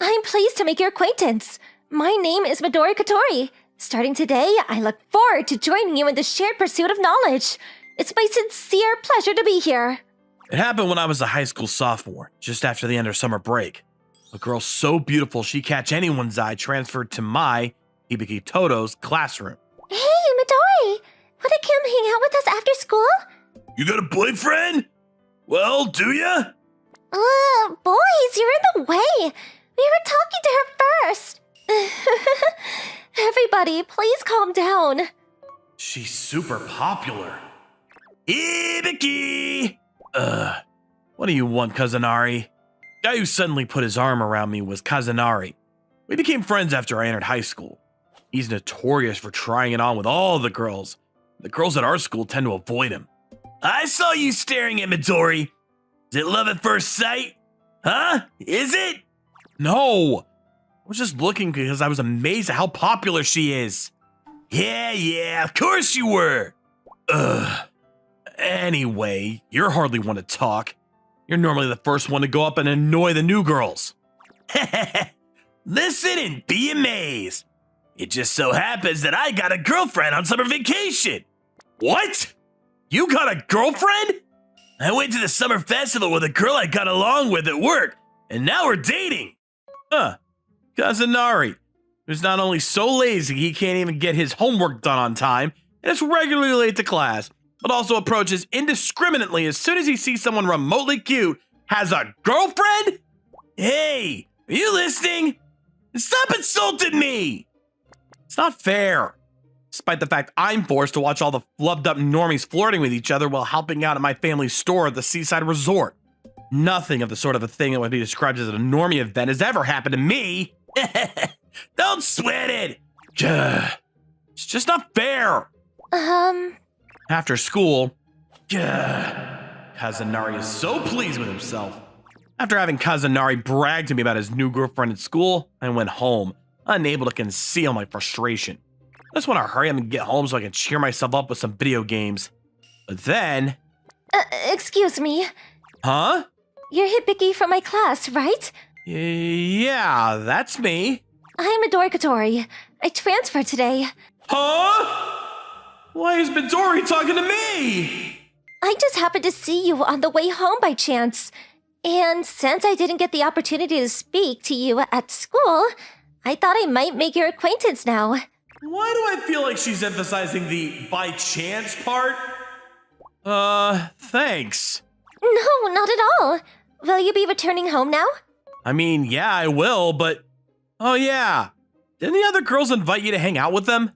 I'm pleased to make your acquaintance. My name is Midori Katori. Starting today, I look forward to joining you in the shared pursuit of knowledge. It's my sincere pleasure to be here. It happened when I was a high school sophomore, just after the end of summer break. A girl so beautiful she'd catch anyone's eye transferred to my, Hibiki Toto's, classroom. Hey, Midori! Wanna come hang out with us after school? You got a boyfriend? Well, do ya? Boys, you're in the way. We were talking to her first. Everybody, please calm down. She's super popular. Hibiki! What do you want, Kazunari? The guy who suddenly put his arm around me was Kazunari. We became friends after I entered high school. He's notorious for trying it on with all the girls. The girls at our school tend to avoid him. I saw you staring at Midori. Is it love at first sight? Huh? Is it? No. I was just looking because I was amazed at how popular she is. Yeah, of course you were. Anyway, you're hardly one to talk. You're normally the first one to go up and annoy the new girls. Listen and be amazed. It just so happens that I got a girlfriend on summer vacation. What? You got a girlfriend? I went to the summer festival with a girl I got along with at work, and now we're dating. Kazunari, who's not only so lazy he can't even get his homework done on time, and is regularly late to class, but also approaches indiscriminately as soon as he sees someone remotely cute, has a girlfriend? Hey, are you listening? Stop insulting me! It's not fair. Despite the fact I'm forced to watch all the flubbed up normies flirting with each other while helping out at my family's store at the seaside resort. Nothing of the sort of a thing that would be described as a normie event has ever happened to me. Don't sweat it. It's just not fair. After school, Kazunari is so pleased with himself. After having Kazunari brag to me about his new girlfriend at school, I went home, unable to conceal my frustration. I just want to hurry up and get home so I can cheer myself up with some video games. But then... Excuse me. Huh? You're Hibiki from my class, right? Yeah, that's me. I'm Midori Katori. I transferred today. Huh? Why is Midori talking to me? I just happened to see you on the way home by chance. And since I didn't get the opportunity to speak to you at school, I thought I might make your acquaintance now. Why do I feel like she's emphasizing the by chance part? Thanks. No, not at all. Will you be returning home now? I mean, yeah, I will, but... Oh yeah, didn't the other girls invite you to hang out with them?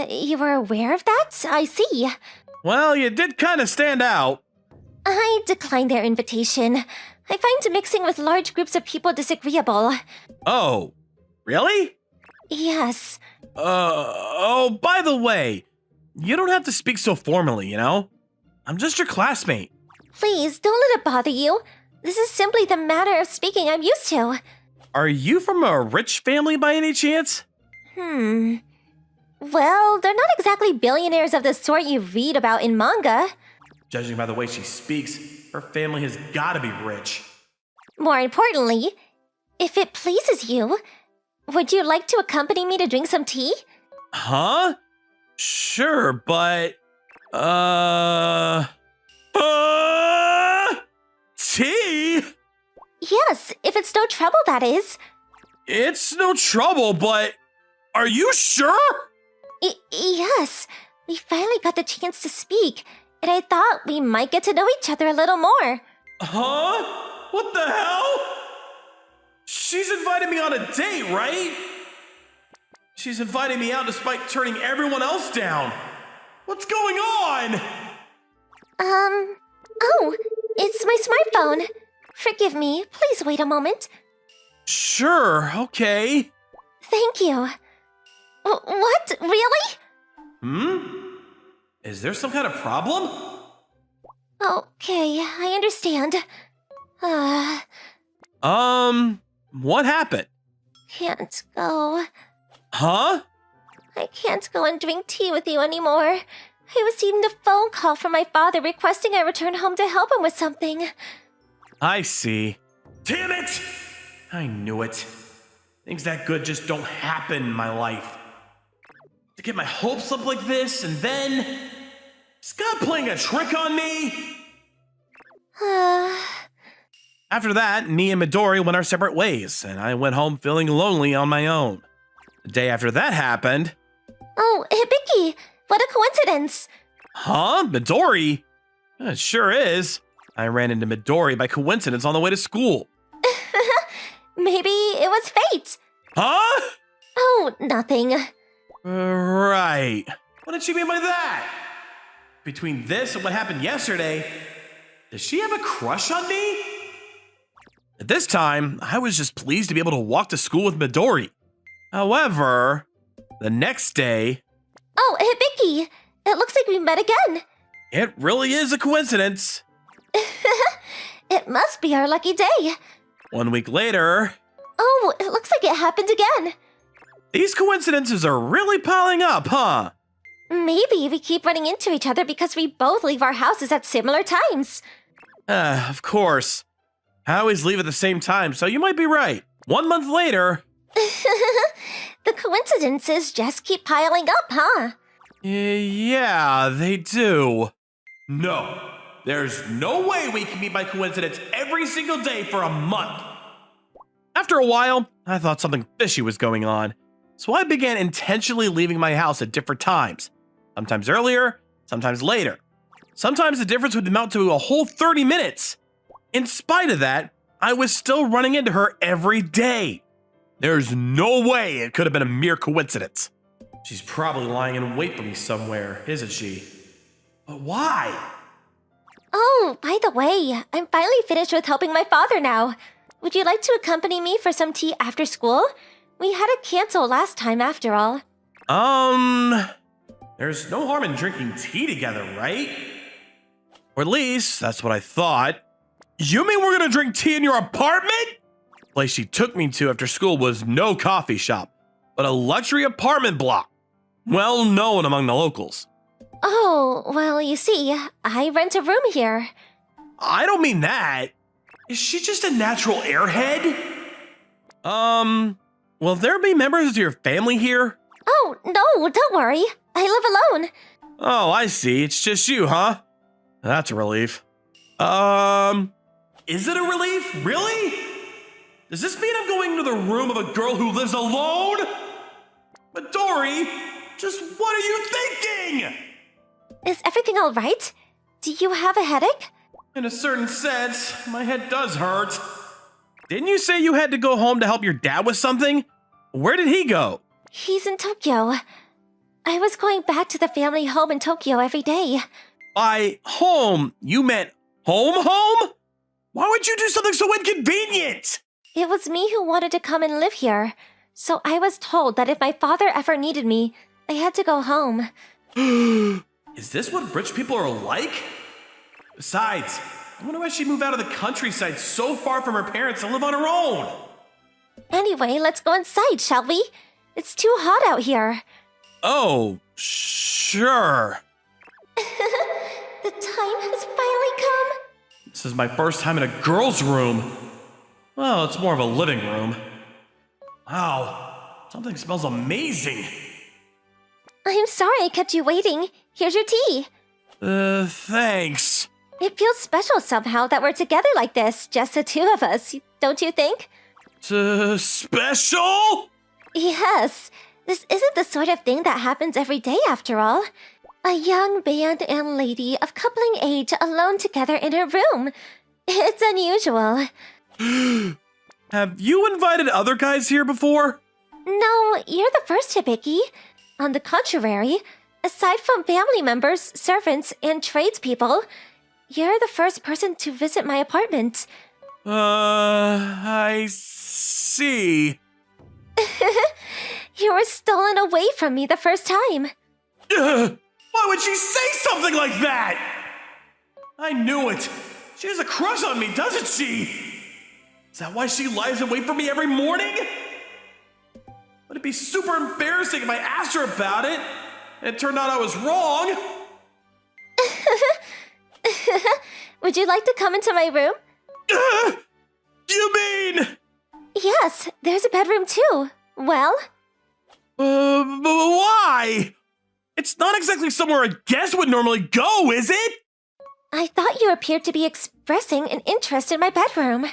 You were aware of that? I see. Well, you did kind of stand out. I declined their invitation. I find mixing with large groups of people disagreeable. Oh, really? Yes. Oh, by the way, you don't have to speak so formally, you know? I'm just your classmate. Please, don't let it bother you. This is simply the manner of speaking I'm used to. Are you from a rich family by any chance? Well, they're not exactly billionaires of the sort you read about in manga. Judging by the way she speaks, her family has gotta be rich. More importantly, if it pleases you, would you like to accompany me to drink some tea? Huh? Sure, but... Tea? Yes, if it's no trouble, that is. It's no trouble, but... Are you sure? Yes, we finally got the chance to speak, and I thought we might get to know each other a little more. Huh? What the hell? She's invited me on a date, right? She's inviting me out despite turning everyone else down. What's going on? Oh, it's my smartphone. Forgive me, please wait a moment. Sure, okay. Thank you. What? Really? Is there some kind of problem? Okay, I understand. What happened? Can't go. Huh? I can't go and drink tea with you anymore. I received a phone call from my father requesting I return home to help him with something. I see. Damn it! I knew it. Things that good just don't happen in my life. To get my hopes up like this, and then... Is God playing a trick on me? After that, me and Midori went our separate ways, and I went home feeling lonely on my own. The day after that happened... Oh, Hibiki! What a coincidence! Huh? Midori? It sure is. I ran into Midori by coincidence on the way to school. Maybe it was fate. Huh? Oh, nothing. Right. What did she mean by that? Between this and what happened yesterday, does she have a crush on me? At this time, I was just pleased to be able to walk to school with Midori. However, the next day... Oh, Hibiki! It looks like we met again. It really is a coincidence. It must be our lucky day. 1 week later... Oh, it looks like it happened again. These coincidences are really piling up, huh? Maybe we keep running into each other because we both leave our houses at similar times. Of course. I always leave at the same time, so you might be right. 1 month later... The coincidences just keep piling up, huh? Yeah, they do. No, there's no way we can meet by coincidence every single day for a month. After a while, I thought something fishy was going on, so I began intentionally leaving my house at different times. Sometimes earlier, sometimes later. Sometimes the difference would amount to a whole 30 minutes. In spite of that, I was still running into her every day. There's no way it could have been a mere coincidence. She's probably lying in wait for me somewhere, isn't she? But why? Oh, by the way, I'm finally finished with helping my father now. Would you like to accompany me for some tea after school? We had to cancel last time after all. There's no harm in drinking tea together, right? Or at least, that's what I thought. You mean we're gonna drink tea in your apartment? The place she took me to after school was no coffee shop, but a luxury apartment block. Well known among the locals. Oh, well, you see, I rent a room here. I don't mean that. Is she just a natural airhead? Will there be members of your family here? Oh, no, don't worry. I live alone. Oh, I see. It's just you, huh? That's a relief. Is it a relief? Really? Does this mean I'm going to the room of a girl who lives alone? Midori, just what are you thinking? Is everything all right? Do you have a headache? In a certain sense, my head does hurt. Didn't you say you had to go home to help your dad with something? Where did he go? He's in Tokyo. I was going back to the family home in Tokyo every day. By home, you meant home? Why would you do something so inconvenient? It was me who wanted to come and live here. So I was told that if my father ever needed me, I had to go home. Is this what rich people are like? Besides, I wonder why she'd move out of the countryside so far from her parents and live on her own. Anyway, let's go inside, shall we? It's too hot out here. Oh, sure. The time has finally come. This is my first time in a girl's room. Well, it's more of a living room. Wow, something smells amazing. I'm sorry I kept you waiting. Here's your tea. Thanks. It feels special somehow that we're together like this, just the two of us, don't you think? Special? Yes. This isn't the sort of thing that happens every day after all. A young man and lady of coupling age alone together in a room. It's unusual. Have you invited other guys here before? No, you're the first, Hibiki. On the contrary, aside from family members, servants, and tradespeople, you're the first person to visit my apartment. I see. You were stolen away from me the first time. Why would she say something like that? I knew it. She has a crush on me, doesn't she? Is that why she lies in wait for me every morning? Would it be super embarrassing if I asked her about it and it turned out I was wrong? Would you like to come into my room? You mean? Yeah, Yes, there's a bedroom too. Well? But why? It's not exactly somewhere a guest would normally go, is it? I thought you appeared to be expressing an interest in my bedroom.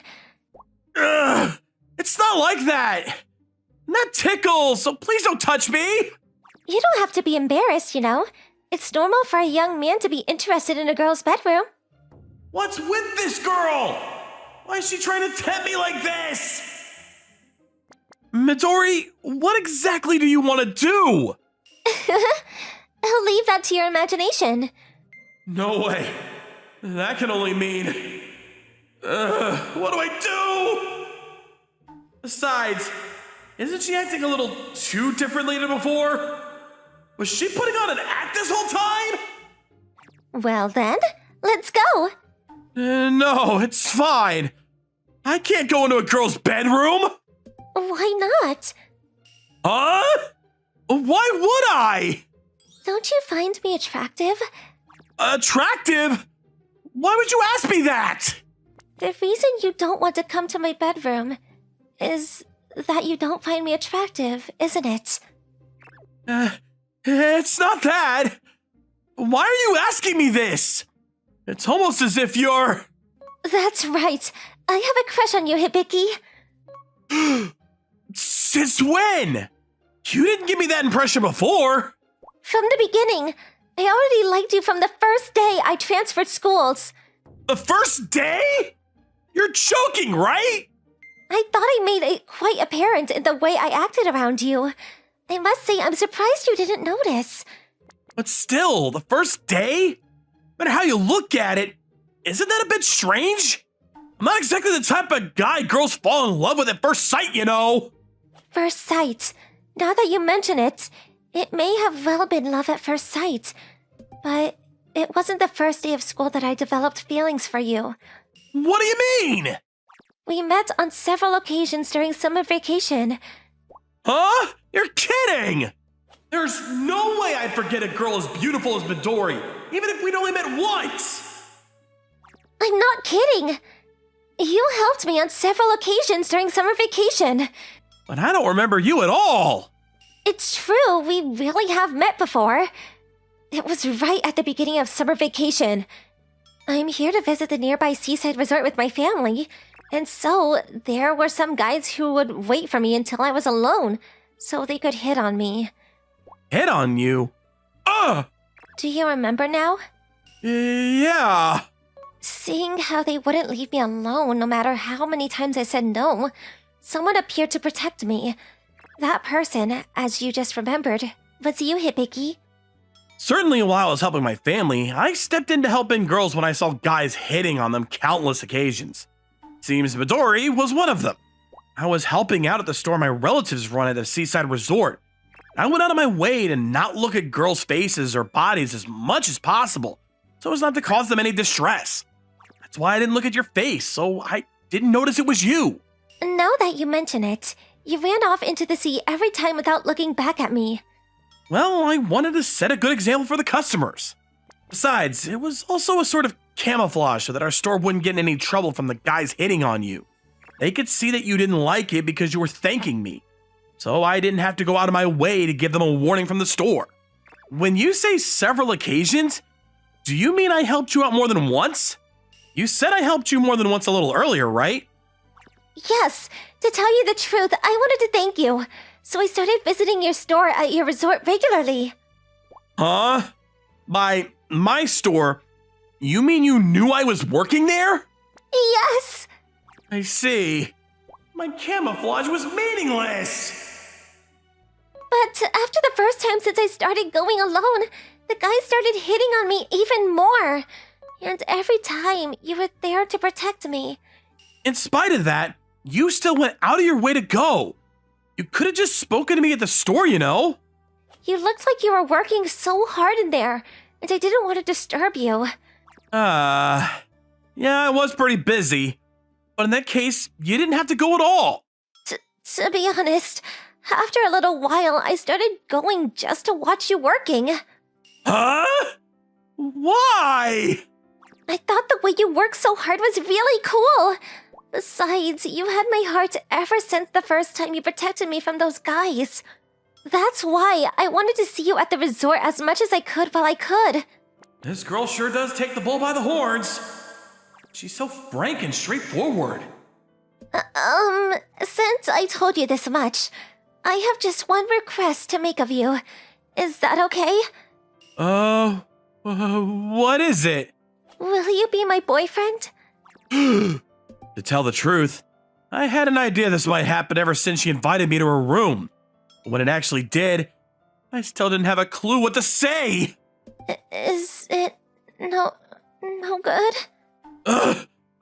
Ugh, it's not like that. That tickles, so please don't touch me. You don't have to be embarrassed, you know. It's normal for a young man to be interested in a girl's bedroom. What's with this girl? Why is she trying to tempt me like this? Midori, what exactly do you want to do? I'll leave that to your imagination. No way. That can only mean... what do I do? Besides, isn't she acting a little too differently than before? Was she putting on an act this whole time? Well then, let's go. No, it's fine. I can't go into a girl's bedroom. Why not? Huh? Why would I? Don't you find me attractive? Attractive? Why would you ask me that? The reason you don't want to come to my bedroom is that you don't find me attractive, isn't it? It's not that. Why are you asking me this? It's almost as if you're... That's right. I have a crush on you, Hibiki. Since when? You didn't give me that impression before. From the beginning. I already liked you from the first day I transferred schools. The first day? You're joking, right? I thought I made it quite apparent in the way I acted around you. I must say, I'm surprised you didn't notice. But still, the first day? No matter how you look at it, isn't that a bit strange? I'm not exactly the type of guy girls fall in love with at first sight, you know. First sight. Now that you mention it, it may have well been love at first sight. But it wasn't the first day of school that I developed feelings for you. What do you mean? We met on several occasions during summer vacation. Huh? You're kidding! There's no way I'd forget a girl as beautiful as Midori, even if we'd only met once! I'm not kidding! You helped me on several occasions during summer vacation. But I don't remember you at all! It's true, we really have met before. It was right at the beginning of summer vacation. I'm here to visit the nearby seaside resort with my family, and so there were some guys who would wait for me until I was alone, so they could hit on me. Hit on you? Ugh! Do you remember now? Yeah. Seeing how they wouldn't leave me alone no matter how many times I said no, someone appeared to protect me. That person, as you just remembered, was you, Hibiki. Certainly while I was helping my family, I stepped in to help in girls when I saw guys hitting on them countless occasions. Seems Midori was one of them. I was helping out at the store my relatives run at a seaside resort. I went out of my way to not look at girls' faces or bodies as much as possible, so as not to cause them any distress. That's why I didn't look at your face, so I didn't notice it was you. Now that you mention it, you ran off into the sea every time without looking back at me. Well, I wanted to set a good example for the customers. Besides, it was also a sort of camouflage so that our store wouldn't get in any trouble from the guys hitting on you. They could see that you didn't like it because you were thanking me, so I didn't have to go out of my way to give them a warning from the store. When you say several occasions, do you mean I helped you out more than once? You said I helped you more than once a little earlier, right? Yes, to tell you the truth, I wanted to thank you, so I started visiting your store at your resort regularly. Huh? By my store, you mean you knew I was working there? Yes! I see. My camouflage was meaningless. But after the first time since I started going alone, the guys started hitting on me even more. And every time, you were there to protect me. In spite of that, you still went out of your way to go. You could have just spoken to me at the store, you know? You looked like you were working so hard in there, and I didn't want to disturb you. Yeah, I was pretty busy. But in that case, you didn't have to go at all. To be honest, after a little while, I started going just to watch you working. Huh? Why? I thought the way you worked so hard was really cool. Besides, you had my heart ever since the first time you protected me from those guys. That's why I wanted to see you at the resort as much as I could while I could. This girl sure does take the bull by the horns. She's so frank and straightforward. Since I told you this much, I have just one request to make of you. Is that okay? What is it? Will you be my boyfriend? To tell the truth, I had an idea this might happen ever since she invited me to her room. When it actually did, I still didn't have a clue what to say. Is it no good?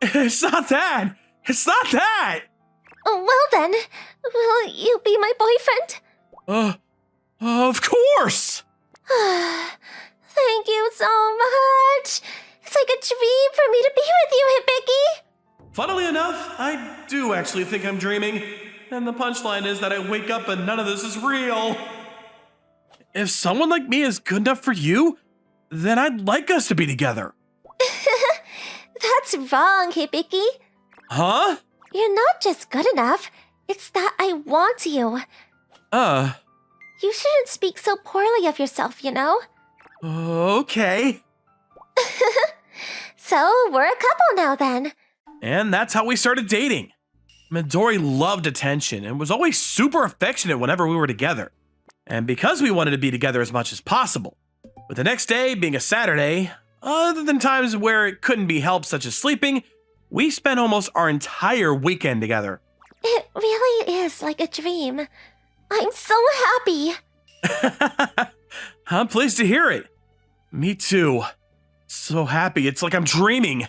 It's not that. It's not that. Well then, will you be my boyfriend? Of course. Thank you so much. It's like a dream for me to be with you, Hibiki. Funnily enough, I do actually think I'm dreaming. And the punchline is that I wake up and none of this is real. If someone like me is good enough for you, then I'd like us to be together. That's wrong, Hibiki. Huh? You're not just good enough. It's that I want you. You shouldn't speak so poorly of yourself, you know? Okay. So, we're a couple now then. And that's how we started dating. Midori loved attention and was always super affectionate whenever we were together. And because we wanted to be together as much as possible, with the next day being a Saturday, other than times where it couldn't be helped such as sleeping, we spent almost our entire weekend together. It really is like a dream. I'm so happy. I'm pleased to hear it. Me too. So happy, it's like I'm dreaming.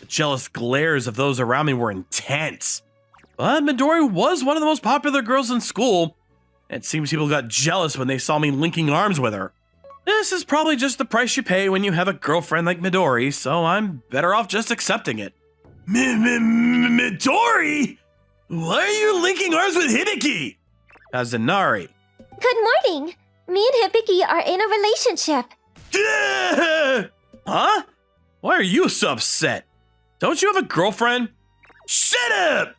The jealous glares of those around me were intense. But Midori was one of the most popular girls in school. It seems people got jealous when they saw me linking arms with her. This is probably just the price you pay when you have a girlfriend like Midori, so I'm better off just accepting it. Midori? Why are you linking arms with Hibiki? Kazunari. Good morning. Me and Hibiki are in a relationship. Huh? Why are you so upset? Don't you have a girlfriend? Shut up!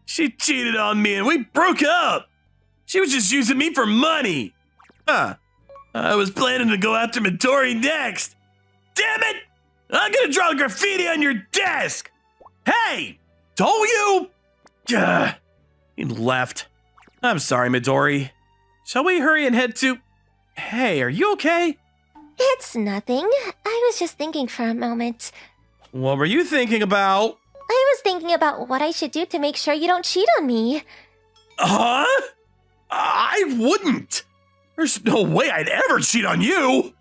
She cheated on me and we broke up. She was just using me for money. I was planning to go after Midori next. Damn it! I'm gonna draw graffiti on your desk. Hey, don't you? He left. I'm sorry, Midori. Shall we hurry and head to... Hey, are you okay? It's nothing. I was just thinking for a moment. What were you thinking about? I was thinking about what I should do to make sure you don't cheat on me. Huh? I wouldn't. There's no way I'd ever cheat on you.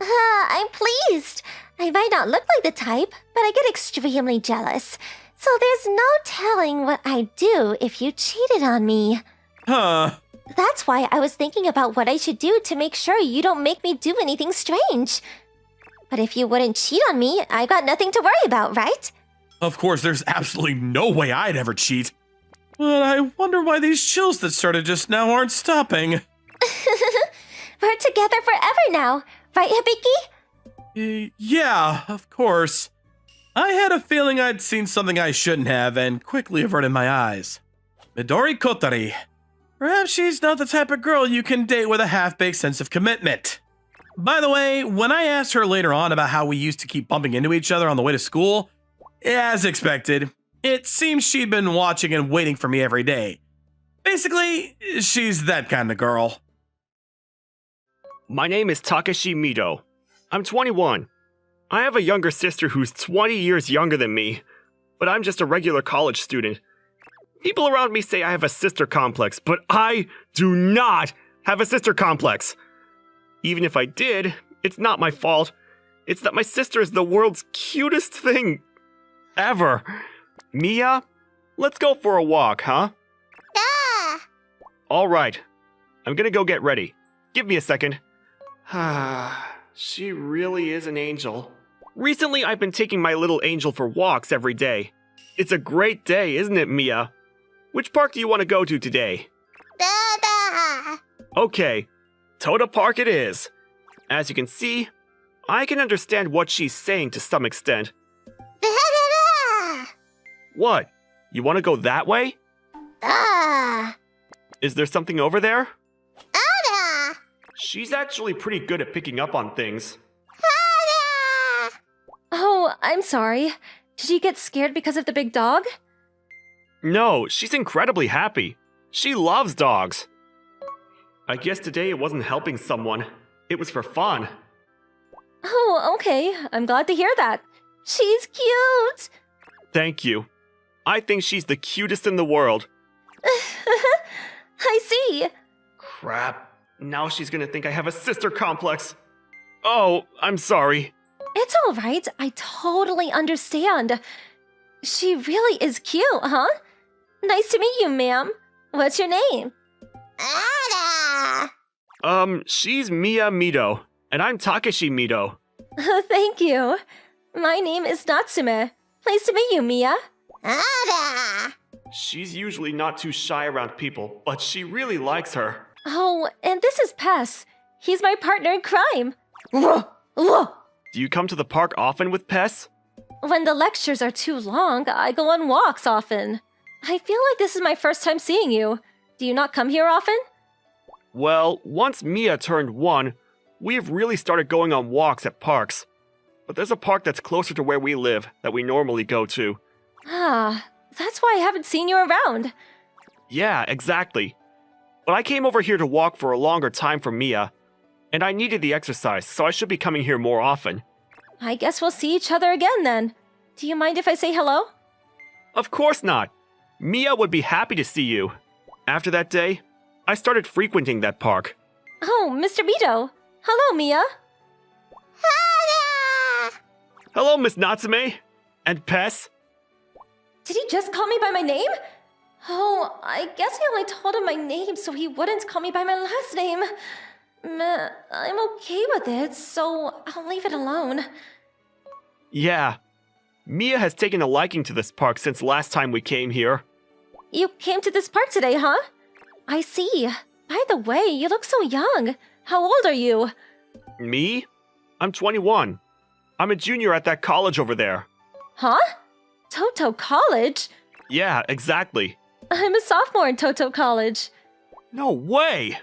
I'm pleased. I might not look like the type, but I get extremely jealous. So there's no telling what I'd do if you cheated on me. Huh. That's why I was thinking about what I should do to make sure you don't make me do anything strange. But if you wouldn't cheat on me, I got nothing to worry about, right? Of course, there's absolutely no way I'd ever cheat. But I wonder why these chills that started just now aren't stopping. We're together forever now, right, Hibiki? Yeah, of course. I had a feeling I'd seen something I shouldn't have and quickly averted my eyes. Midori Kotari. Perhaps she's not the type of girl you can date with a half-baked sense of commitment. By the way, when I asked her later on about how we used to keep bumping into each other on the way to school, as expected, it seems she'd been watching and waiting for me every day. Basically, she's that kind of girl. My name is Takeshi Mido. I'm 21. I have a younger sister who's 20 years younger than me, but I'm just a regular college student. People around me say I have a sister complex, but I do not have a sister complex. Even if I did, it's not my fault. It's that my sister is the world's cutest thing ever. Mia, let's go for a walk, huh? Yeah. All right. I'm gonna go get ready. Give me a second. She really is an angel. Recently, I've been taking my little angel for walks every day. It's a great day, isn't it, Mia? Which park do you want to go to today? Da-da. Okay, Toda Park it is. As you can see, I can understand what she's saying to some extent. Da-da-da. What? You want to go that way? Ah! Is there something over there? Ada! She's actually pretty good at picking up on things. Ada! Oh, I'm sorry. Did you get scared because of the big dog? No, she's incredibly happy. She loves dogs. I guess today it wasn't helping someone. It was for fun. Oh, okay. I'm glad to hear that. She's cute! Thank you. I think she's the cutest in the world. I see. Crap. Now she's gonna think I have a sister complex. Oh, I'm sorry. It's all right. I totally understand. She really is cute, huh? Nice to meet you, ma'am. What's your name? Ada! She's Mia Mito, and I'm Takeshi Mito. Thank you. My name is Natsume. Nice to meet you, Mia. Ada! She's usually not too shy around people, but she really likes her. Oh, and this is Pess. He's my partner in crime. Do you come to the park often with Pess? When the lectures are too long, I go on walks often. I feel like this is my first time seeing you. Do you not come here often? Well, once Mia turned 1, we've really started going on walks at parks. But there's a park that's closer to where we live that we normally go to. Ah, that's why I haven't seen you around. Yeah, exactly. But I came over here to walk for a longer time for Mia, and I needed the exercise, so I should be coming here more often. I guess we'll see each other again then. Do you mind if I say hello? Of course not. Mia would be happy to see you. After that day, I started frequenting that park. Oh, Mr. Mito. Hello, Mia. Ada! Hello, Miss Natsume. And Pess. Did he just call me by my name? Oh, I guess I only told him my name so he wouldn't call me by my last name. Meh, I'm okay with it, so I'll leave it alone. Yeah. Mia has taken a liking to this park since last time we came here. You came to this park today, huh? I see. By the way, you look so young. How old are you? Me? I'm 21. I'm a junior at that college over there. Huh? Toto College? Yeah, exactly. I'm a sophomore in Toto College. No way!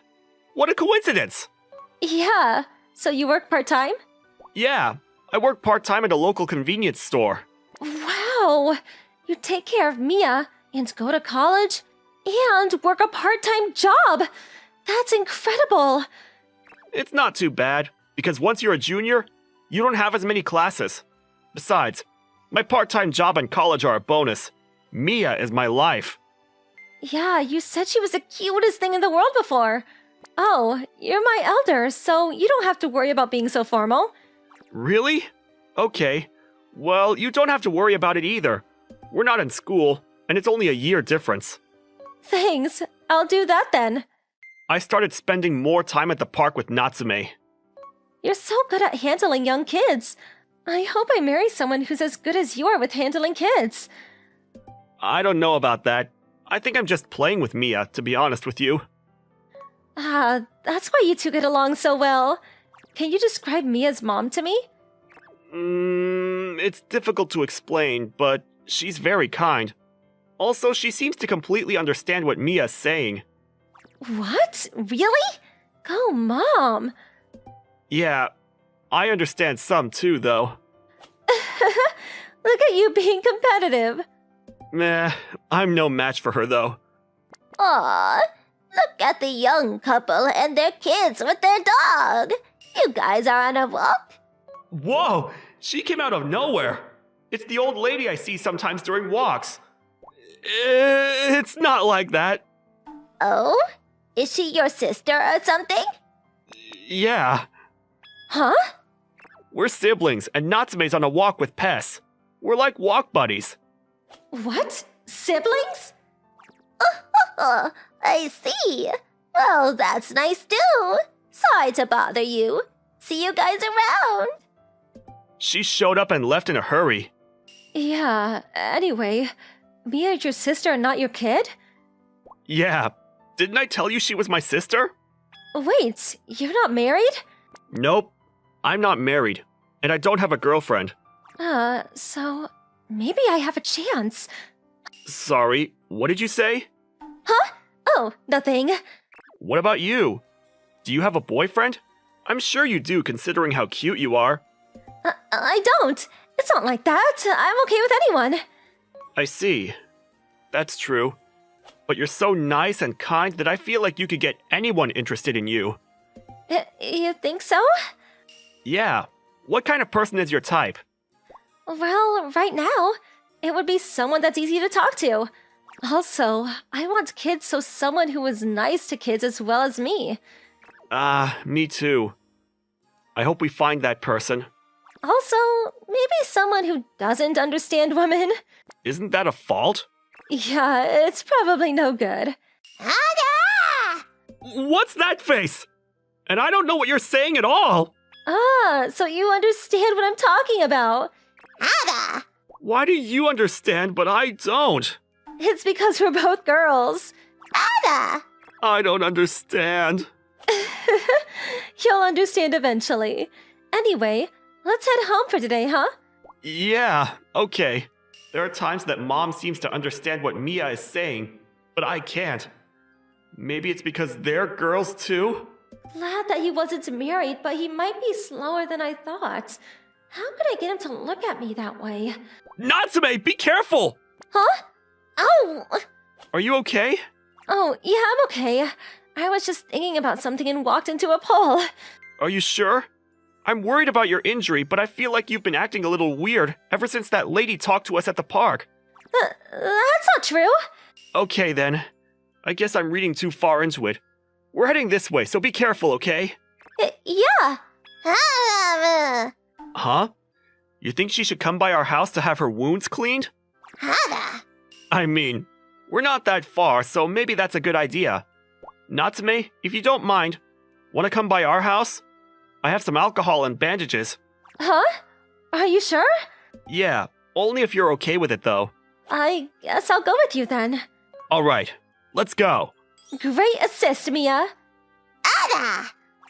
What a coincidence! Yeah. So you work part-time? Yeah, I work part-time at a local convenience store. Wow. You take care of Mia and go to college and work a part-time job. That's incredible. It's not too bad, because once you're a junior, you don't have as many classes. Besides, my part-time job and college are a bonus. Mia is my life. Yeah, you said she was the cutest thing in the world before. Oh, you're my elder, so you don't have to worry about being so formal. Really? Okay. Well, you don't have to worry about it either. We're not in school, and it's only a year difference. Thanks. I'll do that then. I started spending more time at the park with Natsume. You're so good at handling young kids. I hope I marry someone who's as good as you are with handling kids. I don't know about that. I think I'm just playing with Mia, to be honest with you. Ah, that's why you two get along so well. Can you describe Mia's mom to me? It's difficult to explain, but she's very kind. Also, she seems to completely understand what Mia's saying. What? Really? Go, Mom. Yeah, I understand some too, though. Look at you being competitive. Meh, I'm no match for her, though. Aw, look at the young couple and their kids with their dog. You guys are on a walk? Whoa! She came out of nowhere! It's the old lady I see sometimes during walks. It's not like that. Oh? Is she your sister or something? Yeah. Huh? We're siblings, and Natsume's on a walk with Pess. We're like walk buddies. What? Siblings? Oh, I see. Well, that's nice too. Sorry to bother you. See you guys around. She showed up and left in a hurry. Yeah, anyway, Mia is your sister and not your kid? Yeah. Didn't I tell you she was my sister? Wait, you're not married? Nope. I'm not married, and I don't have a girlfriend. So maybe I have a chance. Sorry, what did you say? Huh? Oh, nothing. What about you? Do you have a boyfriend? I'm sure you do, considering how cute you are. I don't. It's not like that. I'm okay with anyone. I see. That's true. But you're so nice and kind that I feel like you could get anyone interested in you. You think so? Yeah. What kind of person is your type? Well, right now, it would be someone that's easy to talk to. Also, I want kids, so someone who is nice to kids as well as me. Me too. I hope we find that person. Also, maybe someone who doesn't understand women. Isn't that a fault? Yeah, it's probably no good. What's that face? And I don't know what you're saying at all. So you understand what I'm talking about. Why do you understand, but I don't? It's because we're both girls. I don't understand. You'll understand eventually. Anyway, let's head home for today, huh? Yeah, okay. There are times that Mom seems to understand what Mia is saying, but I can't. Maybe it's because they're girls too? Glad that he wasn't married, but he might be slower than I thought. How could I get him to look at me that way? Natsume, be careful! Huh? Ow! Are you okay? Oh, yeah, I'm okay. I was just thinking about something and walked into a pole. Are you sure? I'm worried about your injury, but I feel like you've been acting a little weird ever since that lady talked to us at the park. That's not true. Okay then. I guess I'm reading too far into it. We're heading this way, so be careful, okay? Yeah. Huh? You think she should come by our house to have her wounds cleaned? I mean, we're not that far, so maybe that's a good idea. Natsume, if you don't mind, want to come by our house? I have some alcohol and bandages. Huh? Are you sure? Yeah, only if you're okay with it though. I guess I'll go with you then. Alright, let's go. Great assist, Mia.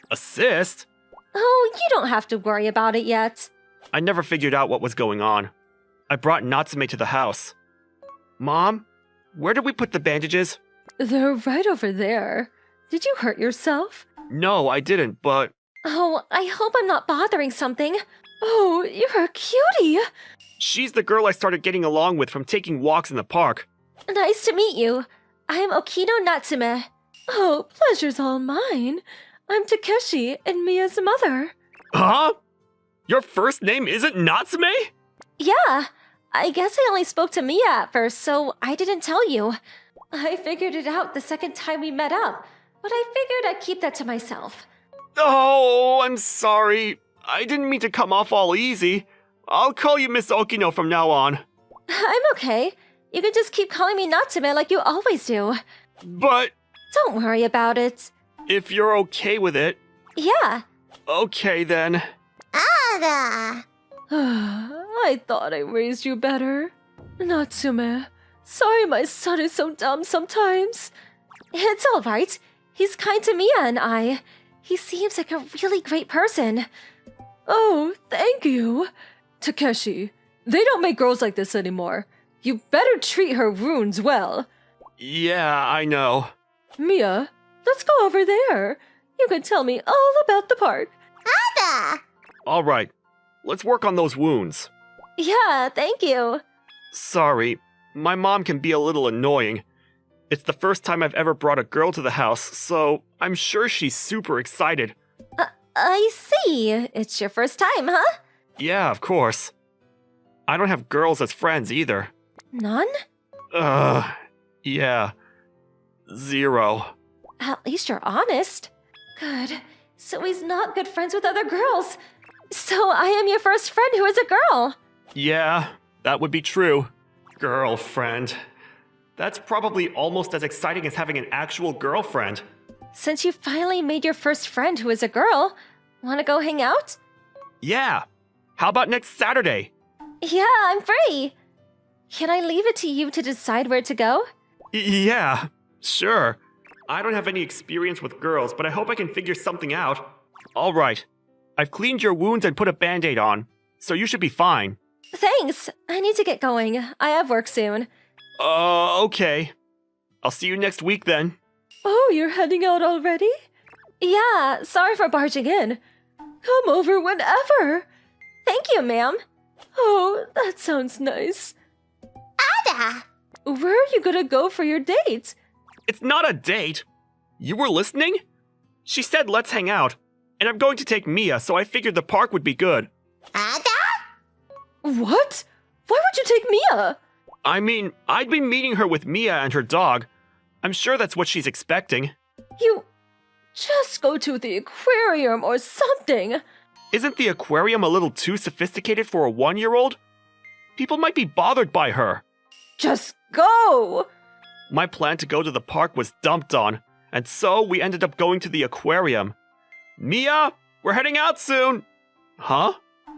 Assist? Oh, you don't have to worry about it yet. I never figured out what was going on. I brought Natsume to the house. Mom, where did we put the bandages? They're right over there. Did you hurt yourself? No, I didn't, but... Oh, I hope I'm not bothering something. Oh, you're a cutie. She's the girl I started getting along with from taking walks in the park. Nice to meet you. I am Okino Natsume. Oh, pleasure's all mine. I'm Takeshi and Mia's mother. Huh? Your first name isn't Natsume? Yeah, I guess I only spoke to Mia at first, so I didn't tell you. I figured it out the second time we met up, but I figured I'd keep that to myself. Oh, I'm sorry. I didn't mean to come off all easy. I'll call you Miss Okino from now on. I'm okay. You can just keep calling me Natsume like you always do. But Don't worry about it. if you're okay with it, Yeah. okay then. I thought I raised you better. Natsume, sorry my son is so dumb sometimes. It's alright. He's kind to Mia and I. He seems like a really great person. Oh, thank you. Takeshi, they don't make girls like this anymore. You better treat her wounds well. Yeah, I know. Mia, let's go over there. You can tell me all about the park. Alright, let's work on those wounds. Yeah, thank you. Sorry, my mom can be a little annoying. It's the first time I've ever brought a girl to the house, so I'm sure she's super excited. I see. It's your first time, huh? Yeah, of course. I don't have girls as friends either. None? Yeah. 0. At least you're honest. Good. So he's not good friends with other girls. So I am your first friend who is a girl. Yeah, that would be true. Girlfriend. That's probably almost as exciting as having an actual girlfriend. Since you finally made your first friend who is a girl, wanna go hang out? Yeah. How about next Saturday? Yeah, I'm free. Can I leave it to you to decide where to go? Yeah, sure. I don't have any experience with girls, but I hope I can figure something out. Alright. I've cleaned your wounds and put a band-aid on, so you should be fine. Thanks. I need to get going. I have work soon. Okay. I'll see you next week then. Oh, you're heading out already? Yeah, sorry for barging in. Come over whenever. Thank you, ma'am. Oh, that sounds nice. Ada! Where are you gonna go for your date? It's not a date. You were listening? She said let's hang out. And I'm going to take Mia, so I figured the park would be good. Ada? What? Why would you take Mia? I mean, I'd been meeting her with Mia and her dog. I'm sure that's what she's expecting. You just go to the aquarium or something. Isn't the aquarium a little too sophisticated for a 1-year-old? People might be bothered by her. Just go. My plan to go to the park was dumped on, and so we ended up going to the aquarium. Mia, we're heading out soon. Huh?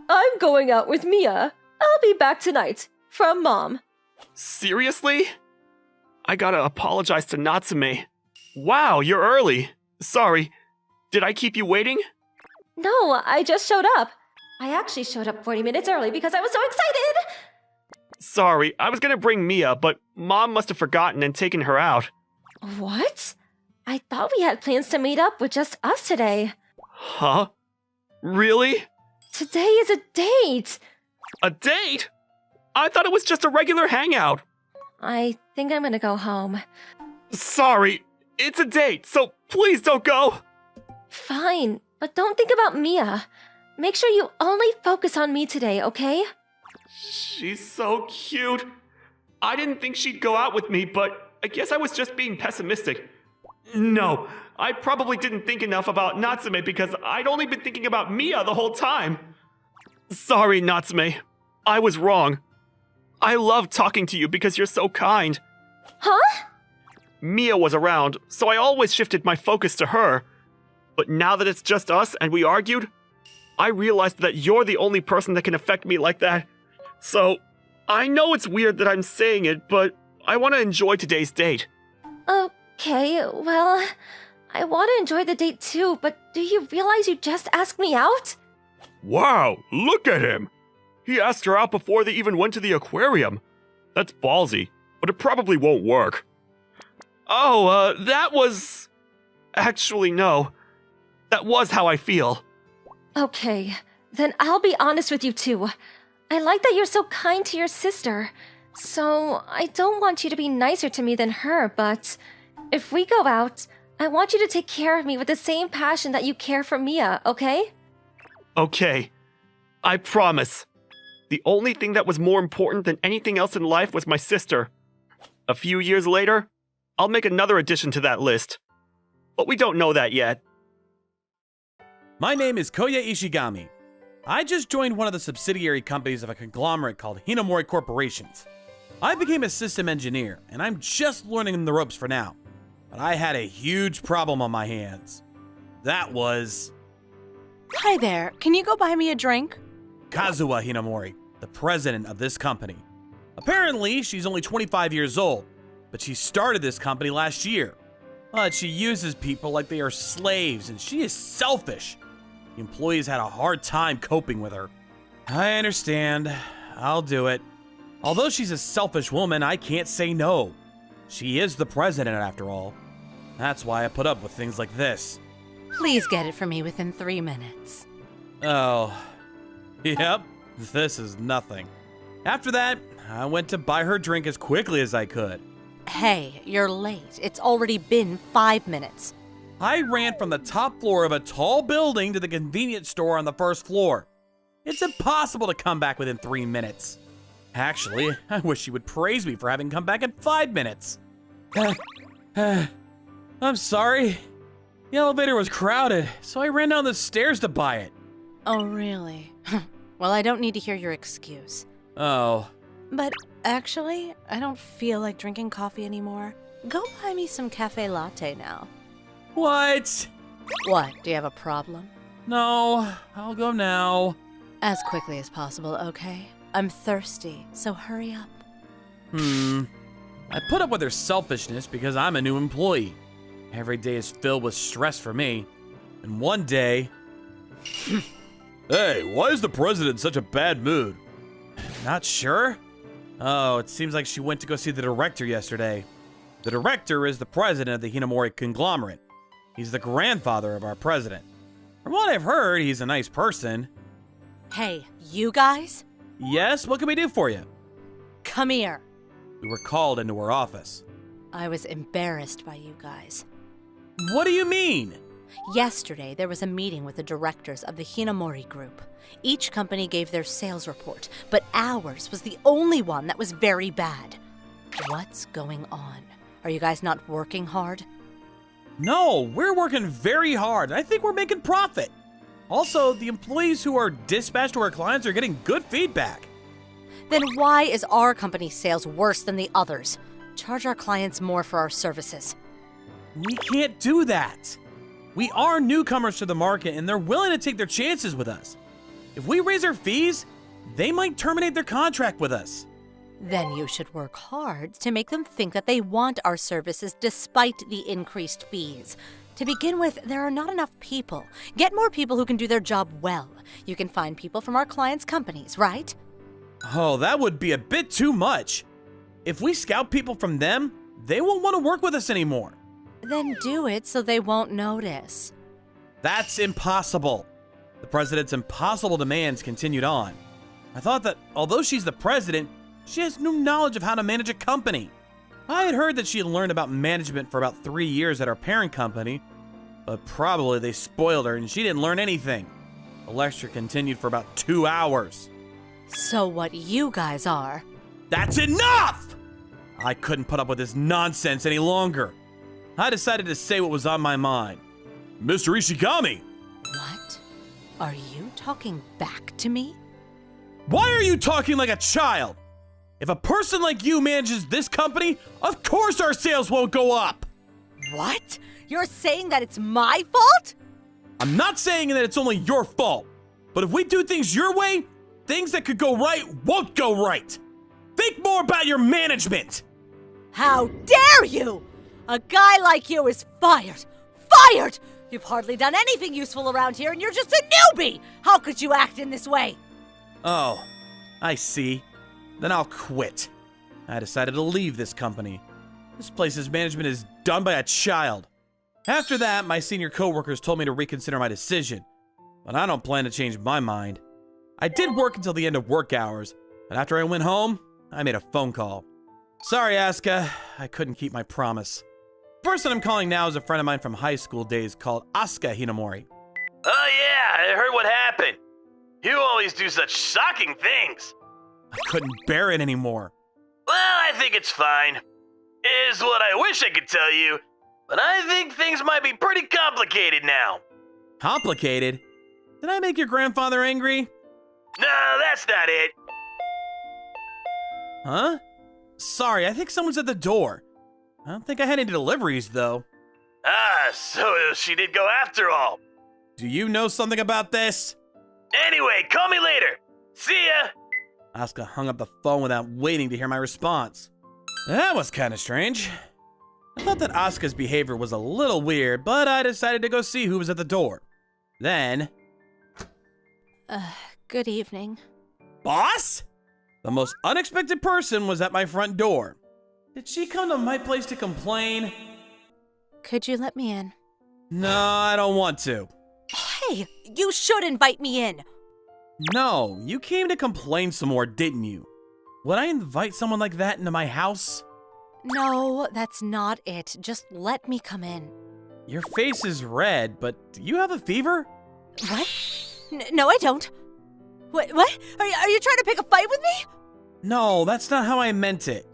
I'm going out with Mia. I'll be back tonight. From Mom. Seriously? I gotta apologize to Natsume. Wow, you're early. Sorry. Did I keep you waiting? No, I just showed up. I actually showed up 40 minutes early because I was so excited. Sorry, I was gonna bring Mia, but Mom must have forgotten and taken her out. What? I thought we had plans to meet up with just us today. Huh? Really? Today is a date. A date? I thought it was just a regular hangout. I think I'm gonna go home. Sorry, it's a date, so please don't go. Fine, but don't think about Mia. Make sure you only focus on me today, okay? She's so cute. I didn't think she'd go out with me, but I guess I was just being pessimistic. No, I probably didn't think enough about Natsume because I'd only been thinking about Mia the whole time. Sorry, Natsume. I was wrong. I love talking to you because you're so kind. Huh? Mia was around, so I always shifted my focus to her. But now that it's just us and we argued, I realized that you're the only person that can affect me like that. So, I know it's weird that I'm saying it, but I want to enjoy today's date. Okay, well, I want to enjoy the date too, but do you realize you just asked me out? Wow, look at him! He asked her out before they even went to the aquarium. That's ballsy, but it probably won't work. Oh, that was... Actually, no. That was how I feel. Okay, then I'll be honest with you too. I like that you're so kind to your sister. So, I don't want you to be nicer to me than her, but if we go out, I want you to take care of me with the same passion that you care for Mia, okay? Okay, I promise. The only thing that was more important than anything else in life was my sister. A few years later, I'll make another addition to that list. But we don't know that yet. My name is Koya Ishigami. I just joined one of the subsidiary companies of a conglomerate called Hinamori Corporations. I became a system engineer, and I'm just learning the ropes for now. But I had a huge problem on my hands. That was Hi there, can you go buy me a drink? Kazuha Hinamori, the president of this company. Apparently, she's only 25 years old, but she started this company last year. But she uses people like they are slaves, and she is selfish. The employees had a hard time coping with her. I understand. I'll do it. Although she's a selfish woman, I can't say no. She is the president, after all. That's why I put up with things like this. Please get it for me within 3 minutes. Oh, yep, this is nothing. After that, I went to buy her drink as quickly as I could. Hey, you're late. It's already been 5 minutes. I ran from the top floor of a tall building to the convenience store on the first floor. It's impossible to come back within 3 minutes. Actually, I wish she would praise me for having come back in 5 minutes. I'm sorry. The elevator was crowded, so I ran down the stairs to buy it. Oh, really? Well, I don't need to hear your excuse. Oh. But actually, I don't feel like drinking coffee anymore. Go buy me some cafe latte now. What? What, do you have a problem? No, I'll go now. As quickly as possible, okay? I'm thirsty, so hurry up. I put up with her selfishness because I'm a new employee. Every day is filled with stress for me. And one day... Hey, why is the president in such a bad mood? Not sure? Oh, it seems like she went to go see the director yesterday. The director is the president of the Hinamori conglomerate. He's the grandfather of our president. From what I've heard, he's a nice person. Hey, you guys? Yes, what can we do for you? Come here. We were called into her office. I was embarrassed by you guys. What do you mean? Yesterday, there was a meeting with the directors of the Hinamori group. Each company gave their sales report, but ours was the only one that was very bad. What's going on? Are you guys not working hard? No, we're working very hard. I think we're making profit. Also, the employees who are dispatched to our clients are getting good feedback. Then why is our company's sales worse than the others? Charge our clients more for our services. We can't do that. We are newcomers to the market and they're willing to take their chances with us. If we raise our fees, they might terminate their contract with us. Then you should work hard to make them think that they want our services despite the increased fees. To begin with, there are not enough people. Get more people who can do their job well. You can find people from our clients' companies, right? Oh, that would be a bit too much. If we scout people from them, they won't want to work with us anymore. Then do it so they won't notice. That's impossible. The president's impossible demands continued on. I thought that although she's the president, she has no knowledge of how to manage a company. I had heard that she had learned about management for about 3 years at her parent company, but probably they spoiled her and she didn't learn anything. The lecture continued for about 2 hours. So what you guys are... That's enough! I couldn't put up with this nonsense any longer. I decided to say what was on my mind. Mr. Ishigami! What? Are you talking back to me? Why are you talking like a child? If a person like you manages this company, of course our sales won't go up! What? You're saying that it's my fault? I'm not saying that it's only your fault, but if we do things your way, things that could go right won't go right. Think more about your management! How dare you! A guy like you is fired! Fired! You've hardly done anything useful around here and you're just a newbie! How could you act in this way? Oh, I see. Then I'll quit. I decided to leave this company. This place's management is done by a child. After that, my senior coworkers told me to reconsider my decision, but I don't plan to change my mind. I did work until the end of work hours, but after I went home, I made a phone call. Sorry, Asuka, I couldn't keep my promise. The person I'm calling now is a friend of mine from high school days called Asuka Hinamori. Oh yeah, I heard what happened. You always do such shocking things. I couldn't bear it anymore. Well, I think it's fine. Is what I wish I could tell you, but I think things might be pretty complicated now. Complicated? Did I make your grandfather angry? No, that's not it. Huh? Sorry, I think someone's at the door. I don't think I had any deliveries, though. Ah, so she did go after all. Do you know something about this? Anyway, call me later. See ya. Asuka hung up the phone without waiting to hear my response. That was kind of strange. I thought that Asuka's behavior was a little weird, but I decided to go see who was at the door. Then... Good evening. Boss? The most unexpected person was at my front door. Did she come to my place to complain? Could you let me in? No, I don't want to. Hey, you should invite me in. No, you came to complain some more, didn't you? Would I invite someone like that into my house? No, that's not it. Just let me come in. Your face is red, but do you have a fever? What? No, I don't. What? Are you trying to pick a fight with me? No, that's not how I meant it.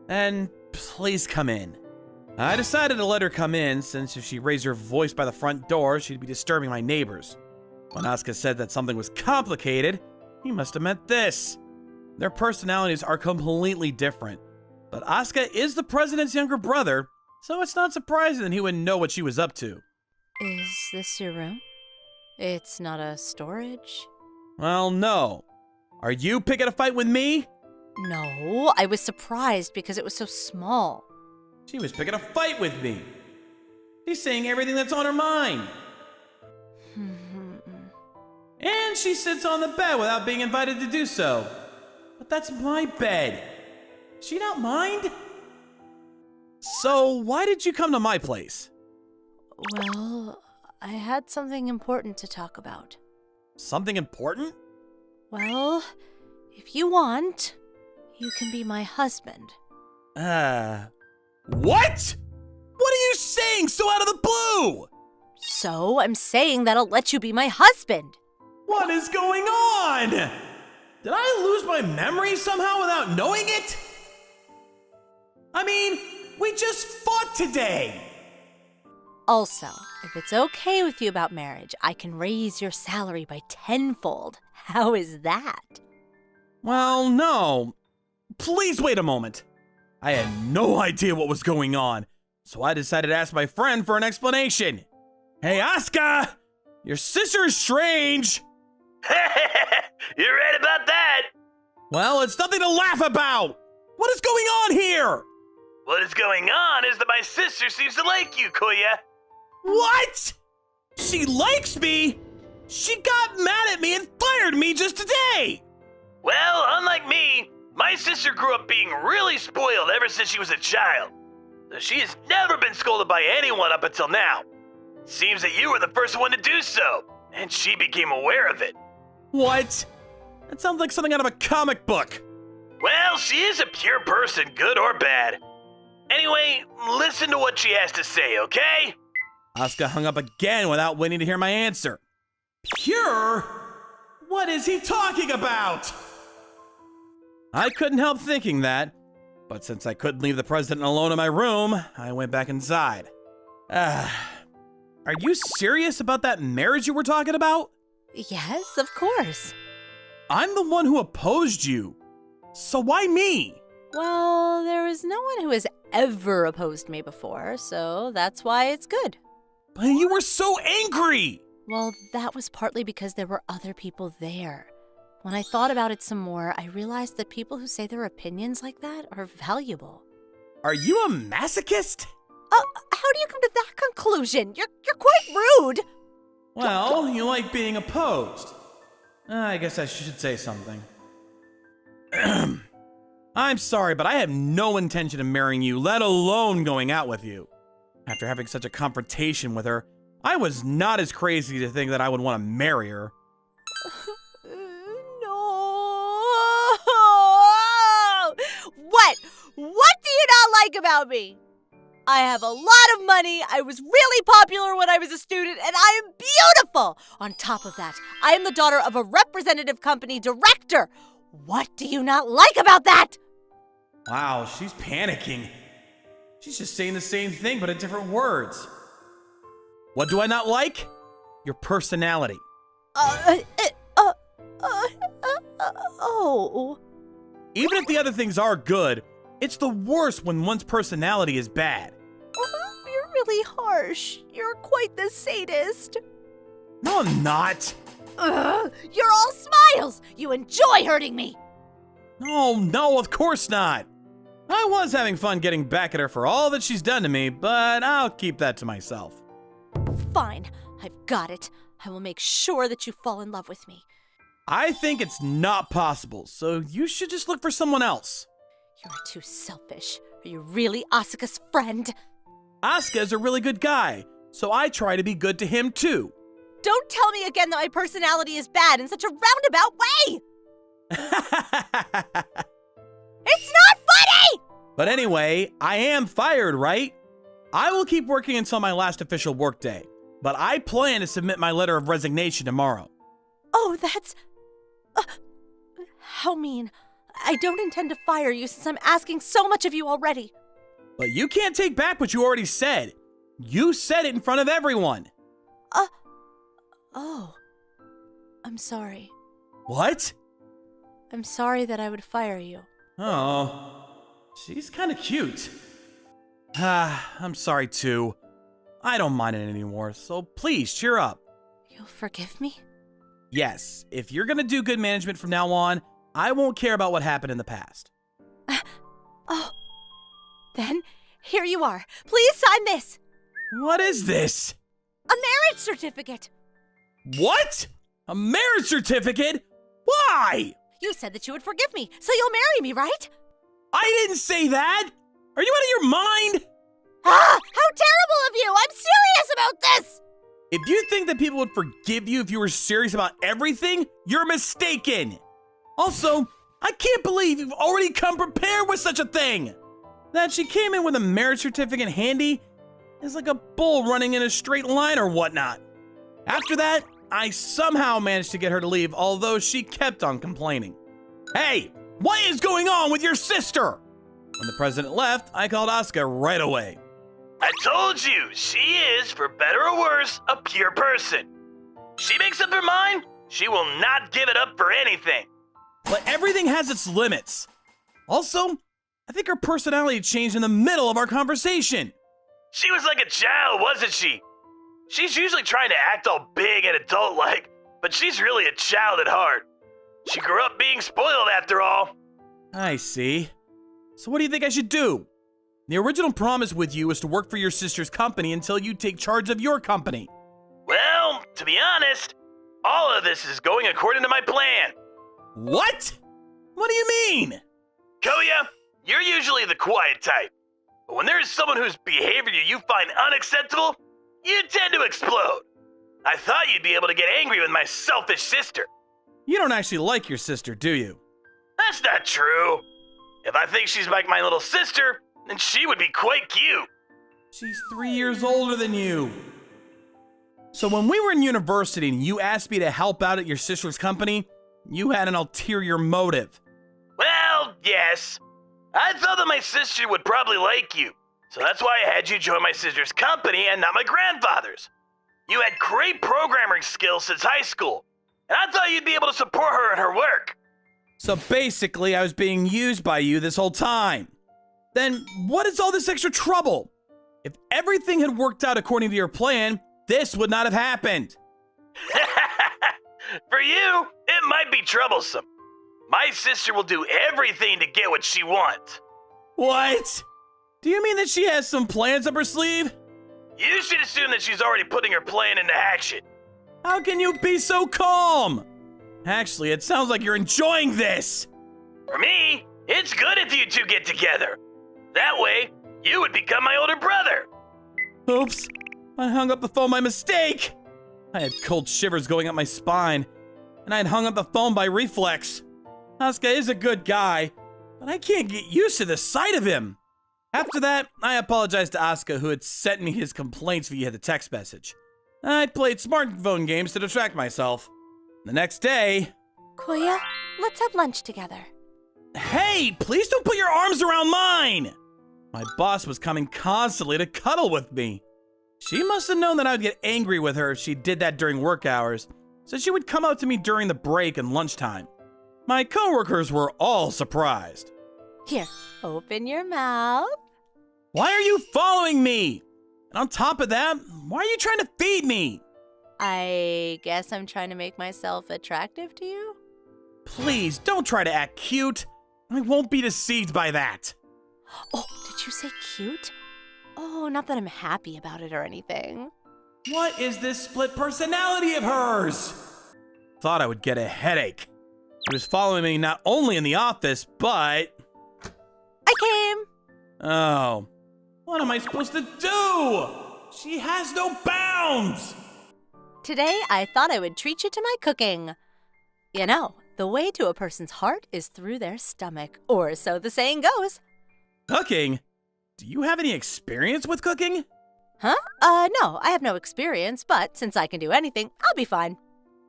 And please come in. I decided to let her come in, since if she raised her voice by the front door, she'd be disturbing my neighbors. When Asuka said that something was complicated, he must have meant this. Their personalities are completely different, but Asuka is the president's younger brother, so it's not surprising that he would know what she was up to. Is this your room? It's not a storage? Well, no. Are you picking a fight with me? No, I was surprised because it was so small. She was picking a fight with me. She's saying everything that's on her mind. And she sits on the bed without being invited to do so. But that's my bed. she not mind? So, why did you come to my place? Well, I had something important to talk about. Something important? Well, if you want, you can be my husband. What? What are you saying so out of the blue? So, I'm saying that I'll let you be my husband. What is going on? Did I lose my memory somehow without knowing it? I mean, we just fought today. Also, if it's okay with you about marriage, I can raise your salary by tenfold. How is that? Well, no. Please wait a moment. I had no idea what was going on, so I decided to ask my friend for an explanation. Hey, Asuka! Your sister is strange! You're right about that. Well, it's nothing to laugh about! What is going on here? What is going on is that my sister seems to like you, Koya. What? She likes me? She got mad at me and fired me just today! Well, unlike me, my sister grew up being really spoiled ever since she was a child. So she has never been scolded by anyone up until now. Seems that you were the first one to do so, and she became aware of it. What? That sounds like something out of a comic book. Well, she is a pure person, good or bad. Anyway, listen to what she has to say, okay? Asuka hung up again without waiting to hear my answer. Pure? What is he talking about? I couldn't help thinking that, but since I couldn't leave the president alone in my room, I went back inside. Are you serious about that marriage you were talking about? Yes, of course. I'm the one who opposed you. So why me? Well, there is no one who has ever opposed me before, so that's why it's good. But you were so angry! Well, that was partly because there were other people there. When I thought about it some more, I realized that people who say their opinions like that are valuable. Are you a masochist? How do you come to that conclusion? You're quite rude. Well, you like being opposed. I guess I should say something. I'm sorry, but I have no intention of marrying you, let alone going out with you. After having such a confrontation with her, I was not as crazy to think that I would want to marry her. No. What? What do you not like about me? I have a lot of money, I was really popular when I was a student, and I am beautiful! On top of that, I am the daughter of a representative company director. What do you not like about that? Wow, she's panicking. She's just saying the same thing, but in different words. What do I not like? Your personality. Oh. Even if the other things are good, it's the worst when one's personality is bad. You're really harsh. You're quite the sadist. No, I'm not. You're all smiles. You enjoy hurting me. No, of course not. I was having fun getting back at her for all that she's done to me, but I'll keep that to myself. Fine. I've got it. I will make sure that you fall in love with me. I think it's not possible, so you should just look for someone else. You're too selfish. Are you really Asuka's friend? Asuka's a really good guy, so I try to be good to him too. Don't tell me again that my personality is bad in such a roundabout way! It's not funny! But anyway, I am fired, right? I will keep working until my last official workday, but I plan to submit my letter of resignation tomorrow. Oh, that's... how mean. I don't intend to fire you since I'm asking so much of you already. But you can't take back what you already said. You said it in front of everyone. Oh. I'm sorry. What? I'm sorry that I would fire you. Oh, she's kind of cute. I'm sorry too. I don't mind it anymore, so please cheer up. You'll forgive me? Yes, if you're gonna do good management from now on, I won't care about what happened in the past. Oh. Then, here you are. Please sign this. What is this? A marriage certificate. What? A marriage certificate? Why? You said that you would forgive me, so you'll marry me, right? I didn't say that! Are you out of your mind? Ah! How terrible of you! I'm serious about this! If you think that people would forgive you if you were serious about everything, you're mistaken. Also, I can't believe you've already come prepared with such a thing. That she came in with a marriage certificate handy is like a bull running in a straight line or whatnot. After that, I somehow managed to get her to leave, although she kept on complaining. Hey, what is going on with your sister? When the president left, I called Asuka right away. I told you, she is, for better or worse, a pure person. She makes up her mind, she will not give it up for anything. But everything has its limits. Also, I think her personality changed in the middle of our conversation. She was like a child, wasn't she? She's usually trying to act all big and adult-like, but she's really a child at heart. She grew up being spoiled after all. I see. So what do you think I should do? The original promise with you was to work for your sister's company until you take charge of your company. Well, to be honest, all of this is going according to my plan. What? What do you mean? Koya, you're usually the quiet type. But when there's someone whose behavior you find unacceptable, you tend to explode. I thought you'd be able to get angry with my selfish sister. You don't actually like your sister, do you? That's not true. If I think she's like my little sister, then she would be quite cute. She's 3 years older than you. So when we were in university and you asked me to help out at your sister's company, you had an ulterior motive. Well, yes. I thought that my sister would probably like you. So that's why I had you join my sister's company and not my grandfather's. You had great programming skills since high school, and I thought you'd be able to support her in her work. So basically, I was being used by you this whole time. Then what is all this extra trouble? If everything had worked out according to your plan, this would not have happened. For you, it might be troublesome. My sister will do everything to get what she wants. What? Do you mean that she has some plans up her sleeve? You should assume that she's already putting her plan into action. How can you be so calm? Actually, it sounds like you're enjoying this. For me, it's good if you two get together. That way, you would become my older brother. Oops, I hung up the phone by mistake. I had cold shivers going up my spine, and I had hung up the phone by reflex. Asuka is a good guy, but I can't get used to the sight of him. After that, I apologized to Asuka, who had sent me his complaints via the text message. I played smartphone games to distract myself. The next day... Koya, let's have lunch together. Hey, please don't put your arms around mine! My boss was coming constantly to cuddle with me. She must have known that I would get angry with her if she did that during work hours, so she would come up to me during the break and lunchtime. My coworkers were all surprised. Here, open your mouth. Why are you following me? And on top of that, why are you trying to feed me? I guess I'm trying to make myself attractive to you? Please, don't try to act cute. I won't be deceived by that. Oh, did you say cute? Oh, not that I'm happy about it or anything. What is this split personality of hers? Thought I would get a headache. She was following me not only in the office, but... I came! Oh, what am I supposed to do? She has no bounds! Today, I thought I would treat you to my cooking. You know, the way to a person's heart is through their stomach, or so the saying goes. Cooking? Do you have any experience with cooking? Huh? No, I have no experience, but since I can do anything, I'll be fine.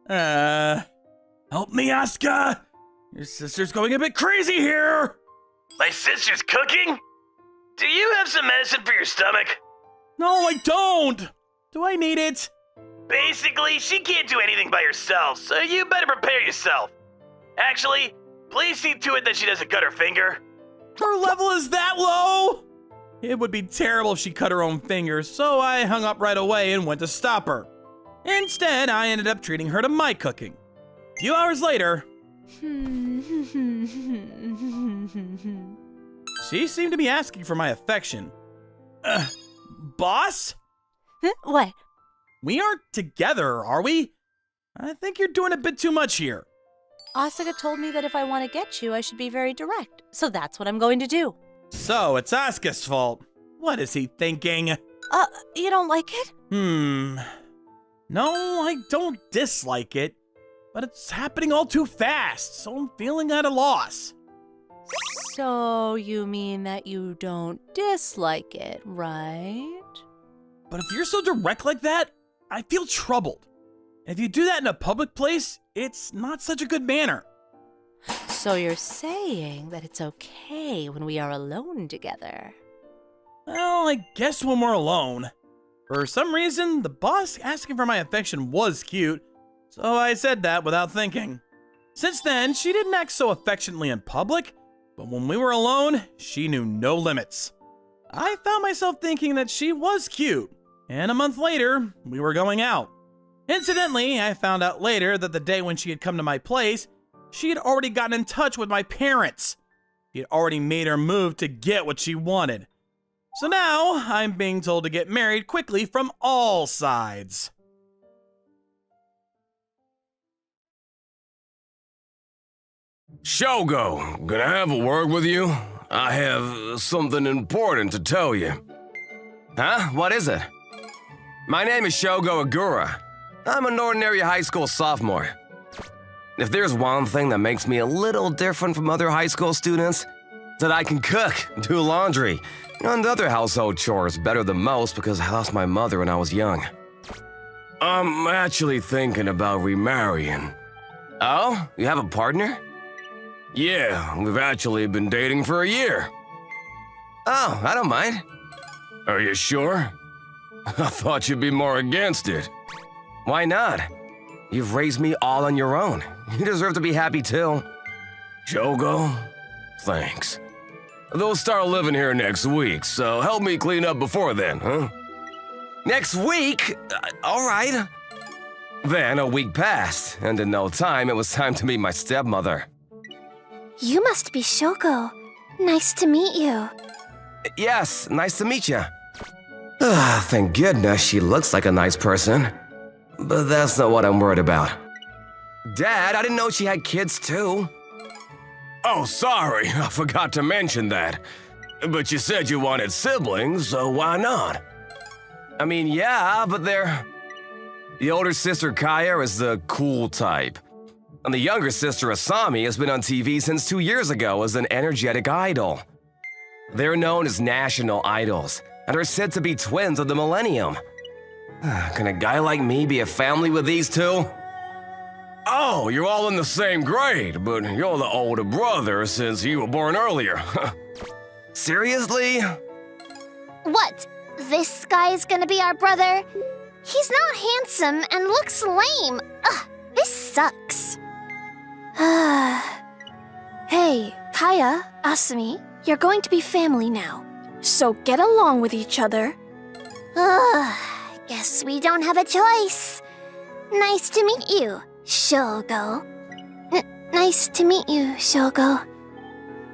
Help me, Asuka! Your sister's going a bit crazy here! My sister's cooking? Do you have some medicine for your stomach? No, I don't! Do I need it? Basically, she can't do anything by herself, so you better prepare yourself. Actually, please see to it that she doesn't cut her finger. Her level is that low? It would be terrible if she cut her own fingers, so I hung up right away and went to stop her. Instead, I ended up treating her to my cooking. A few hours later, she seemed to be asking for my affection. Boss? What? We aren't together, are we? I think you're doing a bit too much here. Asuka told me that if I want to get you, I should be very direct. So that's what I'm going to do. So, it's Asuka's fault. What is he thinking? You don't like it? No, I don't dislike it. But it's happening all too fast, so I'm feeling at a loss. So you mean that you don't dislike it, right? But if you're so direct like that, I feel troubled. And if you do that in a public place, it's not such a good manner. So you're saying that it's okay when we are alone together? Well, I guess when we're alone. For some reason, the boss asking for my affection was cute, so I said that without thinking. Since then, she didn't act so affectionately in public, but when we were alone, she knew no limits. I found myself thinking that she was cute, and a month later, we were going out. Incidentally, I found out later that the day when she had come to my place, she had already gotten in touch with my parents. He had already made her move to get what she wanted. So now, I'm being told to get married quickly from all sides. Shogo, gonna have a word with you? I have something important to tell you. Huh? What is it? My name is Shogo Agura. I'm an ordinary high school sophomore. If there's one thing that makes me a little different from other high school students, it's that I can cook, do laundry, and other household chores better than most because I lost my mother when I was young. I'm actually thinking about remarrying. Oh? You have a partner? Yeah, we've actually been dating for a year. Oh, I don't mind. Are you sure? I thought you'd be more against it. Why not? You've raised me all on your own. You deserve to be happy too. Shogo, thanks. They'll start living here next week, so help me clean up before then, huh? Next week? All right. Then a week passed, and in no time, it was time to meet my stepmother. You must be Shoko. Nice to meet you. Yes, nice to meet you. Thank goodness she looks like a nice person. But that's not what I'm worried about. Dad, I didn't know she had kids too. Oh, sorry, I forgot to mention that. But you said you wanted siblings, so why not? I mean, yeah, but they're... The older sister Kaya is the cool type. And the younger sister Asami has been on TV since 2 years ago as an energetic idol. They're known as national idols, and are said to be twins of the millennium. Can a guy like me be a family with these two? Oh, you're all in the same grade, but you're the older brother since you were born earlier. Seriously? What? This guy's gonna be our brother? He's not handsome and looks lame. Ugh, this sucks. Hey, Kaya, Asami, you're going to be family now. So get along with each other. Ugh, guess we don't have a choice. Nice to meet you, Shogo. Nice to meet you, Shogo.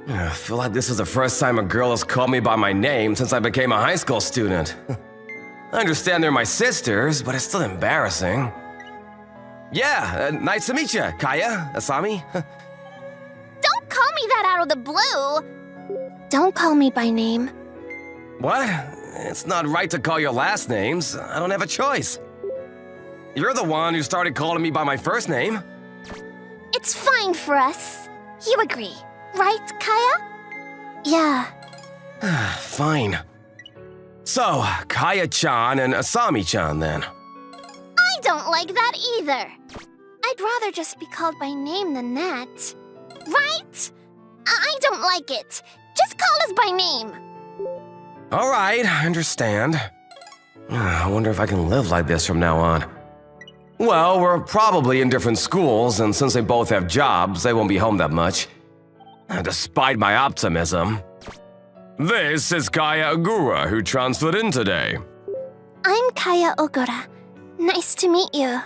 I feel like this is the first time a girl has called me by my name since I became a high school student. I understand they're my sisters, but it's still embarrassing. Yeah, nice to meet you, Kaya, Asami. Don't call me that out of the blue. Don't call me by name. What? It's not right to call your last names. I don't have a choice. You're the one who started calling me by my first name. It's fine for us. You agree, right, Kaya? Yeah. Fine. So, Kaya-chan and Asami-chan then. I don't like that either. I'd rather just be called by name than that. Right? I don't like it. Just call us by name. All right, I understand. I wonder if I can live like this from now on. Well, we're probably in different schools, and since they both have jobs, they won't be home that much. Despite my optimism. This is Kaya Agura, who transferred in today. I'm Kaya Ogura. Nice to meet you.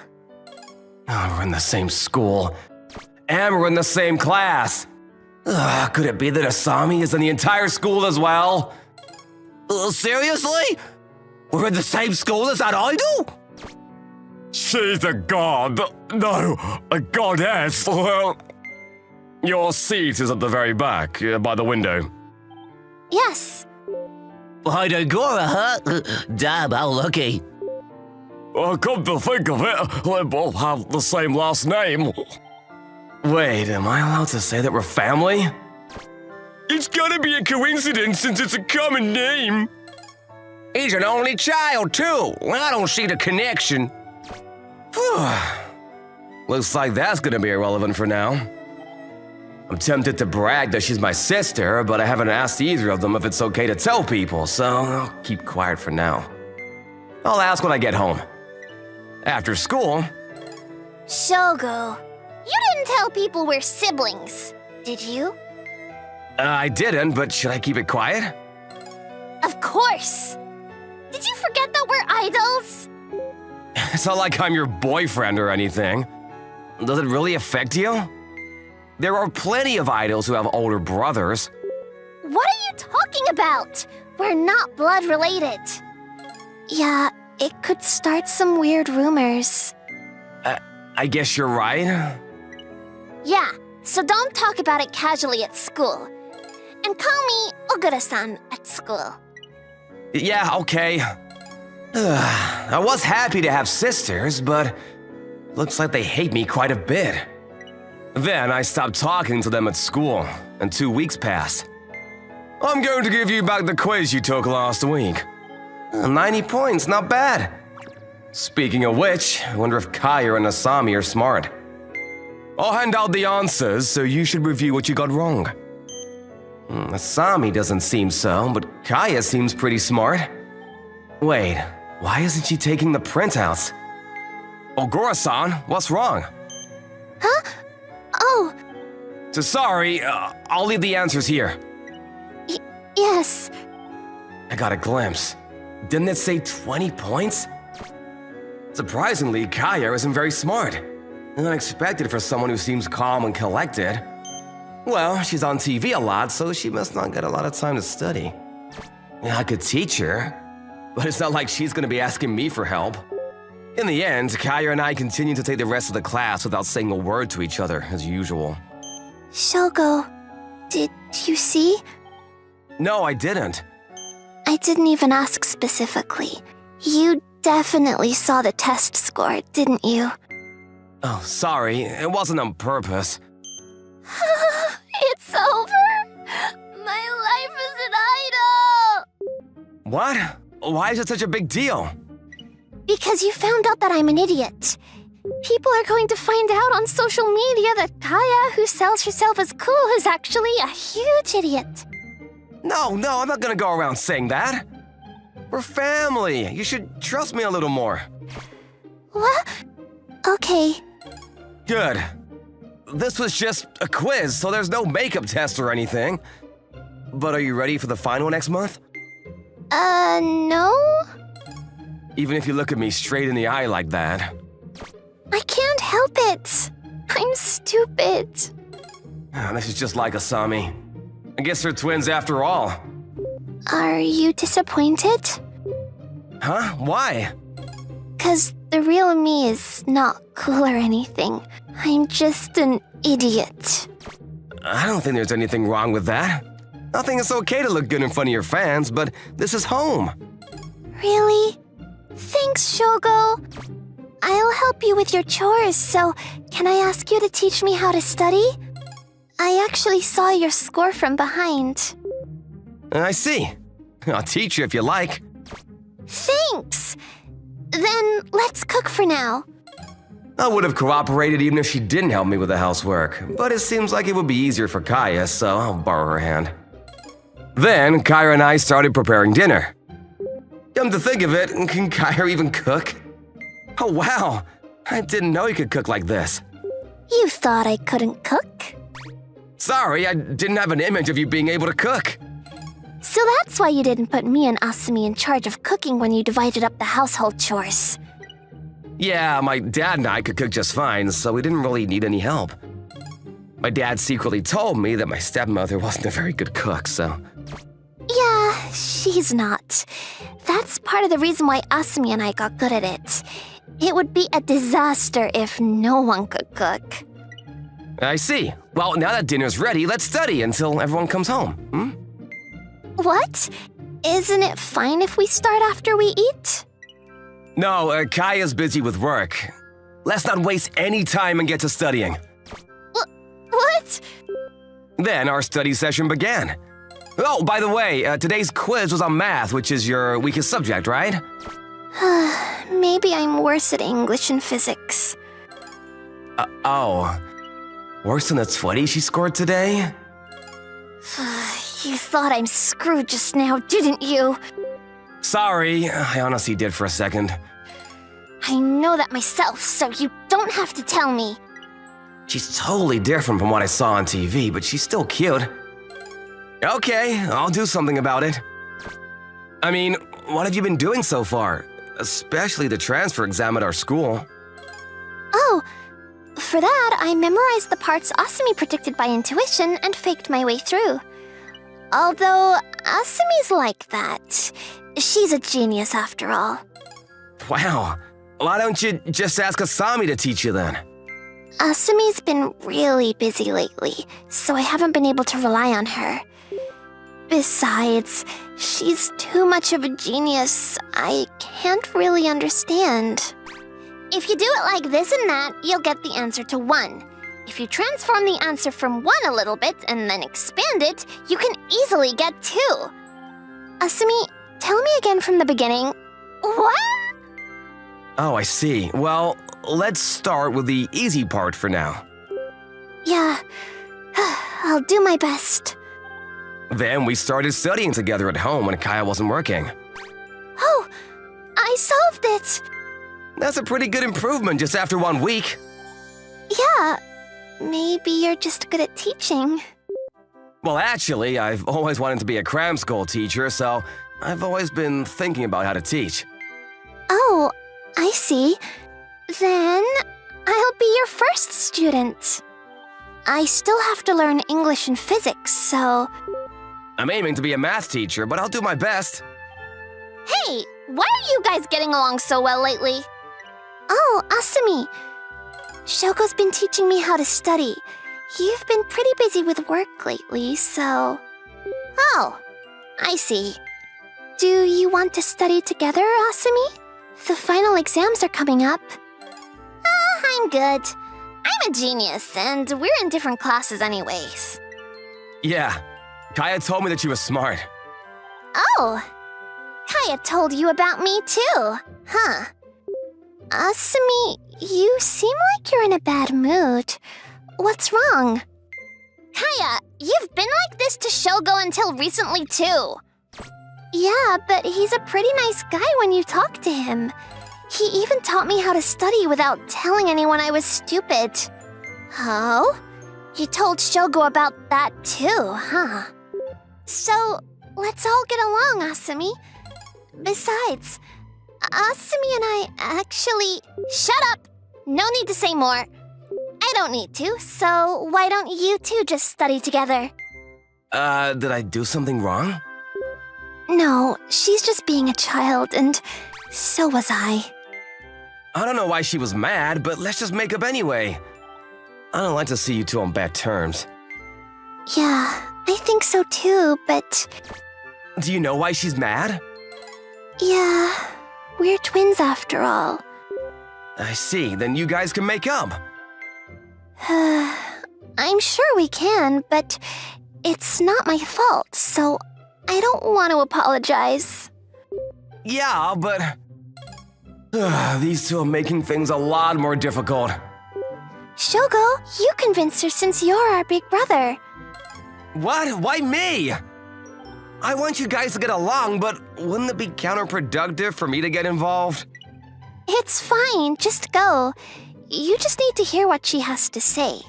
Oh, we're in the same school. And we're in the same class. Could it be that Asami is in the entire school as well? Seriously? We're in the same school as that idol? She's a god. No, a goddess. Well, Your seat is at the very back, by the window. Yes. Hidegora, huh? Damn, how lucky. Come to think of it, they both have the same last name. Wait, am I allowed to say that we're family? It's gotta be a coincidence since it's a common name. He's an only child, too. I don't see the connection. Looks like that's gonna be irrelevant for now. I'm tempted to brag that she's my sister, but I haven't asked either of them if it's okay to tell people, so I'll keep quiet for now. I'll ask when I get home. After school... Shogo, you didn't tell people we're siblings, did you? I didn't, but should I keep it quiet? Of course. Did you forget that we're idols? It's not like I'm your boyfriend or anything. Does it really affect you? There are plenty of idols who have older brothers. What are you talking about? We're not blood related. Yeah, it could start some weird rumors. I guess you're right. Yeah, so don't talk about it casually at school. And call me Ogura-san at school. Yeah, okay. I was happy to have sisters, but looks like they hate me quite a bit. Then I stopped talking to them at school, and 2 weeks passed. I'm going to give you back the quiz you took last week. 90 points, not bad. Speaking of which, I wonder if Kaya and Asami are smart. I'll hand out the answers, so you should review what you got wrong. Asami doesn't seem so, but Kaya seems pretty smart. Wait, why isn't she taking the printouts? Ogura-san, what's wrong? Huh? Oh, So sorry, I'll leave the answers here. yes. I got a glimpse. Didn't it say 20 points? Surprisingly, Kaya isn't very smart. Unexpected for someone who seems calm and collected. Well, she's on TV a lot, so she must not get a lot of time to study. I could teach her, but it's not like she's gonna be asking me for help. In the end, Kaya and I continued to take the rest of the class without saying a word to each other, as usual. Shogo, did you see? No, I didn't. I didn't even ask specifically. You definitely saw the test score, didn't you? Oh, sorry, it wasn't on purpose. It's over! My life is an idol! What? Why is it such a big deal? Because you found out that I'm an idiot. People are going to find out on social media that Kaya, who sells herself as cool, is actually a huge idiot. No, I'm not gonna go around saying that. We're family. You should trust me a little more. What? Okay. Good. This was just a quiz, so there's no makeup test or anything. But are you ready for the final next month? No? Even if you look at me straight in the eye like that. I can't help it. I'm stupid. This is just like Asami. I guess they're twins after all. Are you disappointed? Huh? Why? 'Cause the real me is not cool or anything. I'm just an idiot. I don't think there's anything wrong with that. I think it's okay to look good in front of your fans, but this is home. Really? Thanks, Shogo. I'll help you with your chores, so can I ask you to teach me how to study? I actually saw your score from behind. I see. I'll teach you if you like. Thanks! Then let's cook for now. I would have cooperated even if she didn't help me with the housework, but it seems like it would be easier for Kaya, so I'll borrow her hand. Then, Kaya and I started preparing dinner. Come to think of it, can Kaya even cook? Oh wow, I didn't know you could cook like this. You thought I couldn't cook? Sorry, I didn't have an image of you being able to cook. So that's why you didn't put me and Asumi in charge of cooking when you divided up the household chores. Yeah, my dad and I could cook just fine, so we didn't really need any help. My dad secretly told me that my stepmother wasn't a very good cook, so... Yeah, she's not. That's part of the reason why Asumi and I got good at it. It would be a disaster if no one could cook. I see. Well, now that dinner's ready, let's study until everyone comes home, What? Isn't it fine if we start after we eat? No, Kaya's busy with work. Let's not waste any time and get to studying. What? Then our study session began. Oh, by the way, today's quiz was on math, which is your weakest subject, right? Maybe I'm worse at English and physics. Oh. Worse than the 20 she scored today? You thought I'm screwed just now, didn't you? Sorry, I honestly did for a second. I know that myself, so you don't have to tell me. She's totally different from what I saw on TV, but she's still cute. Okay, I'll do something about it. I mean, what have you been doing so far? Especially the transfer exam at our school. Oh, for that, I memorized the parts Asumi predicted by intuition and faked my way through. Although, Asumi's like that. She's a genius after all. Wow. Why don't you just ask Asami to teach you then? Asumi's been really busy lately, so I haven't been able to rely on her. Besides, she's too much of a genius. I can't really understand. If you do it like this and that, you'll get the answer to 1. If you transform the answer from 1 a little bit and then expand it, you can easily get 2. Asumi, tell me again from the beginning. What? Oh, I see. Well, let's start with the easy part for now. Yeah, I'll do my best. Then we started studying together at home when Kaya wasn't working. Oh, I solved it! That's a pretty good improvement just after 1 week. Yeah, maybe you're just good at teaching. Well, actually, I've always wanted to be a cram school teacher, so I've always been thinking about how to teach. Oh, I see. Then I'll be your first student. I still have to learn English and physics, so... I'm aiming to be a math teacher, but I'll do my best. Hey, why are you guys getting along so well lately? Oh, Asumi. Shogo's been teaching me how to study. You've been pretty busy with work lately, so... Oh, I see. Do you want to study together, Asumi? The final exams are coming up. I'm good. I'm a genius, and we're in different classes anyways. Yeah, Kaya told me that you were smart. Oh, Kaya told you about me too, huh? Asumi, you seem like you're in a bad mood. What's wrong? Kaya, you've been like this to Shogo until recently too. Yeah, but he's a pretty nice guy when you talk to him. He even taught me how to study without telling anyone I was stupid. Oh? You told Shogo about that too, huh? So, let's all get along, Asumi. Besides, Asumi and I actually... Shut up! No need to say more. I don't need to, so why don't you two just study together? Did I do something wrong? No, she's just being a child, and so was I. I don't know why she was mad, but let's just make up anyway. I don't like to see you two on bad terms. Yeah, I think so too, but... Do you know why she's mad? Yeah, we're twins after all. I see, then you guys can make up. I'm sure we can, but it's not my fault, so I don't want to apologize. Yeah, but... these two are making things a lot more difficult. Shogo, you convinced her since you're our big brother. What? Why me? I want you guys to get along, but wouldn't it be counterproductive for me to get involved? It's fine, just go. You just need to hear what she has to say.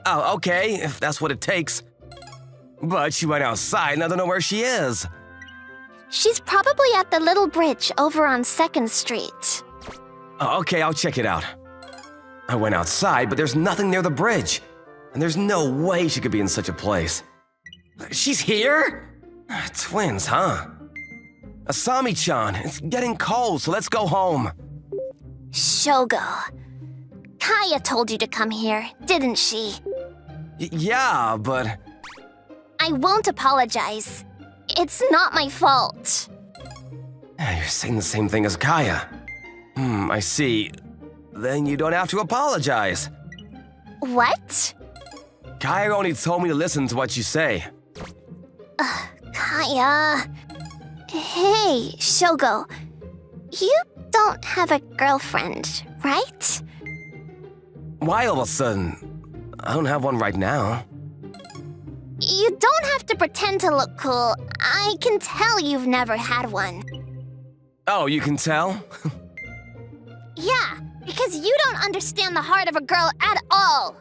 Oh, okay, if that's what it takes. But she went outside and I don't know where she is. She's probably at the little bridge over on 2nd Street. Oh, okay, I'll check it out. I went outside, but there's nothing near the bridge. And there's no way she could be in such a place. She's here? Twins, huh? Asami-chan, it's getting cold, so let's go home. Shogo. Kaya told you to come here, didn't she? Yeah, but... I won't apologize. It's not my fault. You're saying the same thing as Kaya. I see. Then you don't have to apologize. What? Kaya only told me to listen to what you say. Kaya. Hey, Shogo. You don't have a girlfriend, right? Why all of a sudden? I don't have one right now. You don't have to pretend to look cool. I can tell you've never had one. Oh, you can tell? Yeah, because you don't understand the heart of a girl at all.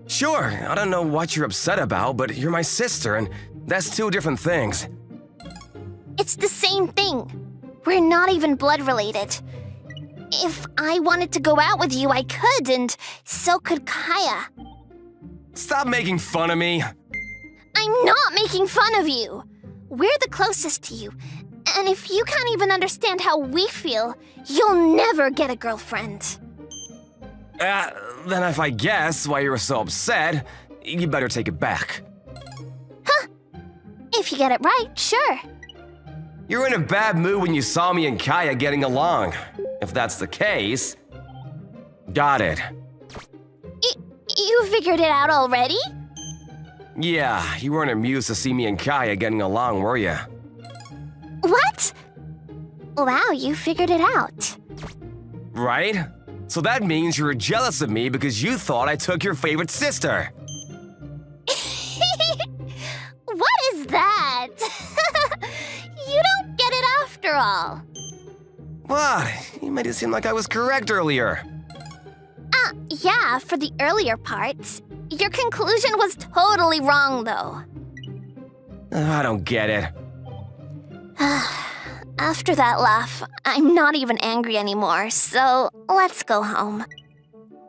Sure, I don't know what you're upset about, but you're my sister, and that's two different things. It's the same thing. We're not even blood related. If I wanted to go out with you, I could, and so could Kaya. Stop making fun of me. I'm not making fun of you. We're the closest to you, and if you can't even understand how we feel, you'll never get a girlfriend. Then if I guess why you were so upset, you better take it back. Huh? If you get it right, sure. You were in a bad mood when you saw me and Kaya getting along. If that's the case... Got it. You figured it out already? Yeah, you weren't amused to see me and Kaya getting along, were you? What? Wow, you figured it out. Right? So that means you were jealous of me because you thought I took your favorite sister. What is that? You don't get it after all. What? You made it seem like I was correct earlier. Yeah, for the earlier parts. Your conclusion was totally wrong, though. I don't get it. After that laugh, I'm not even angry anymore, so let's go home.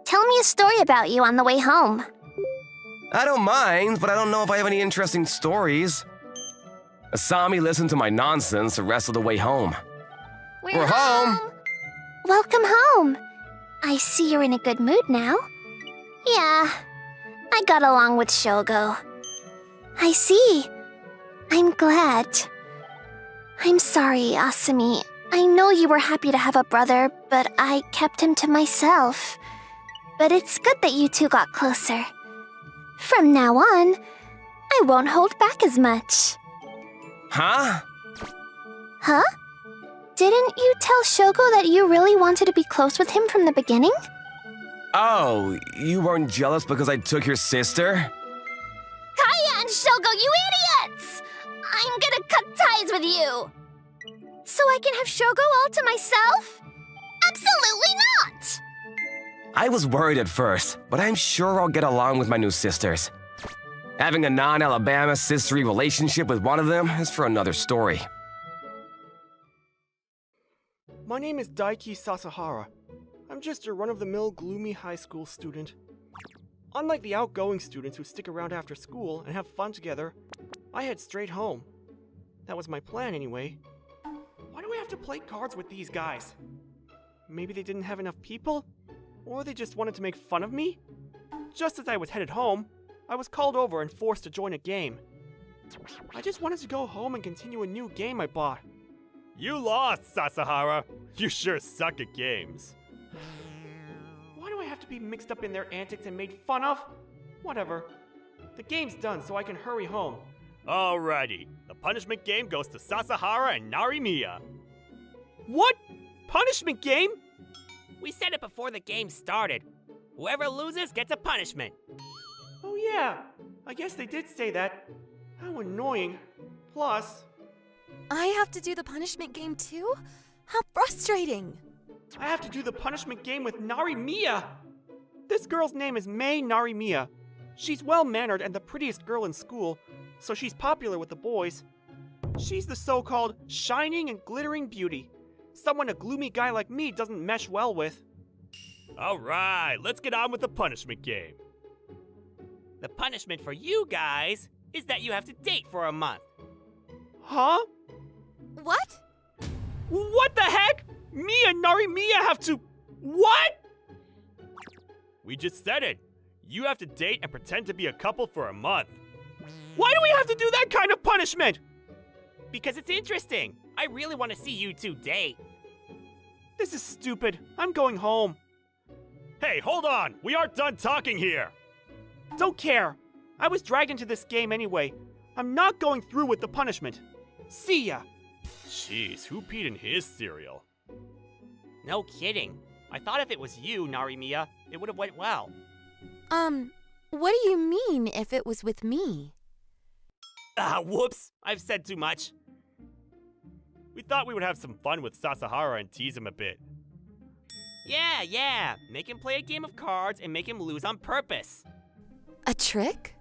Tell me a story about you on the way home. I don't mind, but I don't know if I have any interesting stories. Asami listened to my nonsense the rest of the way home. We're home! Welcome home. I see you're in a good mood now. Yeah, I got along with Shogo. I see. I'm glad. I'm sorry, Asami. I know you were happy to have a brother, but I kept him to myself. But it's good that you two got closer. From now on, I won't hold back as much. Huh? Huh? Didn't you tell Shogo that you really wanted to be close with him from the beginning? Oh, you weren't jealous because I took your sister? Kaya and Shogo, you idiots! I'm gonna cut ties with you! So I can have Shogo all to myself? Absolutely not! I was worried at first, but I'm sure I'll get along with my new sisters. Having a non-Alabama sisterly relationship with one of them is for another story. My name is Daiki Sasahara. I'm just your run-of-the-mill gloomy high school student. Unlike the outgoing students who stick around after school and have fun together, I head straight home. That was my plan anyway. Why do I have to play cards with these guys? Maybe they didn't have enough people? Or they just wanted to make fun of me? Just as I was headed home, I was called over and forced to join a game. I just wanted to go home and continue a new game I bought. You lost, Sasahara. You sure suck at games. Why do I have to be mixed up in their antics and made fun of? Whatever. The game's done, so I can hurry home. Alrighty. The punishment game goes to Sasahara and Narimiya. What? Punishment game? We said it before the game started. Whoever loses gets a punishment. Oh yeah. I guess they did say that. How annoying. Plus... I have to do the punishment game too? How frustrating! I have to do the punishment game with Narimiya! This girl's name is Mei Narimiya. She's well-mannered and the prettiest girl in school, so she's popular with the boys. She's the so-called shining and glittering beauty. Someone a gloomy guy like me doesn't mesh well with. Alright, let's get on with the punishment game. The punishment for you guys is that you have to date for a month. Huh? What? What the heck? Me and Narimiya have to... What? We just said it. You have to date and pretend to be a couple for a month. Why do we have to do that kind of punishment? Because it's interesting. I really want to see you two date. This is stupid. I'm going home. Hey, hold on! We aren't done talking here! Don't care. I was dragged into this game anyway. I'm not going through with the punishment. See ya! Jeez, who peed in his cereal? No kidding. I thought if it was you, Narimiya, it would have went well. What do you mean if it was with me? Whoops. I've said too much. We thought we would have some fun with Sasahara and tease him a bit. Yeah. Make him play a game of cards and make him lose on purpose. A trick?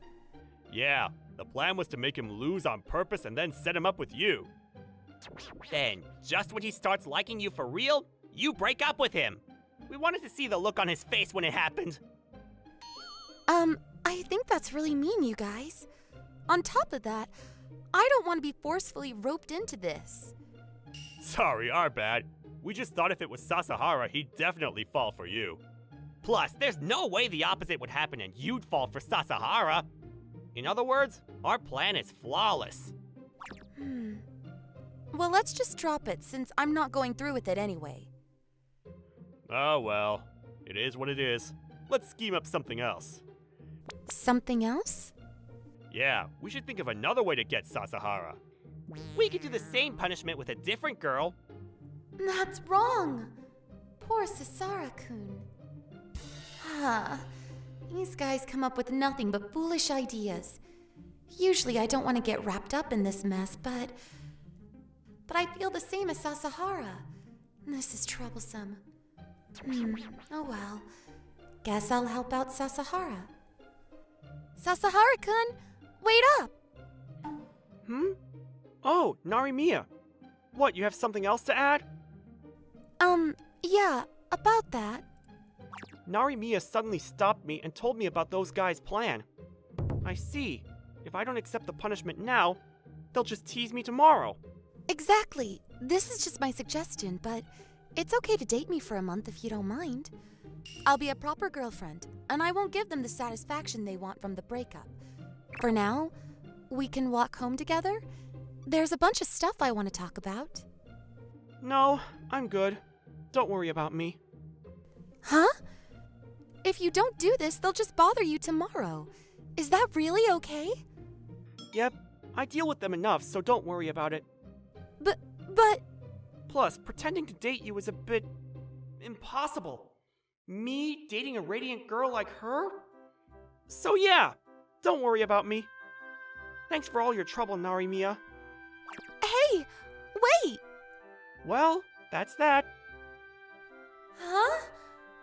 Yeah, the plan was to make him lose on purpose and then set him up with you. Then, just when he starts liking you for real, you break up with him. We wanted to see the look on his face when it happened. I think that's really mean, you guys. On top of that, I don't want to be forcefully roped into this. Sorry, our bad. We just thought if it was Sasahara, he'd definitely fall for you. Plus, there's no way the opposite would happen and you'd fall for Sasahara. In other words, our plan is flawless. Well, let's just drop it since I'm not going through with it anyway. Oh well, it is what it is. Let's scheme up something else. Something else? Yeah, we should think of another way to get Sasahara. We could do the same punishment with a different girl. That's wrong. Poor Sasara-kun. These guys come up with nothing but foolish ideas. Usually I don't want to get wrapped up in this mess, but I feel the same as Sasahara. This is troublesome. Oh well. Guess I'll help out Sasahara. Sasahara-kun, wait up! Oh, Narimiya. What, you have something else to add? Yeah, about that. Narimiya suddenly stopped me and told me about those guys' plan. I see. If I don't accept the punishment now, they'll just tease me tomorrow. Exactly. This is just my suggestion, but it's okay to date me for a month if you don't mind. I'll be a proper girlfriend, and I won't give them the satisfaction they want from the breakup. For now, we can walk home together. There's a bunch of stuff I want to talk about. No, I'm good. Don't worry about me. Huh? If you don't do this, they'll just bother you tomorrow. Is that really okay? Yep, I deal with them enough, so don't worry about it. But... Plus, pretending to date you is a bit... impossible. Me dating a radiant girl like her? So yeah, don't worry about me. Thanks for all your trouble, Narimiya. Hey, wait! Well, that's that. Huh?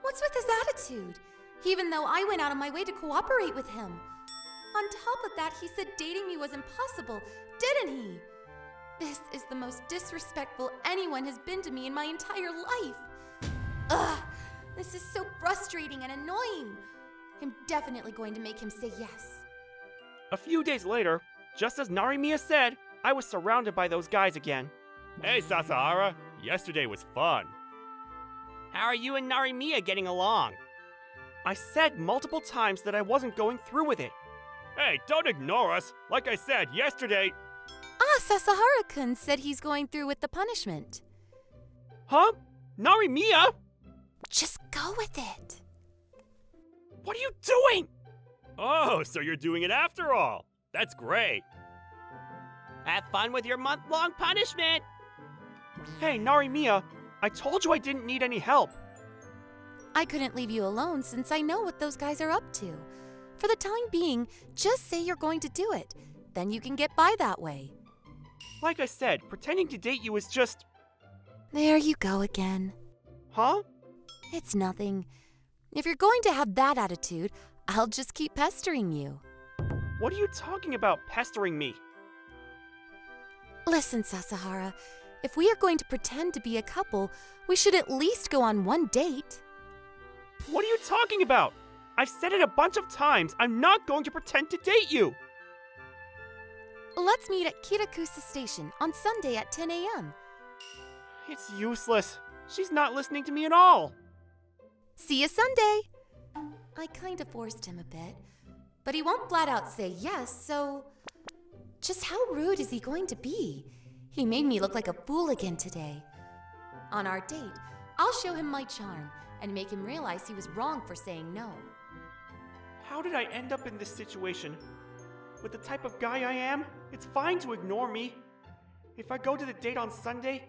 What's with his attitude? Even though I went out of my way to cooperate with him. On top of that, he said dating me was impossible, didn't he? This is the most disrespectful anyone has been to me in my entire life. Ugh, this is so frustrating and annoying. I'm definitely going to make him say yes. A few days later, just as Narimiya said, I was surrounded by those guys again. Hey, Sasahara, yesterday was fun. How are you and Narimiya getting along? I said multiple times that I wasn't going through with it. Hey, don't ignore us. Like I said, yesterday... Sasahara-kun said he's going through with the punishment. Huh? Narimiya? Just go with it. What are you doing? Oh, so you're doing it after all. That's great. Have fun with your month-long punishment. Hey, Narimiya, I told you I didn't need any help. I couldn't leave you alone since I know what those guys are up to. For the time being, just say you're going to do it. Then you can get by that way. Like I said, pretending to date you is just... There you go again. Huh? It's nothing. If you're going to have that attitude, I'll just keep pestering you. What are you talking about, pestering me? Listen, Sasahara, if we are going to pretend to be a couple, we should at least go on one date. What are you talking about? I've said it a bunch of times. I'm not going to pretend to date you. Let's meet at Kirakusa Station on Sunday at 10 a.m. It's useless. She's not listening to me at all. See you Sunday. I kind of forced him a bit. But he won't flat out say yes, so... Just how rude is he going to be? He made me look like a fool again today. On our date, I'll show him my charm and make him realize he was wrong for saying no. How did I end up in this situation? With the type of guy I am, it's fine to ignore me. If I go to the date on Sunday,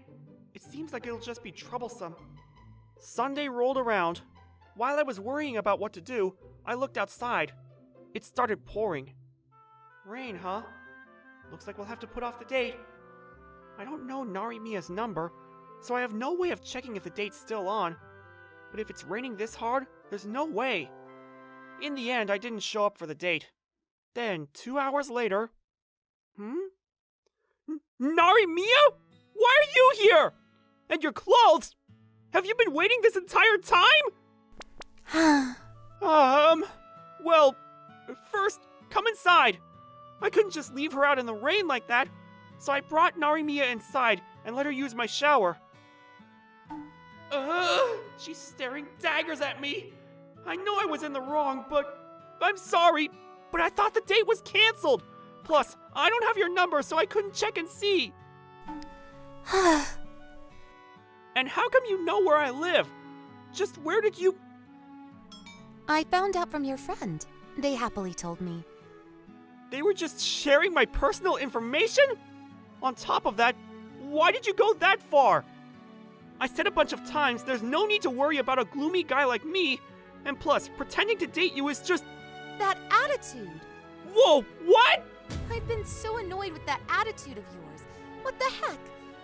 it seems like it'll just be troublesome. Sunday rolled around. While I was worrying about what to do, I looked outside. It started pouring. Rain, huh? Looks like we'll have to put off the date. I don't know Narimiya's number, so I have no way of checking if the date's still on. But if it's raining this hard, there's no way. In the end, I didn't show up for the date. Then, 2 hours later... Narimiya? Why are you here? And your clothes? Have you been waiting this entire time? Well, first, come inside. I couldn't just leave her out in the rain like that, so I brought Narimiya inside and let her use my shower. She's staring daggers at me. I know I was in the wrong, but I'm sorry, but I thought the date was canceled. Plus, I don't have your number, so I couldn't check and see. And how come you know where I live? Just where did you... I found out from your friend. They happily told me. They were just sharing my personal information? On top of that, why did you go that far? I said a bunch of times there's no need to worry about a gloomy guy like me, and plus, pretending to date you is just... That attitude! Whoa, what? I've been so annoyed with that attitude of yours. What the heck?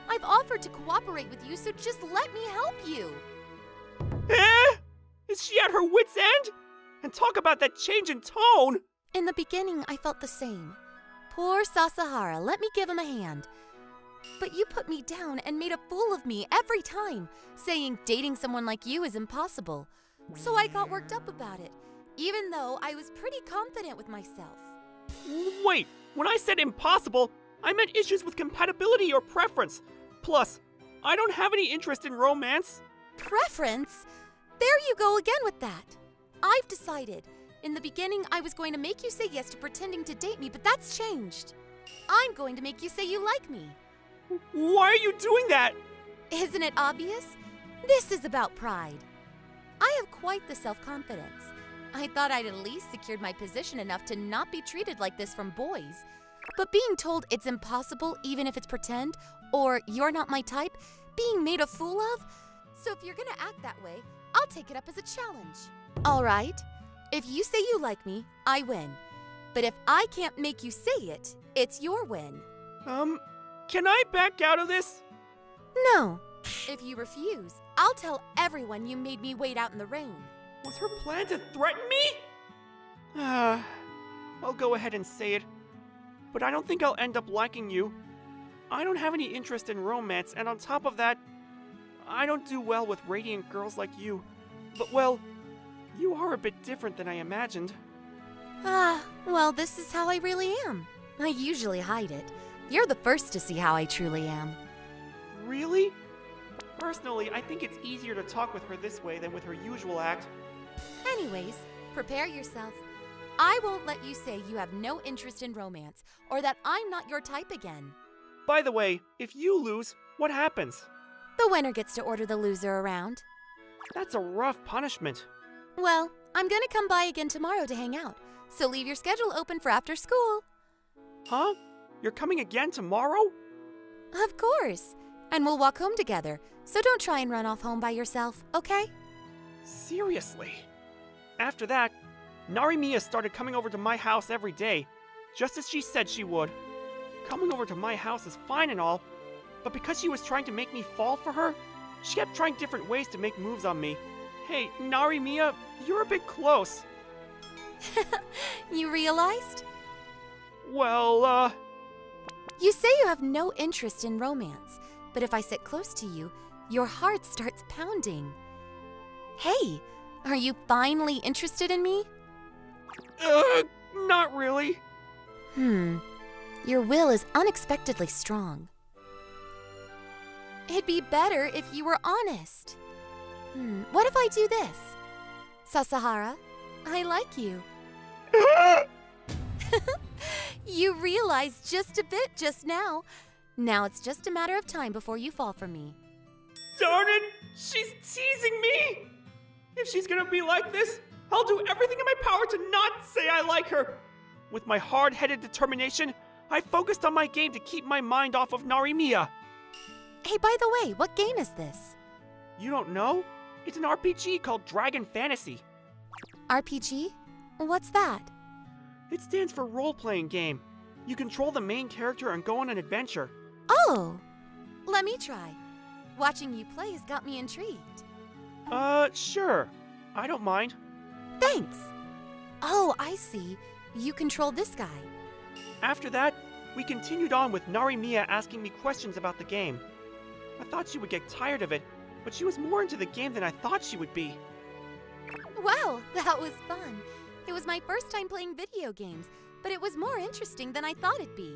I've offered to cooperate with you, so just let me help you. Is she at her wit's end? And talk about that change in tone! In the beginning, I felt the same. Poor Sasahara, let me give him a hand. But you put me down and made a fool of me every time, saying dating someone like you is impossible. So I got worked up about it, even though I was pretty confident with myself. Wait, when I said impossible, I meant issues with compatibility or preference. Plus, I don't have any interest in romance. Preference? There you go again with that. I've decided. In the beginning, I was going to make you say yes to pretending to date me, but that's changed. I'm going to make you say you like me. Why are you doing that? Isn't it obvious? This is about pride. I have quite the self-confidence. I thought I'd at least secured my position enough to not be treated like this from boys. But being told it's impossible even if it's pretend, or you're not my type, being made a fool of? So if you're gonna act that way, I'll take it up as a challenge. All right. If you say you like me, I win. But if I can't make you say it, it's your win. Can I back out of this? No. If you refuse, I'll tell everyone you made me wait out in the rain. Was her plan to threaten me? I'll go ahead and say it. But I don't think I'll end up liking you. I don't have any interest in romance, and on top of that, I don't do well with radiant girls like you. But well, you are a bit different than I imagined. Well, this is how I really am. I usually hide it. You're the first to see how I truly am. Really? Personally, I think it's easier to talk with her this way than with her usual act. Anyways, prepare yourself. I won't let you say you have no interest in romance, or that I'm not your type again. By the way, if you lose, what happens? The winner gets to order the loser around. That's a rough punishment. Well, I'm gonna come by again tomorrow to hang out, so leave your schedule open for after school. Huh? You're coming again tomorrow? Of course. And we'll walk home together, so don't try and run off home by yourself, okay? Seriously? After that, Narimiya started coming over to my house every day, just as she said she would. Coming over to my house is fine and all, but because she was trying to make me fall for her, she kept trying different ways to make moves on me. Hey, Narimiya, you're a bit close. You realized? Well, You say you have no interest in romance, but if I sit close to you, your heart starts pounding. Hey, are you finally interested in me? Not really. Your will is unexpectedly strong. It'd be better if you were honest. What if I do this? Sasahara, I like you. You realized just a bit just now. Now it's just a matter of time before you fall for me. Darn it! She's teasing me! If she's gonna be like this, I'll do everything in my power to not say I like her. With my hard-headed determination, I focused on my game to keep my mind off of Narimiya. Hey, by the way, what game is this? You don't know? It's an RPG called Dragon Fantasy. RPG? What's that? It stands for role-playing game. You control the main character and go on an adventure. Oh! Let me try. Watching you play has got me intrigued. Sure. I don't mind. Thanks! Oh, I see. You control this guy. After that, we continued on with Narimiya asking me questions about the game. I thought she would get tired of it, but she was more into the game than I thought she would be. Wow, that was fun. It was my first time playing video games, but it was more interesting than I thought it'd be.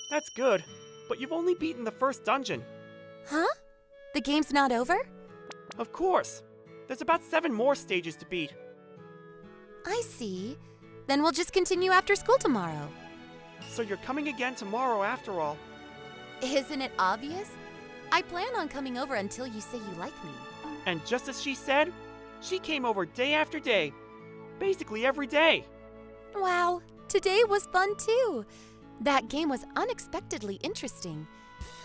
That's good, but you've only beaten the first dungeon. Huh? The game's not over? Of course. There's about 7 more stages to beat. I see. Then we'll just continue after school tomorrow. So you're coming again tomorrow after all. Isn't it obvious? I plan on coming over until you say you like me. And just as she said, she came over day after day. Basically every day. Wow, today was fun too. That game was unexpectedly interesting.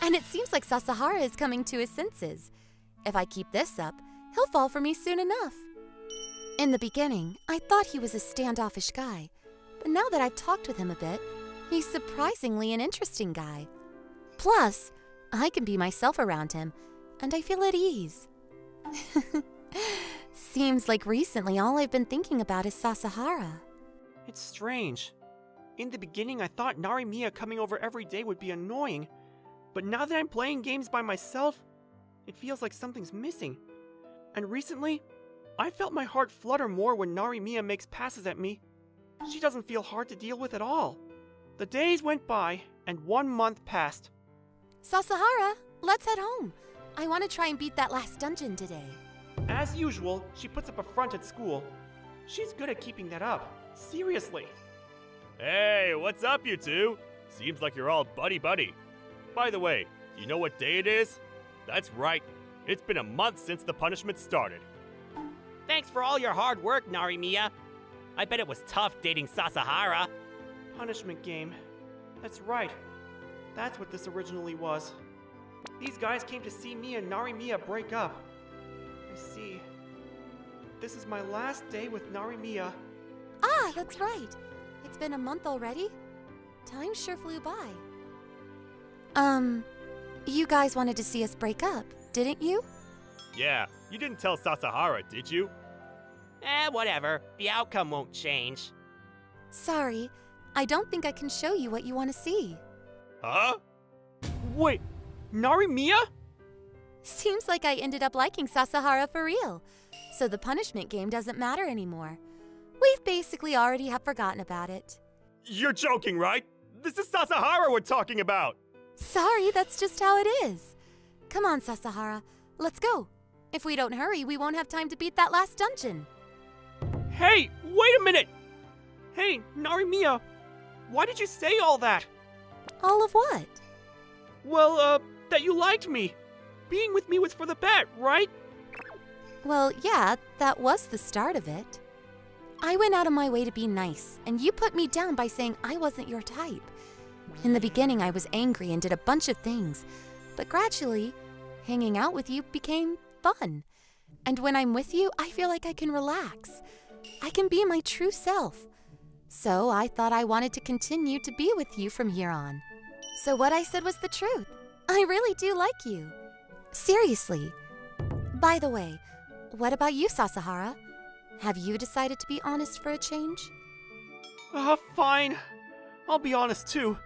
And it seems like Sasahara is coming to his senses. If I keep this up, he'll fall for me soon enough. In the beginning, I thought he was a standoffish guy. But now that I've talked with him a bit, he's surprisingly an interesting guy. Plus, I can be myself around him, and I feel at ease. Seems like recently all I've been thinking about is Sasahara. It's strange. In the beginning, I thought Narimiya coming over every day would be annoying. But now that I'm playing games by myself, it feels like something's missing. And recently, I felt my heart flutter more when Narimiya makes passes at me. She doesn't feel hard to deal with at all. The days went by, and 1 month passed. Sasahara, let's head home. I want to try and beat that last dungeon today. As usual, she puts up a front at school. She's good at keeping that up. Seriously. Hey, what's up, you two? Seems like you're all buddy-buddy. By the way, do you know what day it is? That's right. It's been a month since the punishment started. Thanks for all your hard work, Narimiya. I bet it was tough dating Sasahara. Punishment game. That's right. That's what this originally was. These guys came to see me and Narimiya break up. I see. This is my last day with Narimiya. Ah, that's right. It's been a month already. Time sure flew by. You guys wanted to see us break up, didn't you? Yeah, you didn't tell Sasahara, did you? Whatever. The outcome won't change. Sorry, I don't think I can show you what you want to see. Huh? Wait, Narimiya? Seems like I ended up liking Sasahara for real, so the punishment game doesn't matter anymore. We've basically already have forgotten about it. You're joking, right? This is Sasahara we're talking about! Sorry, that's just how it is. Come on, Sasahara, let's go. If we don't hurry, we won't have time to beat that last dungeon. Hey, wait a minute! Hey, Narimiya, why did you say all that? All of what? Well, that you liked me. Being with me was for the bet, right? Well, yeah, that was the start of it. I went out of my way to be nice, and you put me down by saying I wasn't your type. In the beginning, I was angry and did a bunch of things, but gradually, hanging out with you became fun. And when I'm with you, I feel like I can relax. I can be my true self. So I thought I wanted to continue to be with you from here on. So what I said was the truth. I really do like you. Seriously. By the way, what about you, Sasahara? Have you decided to be honest for a change? Fine. I'll be honest too.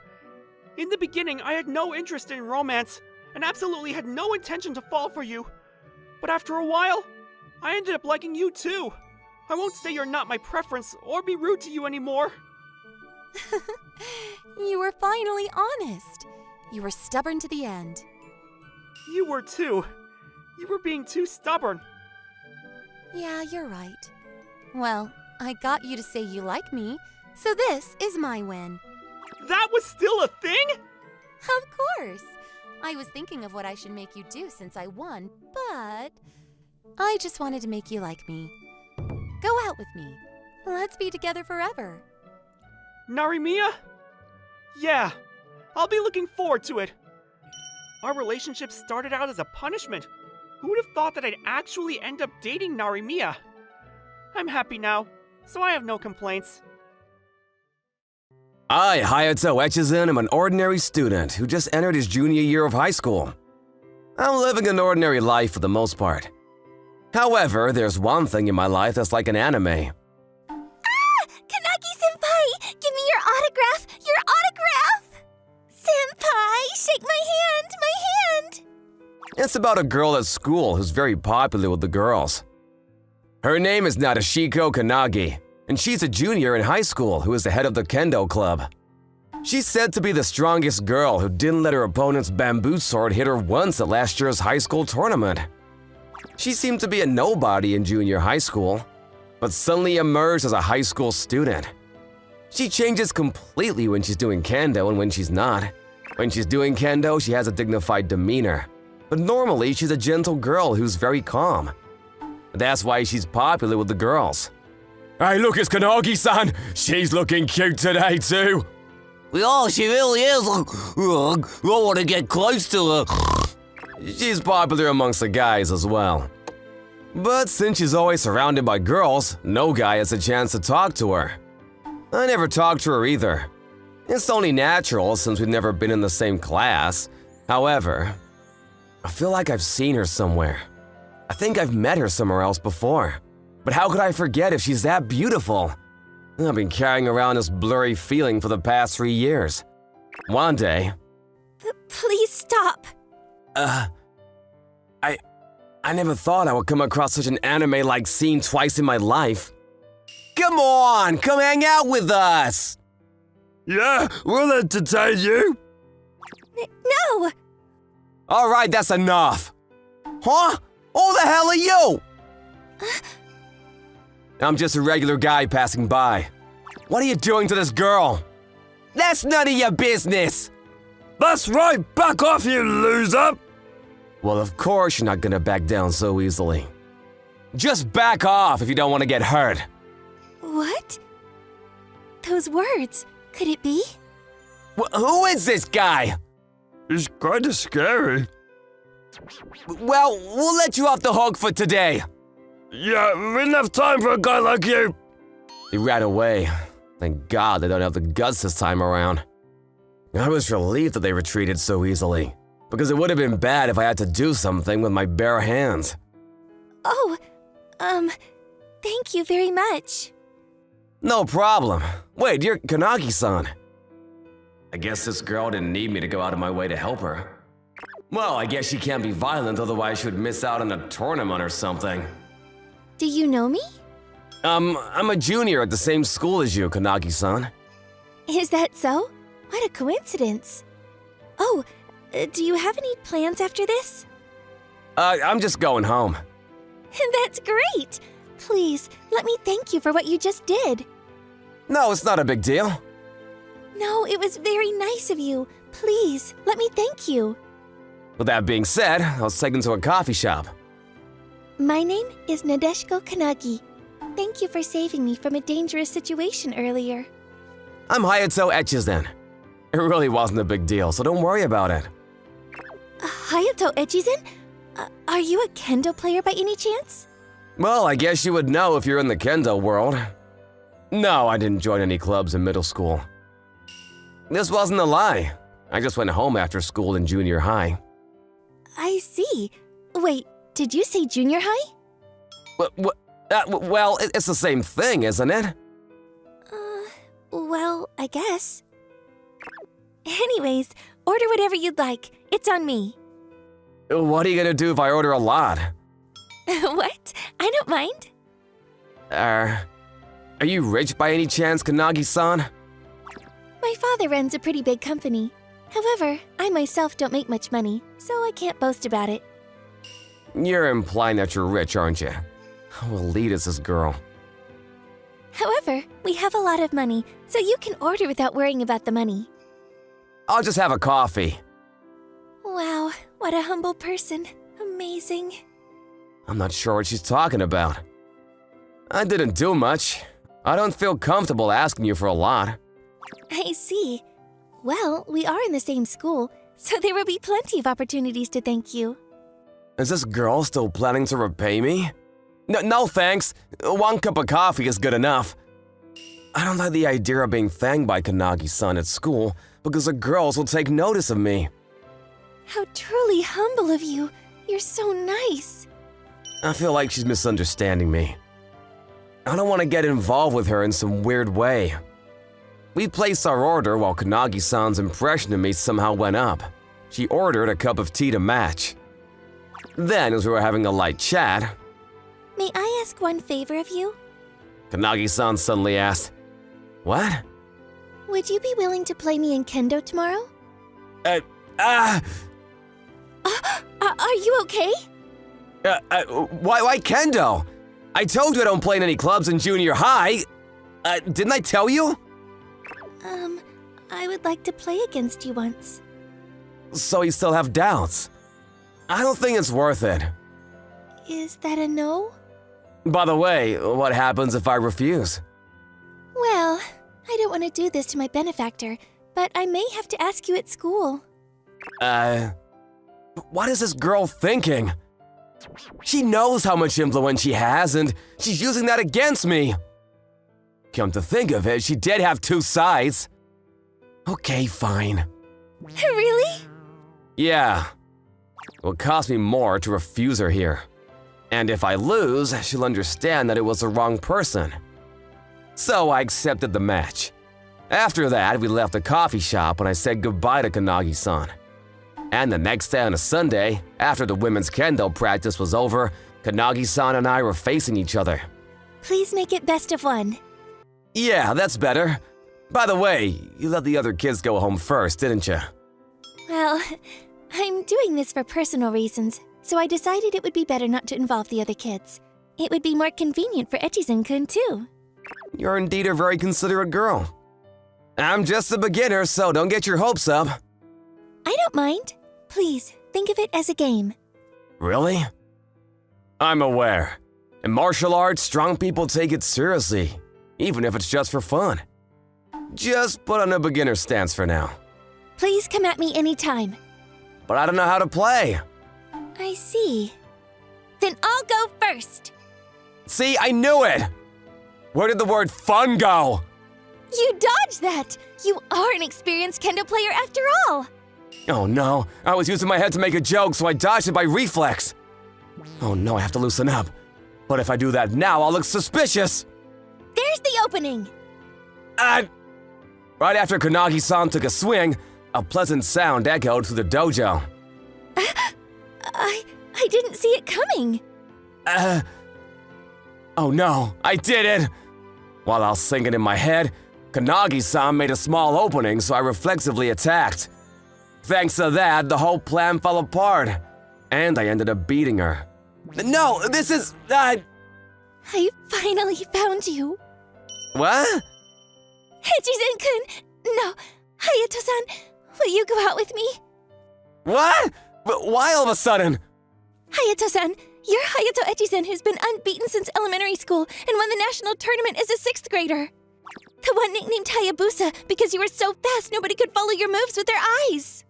In the beginning, I had no interest in romance and absolutely had no intention to fall for you. But after a while, I ended up liking you too. I won't say you're not my preference or be rude to you anymore. You were finally honest. You were stubborn to the end. You were too. You were being too stubborn. Yeah, you're right. Well, I got you to say you like me, so this is my win. That was still a thing? Of course. I was thinking of what I should make you do since I won, but I just wanted to make you like me. Go out with me. Let's be together forever. Narimiya? Yeah, I'll be looking forward to it. Our relationship started out as a punishment. Who would have thought that I'd actually end up dating Narimiya? I'm happy now, so I have no complaints. I, Hayato Echizen, am an ordinary student who just entered his junior year of high school. I'm living an ordinary life for the most part. However, there's one thing in my life that's like an anime. Kanagi-senpai! Give me your autograph! Your autograph! Senpai, shake my hand! My hand! It's about a girl at school who's very popular with the girls. Her name is Nadeshiko Kanagi, and she's a junior in high school who is the head of the kendo club. She's said to be the strongest girl who didn't let her opponent's bamboo sword hit her once at last year's high school tournament. She seemed to be a nobody in junior high school, but suddenly emerged as a high school student. She changes completely when she's doing kendo and when she's not. When she's doing kendo, she has a dignified demeanor, but normally she's a gentle girl who's very calm. That's why she's popular with the girls. Hey, look, it's Kanagi-san! She's looking cute today, too! Oh, she really is. I want to get close to her. She's popular amongst the guys as well. But since she's always surrounded by girls, no guy has a chance to talk to her. I never talked to her either. It's only natural since we've never been in the same class. However, I feel like I've seen her somewhere. I think I've met her somewhere else before. But how could I forget if she's that beautiful? I've been carrying around this blurry feeling for the past 3 years. One day... Please stop. I never thought I would come across such an anime-like scene twice in my life. Come on, come hang out with us! Yeah, we'll entertain you. No! Alright, that's enough. Huh? Who the hell are you? I'm just a regular guy passing by. What are you doing to this girl? That's none of your business! That's right, back off, you loser! Well, of course you're not gonna back down so easily. Just back off if you don't want to get hurt. What? Those words, could it be? Who is this guy? He's kinda scary. Well, we'll let you off the hook for today. Yeah, enough time for a guy like you. He ran away. Thank God they don't have the guts this time around. I was relieved that they retreated so easily, because it would have been bad if I had to do something with my bare hands. Oh, thank you very much. No problem. Wait, you're Kanagi-san. I guess this girl didn't need me to go out of my way to help her. Well, I guess she can't be violent, otherwise she would miss out on a tournament or something. Do you know me? I'm a junior at the same school as you, Kanagi-san. Is that so? What a coincidence. Oh, do you have any plans after this? I'm just going home. That's great! Please, let me thank you for what you just did. No, it's not a big deal. No, it was very nice of you. Please, let me thank you. With that being said, I was taken to a coffee shop. My name is Nadeshiko Kanagi. Thank you for saving me from a dangerous situation earlier. I'm Hayato Echizen. It really wasn't a big deal, so don't worry about it. Hayato Echizen? Are you a kendo player by any chance? Well, I guess you would know if you're in the kendo world. No, I didn't join any clubs in middle school. This wasn't a lie. I just went home after school in junior high. I see. Wait, did you say junior high? Well, it's the same thing, isn't it? Well, I guess. Anyways, order whatever you'd like. It's on me. What are you gonna do if I order a lot? What? I don't mind. Are you rich by any chance, Kanagi-san? My father runs a pretty big company. However, I myself don't make much money, so I can't boast about it. You're implying that you're rich, aren't you? How elite is this girl? However, we have a lot of money, so you can order without worrying about the money. I'll just have a coffee. Wow, what a humble person. Amazing. I'm not sure what she's talking about. I didn't do much. I don't feel comfortable asking you for a lot. I see. Well, we are in the same school, so there will be plenty of opportunities to thank you. Is this girl still planning to repay me? No thanks. 1 cup of coffee is good enough. I don't like the idea of being thanked by Kanagi-san at school because the girls will take notice of me. How truly humble of you. You're so nice. I feel like she's misunderstanding me. I don't want to get involved with her in some weird way. We placed our order while Kanagi-san's impression of me somehow went up. She ordered a cup of tea to match. Then, as we were having a light chat, May I ask one favor of you? Kanagi-san suddenly asked, "What?" Would you be willing to play me in kendo tomorrow? Are you okay? Why kendo? I told you I don't play in any clubs in junior high. Didn't I tell you? I would like to play against you once. So you still have doubts? I don't think it's worth it. Is that a no? By the way, what happens if I refuse? Well, I don't want to do this to my benefactor, but I may have to ask you at school. What is this girl thinking? She knows how much influence she has, and she's using that against me. Come to think of it, she did have 2 sides. Okay, fine. Really? Yeah. It will cost me more to refuse her here. And if I lose, she'll understand that it was the wrong person. So I accepted the match. After that, we left the coffee shop and I said goodbye to Kanagi-san. And the next day on a Sunday, after the women's kendo practice was over, Kanagi-san and I were facing each other. Please make it best of 1. Yeah, that's better. By the way, you let the other kids go home first, didn't you? Well, I'm doing this for personal reasons, so I decided it would be better not to involve the other kids. It would be more convenient for Echizen-kun too. You're indeed a very considerate girl. I'm just a beginner, so don't get your hopes up. I don't mind. Please, think of it as a game. Really? I'm aware. In martial arts, strong people take it seriously, even if it's just for fun. Just put on a beginner stance for now. Please come at me anytime. But I don't know how to play. I see. Then I'll go first. See, I knew it! Where did the word fun go? You dodged that! You are an experienced kendo player after all! Oh no, I was using my head to make a joke, so I dodged it by reflex. Oh no, I have to loosen up. But if I do that now, I'll look suspicious. There's the opening! Right after Kanagi-san took a swing, a pleasant sound echoed through the dojo. I didn't see it coming. Oh no, I did it! While I was singing in my head, Kanagi-san made a small opening, so I reflexively attacked. Thanks to that, the whole plan fell apart, and I ended up beating her. No, this is… I finally found you. What? Echizen-kun! No! Hayato-san, will you go out with me? What? But why all of a sudden? Hayato-san, you're Hayato Echizen who's been unbeaten since elementary school and won the national tournament as a 6th grader. The one nicknamed Hayabusa because you were so fast nobody could follow your moves with their eyes.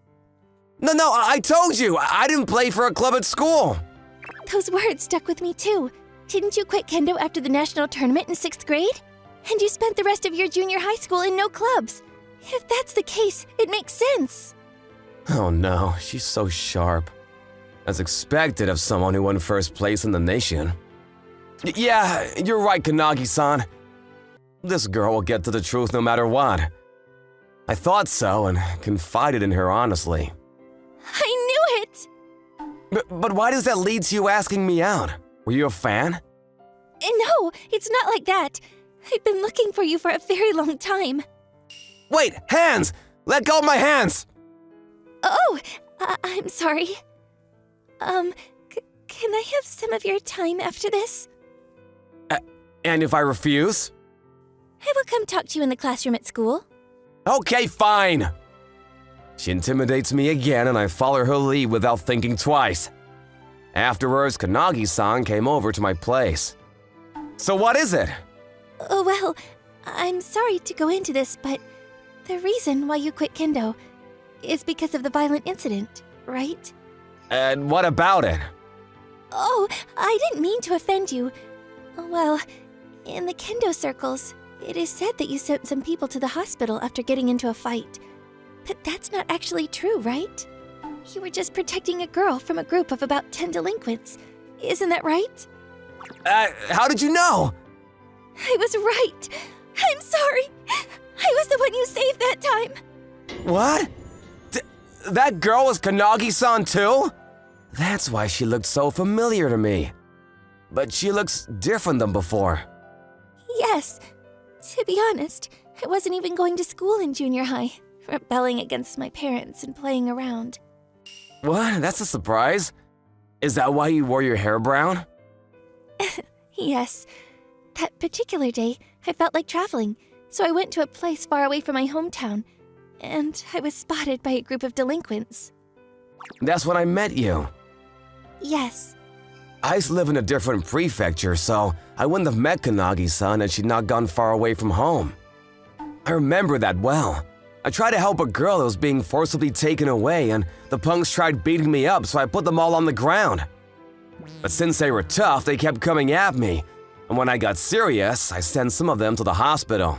No, I told you, I didn't play for a club at school. Those words stuck with me too. Didn't you quit kendo after the national tournament in 6th grade? And you spent the rest of your junior high school in no clubs. If that's the case, it makes sense. Oh no, she's so sharp. As expected of someone who won first place in the nation. Yeah, you're right, Kanagi-san. This girl will get to the truth no matter what. I thought so and confided in her honestly. I knew it! But why does that lead to you asking me out? Were you a fan? No, it's not like that. I've been looking for you for a very long time. Wait, hands! Let go of my hands! Oh, I'm sorry. Can I have some of your time after this? And if I refuse? I will come talk to you in the classroom at school. Okay, fine. She intimidates me again, and I follow her lead without thinking twice. Afterwards, Kanagi-san came over to my place. So what is it? Oh, well, I'm sorry to go into this, but the reason why you quit kendo is because of the violent incident, right? And what about it? Oh, I didn't mean to offend you. Well, in the kendo circles, it is said that you sent some people to the hospital after getting into a fight. But that's not actually true, right? You were just protecting a girl from a group of about 10 delinquents. Isn't that right? How did you know? I was right. I'm sorry. I was the one you saved that time. What? That girl was Kanagi-san too? That's why she looked so familiar to me. But she looks different than before. Yes. To be honest, I wasn't even going to school in junior high, rebelling against my parents and playing around. What? That's a surprise. Is that why you wore your hair brown? Yes. That particular day, I felt like traveling, so I went to a place far away from my hometown, and I was spotted by a group of delinquents. That's when I met you. Yes. I used to live in a different prefecture, so I wouldn't have met Kanagi-san had she not gone far away from home. I remember that well. I tried to help a girl that was being forcibly taken away, and the punks tried beating me up, so I put them all on the ground. But since they were tough, they kept coming at me, and when I got serious, I sent some of them to the hospital.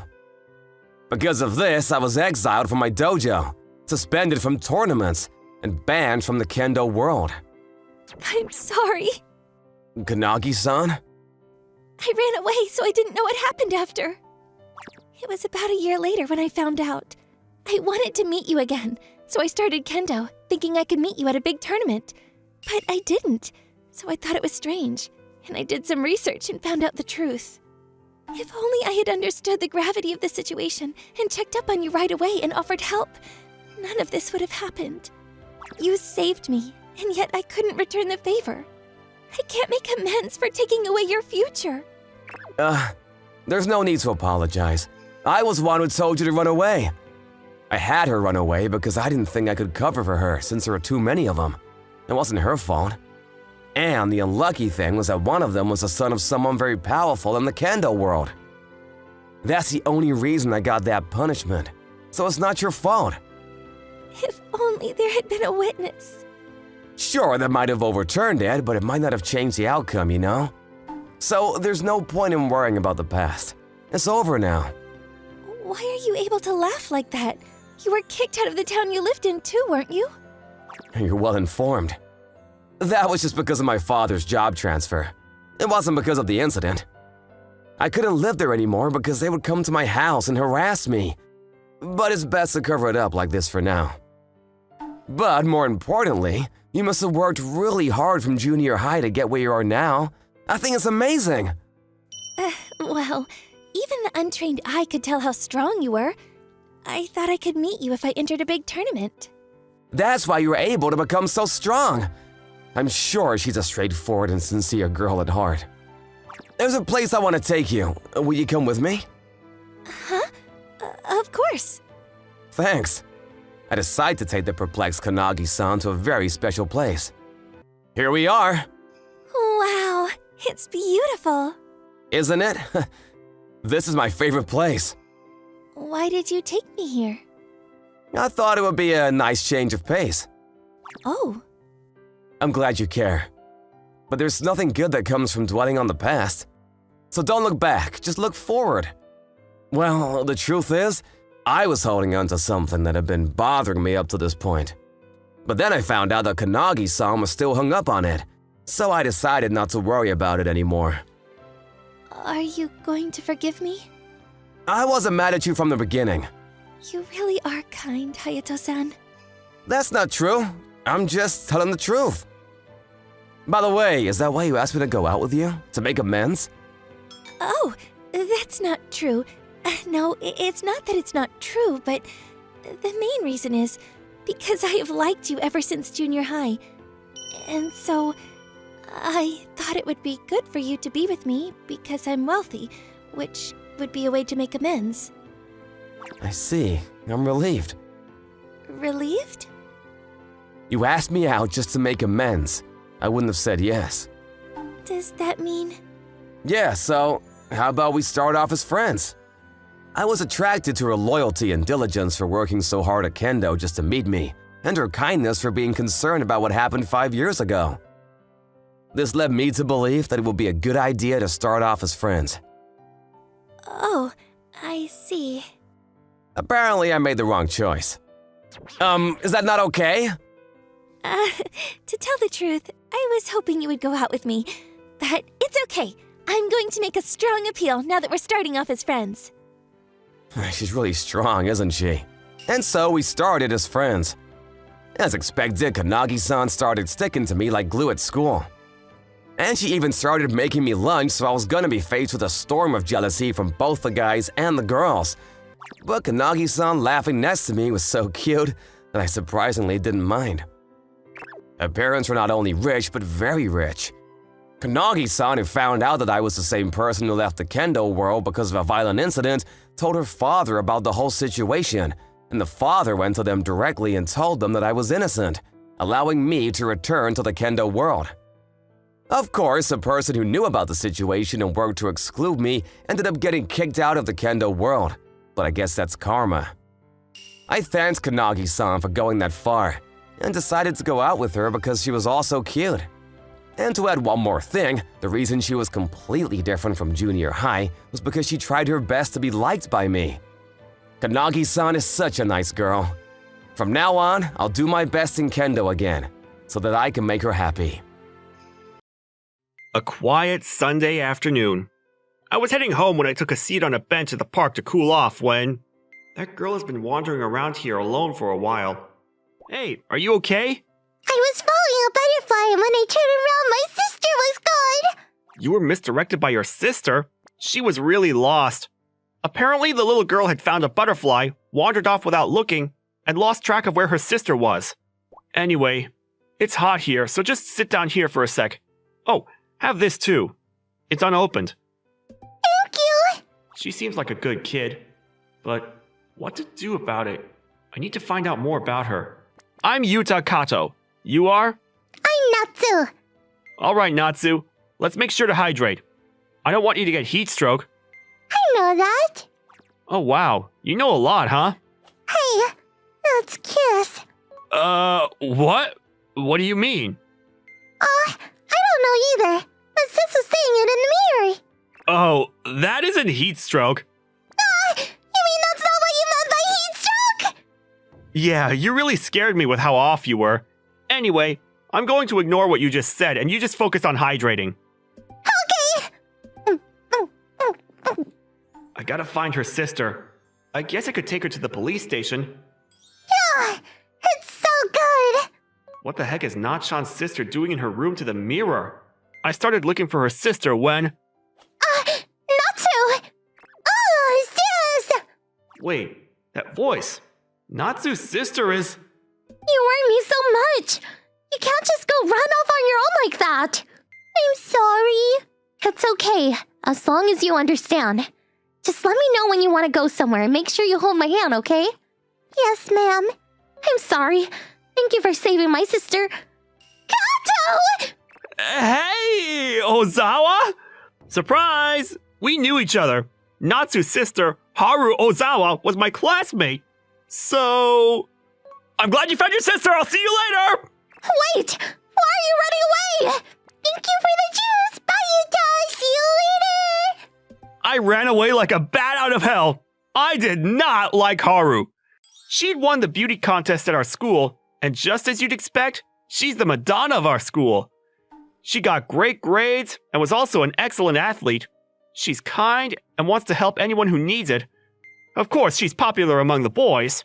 Because of this, I was exiled from my dojo, suspended from tournaments, and banned from the kendo world. I'm sorry. Kanagi-san? I ran away, so I didn't know what happened after. It was about a year later when I found out. I wanted to meet you again, so I started kendo, thinking I could meet you at a big tournament. But I didn't, so I thought it was strange, and I did some research and found out the truth. If only I had understood the gravity of the situation and checked up on you right away and offered help, none of this would have happened. You saved me, and yet I couldn't return the favor. I can't make amends for taking away your future. There's no need to apologize. I was the one who told you to run away. I had her run away because I didn't think I could cover for her since there were too many of them. It wasn't her fault. And the unlucky thing was that one of them was the son of someone very powerful in the kendo world. That's the only reason I got that punishment. So it's not your fault. If only there had been a witness. Sure, that might have overturned it, but it might not have changed the outcome, you know? So there's no point in worrying about the past. It's over now. Why are you able to laugh like that? You were kicked out of the town you lived in too, weren't you? You're well informed. That was just because of my father's job transfer. It wasn't because of the incident. I couldn't live there anymore because they would come to my house and harass me. But it's best to cover it up like this for now. But more importantly, you must have worked really hard from junior high to get where you are now. I think it's amazing. Well, even the untrained eye could tell how strong you were. I thought I could meet you if I entered a big tournament. That's why you were able to become so strong. I'm sure she's a straightforward and sincere girl at heart. There's a place I want to take you. Will you come with me? Huh? Of course. Thanks. I decided to take the perplexed Kanagi-san to a very special place. Here we are. Wow, it's beautiful. Isn't it? This is my favorite place. Why did you take me here? I thought it would be a nice change of pace. Oh. I'm glad you care. But there's nothing good that comes from dwelling on the past. So don't look back, just look forward. Well, the truth is, I was holding on to something that had been bothering me up to this point. But then I found out that Kanagi-san was still hung up on it, so I decided not to worry about it anymore. Are you going to forgive me? I wasn't mad at you from the beginning. You really are kind, Hayato-san. That's not true. I'm just telling the truth. By the way, is that why you asked me to go out with you? To make amends? Oh, that's not true. No, it's not that it's not true, but the main reason is because I have liked you ever since junior high. And so I thought it would be good for you to be with me because I'm wealthy, which would be a way to make amends. I see. I'm relieved. Relieved? You asked me out just to make amends. I wouldn't have said yes. Does that mean... Yeah, so how about we start off as friends? I was attracted to her loyalty and diligence for working so hard at Kendo just to meet me, and her kindness for being concerned about what happened 5 years ago. This led me to believe that it would be a good idea to start off as friends. Oh, I see. Apparently, I made the wrong choice. Is that not okay? To tell the truth, I was hoping you would go out with me, but it's okay. I'm going to make a strong appeal now that we're starting off as friends. She's really strong, isn't she? And so we started as friends. As expected, Kanagi-san started sticking to me like glue at school. And she even started making me lunch, so I was gonna be faced with a storm of jealousy from both the guys and the girls. But Kanagi-san laughing next to me was so cute that I surprisingly didn't mind. Her parents were not only rich, but very rich. Kanagi-san, who found out that I was the same person who left the Kendo world because of a violent incident, told her father about the whole situation, and the father went to them directly and told them that I was innocent, allowing me to return to the Kendo world. Of course, the person who knew about the situation and worked to exclude me ended up getting kicked out of the Kendo world, but I guess that's karma. I thanked Kanagi-san for going that far, and decided to go out with her because she was also cute. And to add one more thing, the reason she was completely different from junior high was because she tried her best to be liked by me. Kanagi-san is such a nice girl. From now on, I'll do my best in Kendo again, so that I can make her happy. A quiet Sunday afternoon. I was heading home when I took a seat on a bench at the park to cool off when... That girl has been wandering around here alone for a while. Hey, are you okay? I was following a butterfly, and when I turned around, my sister was gone! You were misdirected by your sister? She was really lost. Apparently, the little girl had found a butterfly, wandered off without looking, and lost track of where her sister was. Anyway, it's hot here, so just sit down here for a sec. Oh, have this too. It's unopened. Thank you! She seems like a good kid, but what to do about it? I need to find out more about her. I'm Yuta Kato. You are? I'm Natsu. Alright, Natsu. Let's make sure to hydrate. I don't want you to get heat stroke. I know that. Oh wow, you know a lot, huh? Hey, let's kiss. What? What do you mean? I don't know either. But Sis was saying it in the mirror. Oh, that isn't heat stroke. You mean that's not what you meant by heat stroke? Yeah, you really scared me with how off you were. Anyway, I'm going to ignore what you just said and you just focus on hydrating. Okay. I gotta find her sister. I guess I could take her to the police station. Yeah, it's so good. What the heck is Nachan's sister doing in her room to the mirror? I started looking for her sister when... Natsu! Oh, sis! Wait, that voice. Natsu's sister is... You worry me so much. You can't just go run off on your own like that. I'm sorry. It's okay, as long as you understand. Just let me know when you want to go somewhere and make sure you hold my hand, okay? Yes, ma'am. I'm sorry. Thank you for saving my sister. Kato! Hey, Ozawa! Surprise! We knew each other. Natsu's sister, Haru Ozawa, was my classmate. So... I'm glad you found your sister! I'll see you later! Wait! Why are you running away? Thank you for the juice! Bye, Yuta! See you later! I ran away like a bat out of hell. I did not like Haru. She'd won the beauty contest at our school, and just as you'd expect, she's the Madonna of our school. She got great grades and was also an excellent athlete. She's kind and wants to help anyone who needs it. Of course, she's popular among the boys.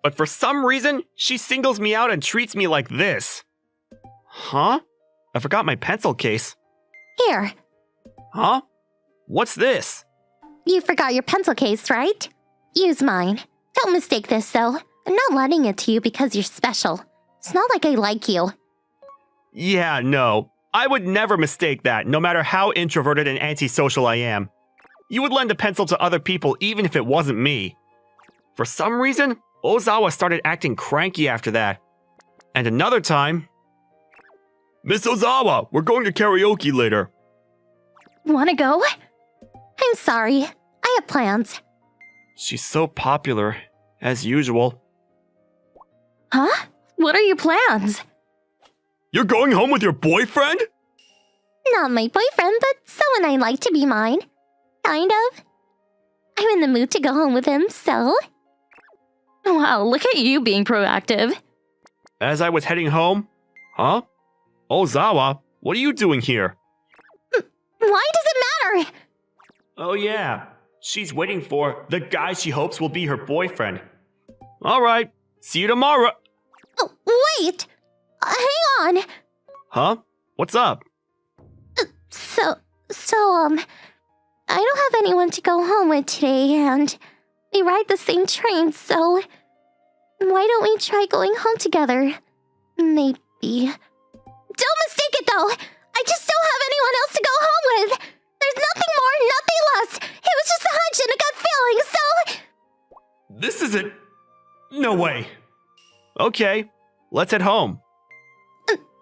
But for some reason, she singles me out and treats me like this. Huh? I forgot my pencil case. Here. Huh? What's this? You forgot your pencil case, right? Use mine. Don't mistake this, though. I'm not lending it to you because you're special. It's not like I like you. Yeah, no. I would never mistake that, no matter how introverted and antisocial I am. you would lend a pencil to other people even if it wasn't me. For some reason, Ozawa started acting cranky after that. And another time... Miss Ozawa, we're going to karaoke later. Wanna go? I'm sorry. I have plans. She's so popular, as usual. Huh? What are your plans? You're going home with your boyfriend? Not my boyfriend, but someone I'd like to be mine. Kind of. I'm in the mood to go home with him, so... Wow, look at you being proactive. As I was heading home... Huh? Ozawa, what are you doing here? Why does it matter? Oh yeah, she's waiting for the guy she hopes will be her boyfriend. Alright, see you tomorrow. Oh, wait! Hang on! Huh? What's up? So, I don't have anyone to go home with today, and we ride the same train, so why don't we try going home together? Maybe. Don't mistake it, though! I just don't have anyone else to go home with! There's nothing more, nothing less! It was just a hunch and a gut feeling, so... This isn't... No way. Okay, let's head home.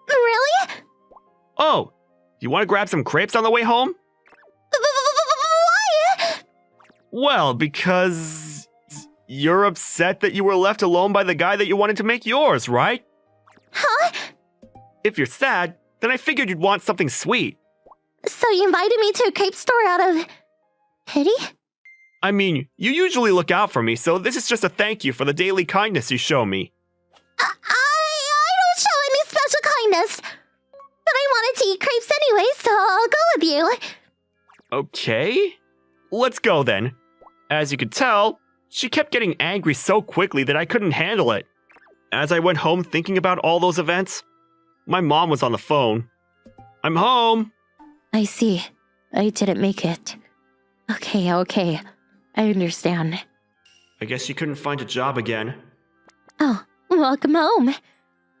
Really? Oh, you want to grab some crepes on the way home? Why? Well, because... You're upset that you were left alone by the guy that you wanted to make yours, right? Huh? If you're sad, then I figured you'd want something sweet. So you invited me to a crepe store out of... pity? I mean, you usually look out for me, so this is just a thank you for the daily kindness you show me. I don't show any special kindness. But I wanted to eat crepes anyway, so I'll go with you. Okay, let's go then. As you could tell, she kept getting angry so quickly that I couldn't handle it. As I went home thinking about all those events, my mom was on the phone. I'm home. I see. I didn't make it. Okay. I understand. I guess she couldn't find a job again. Oh, welcome home.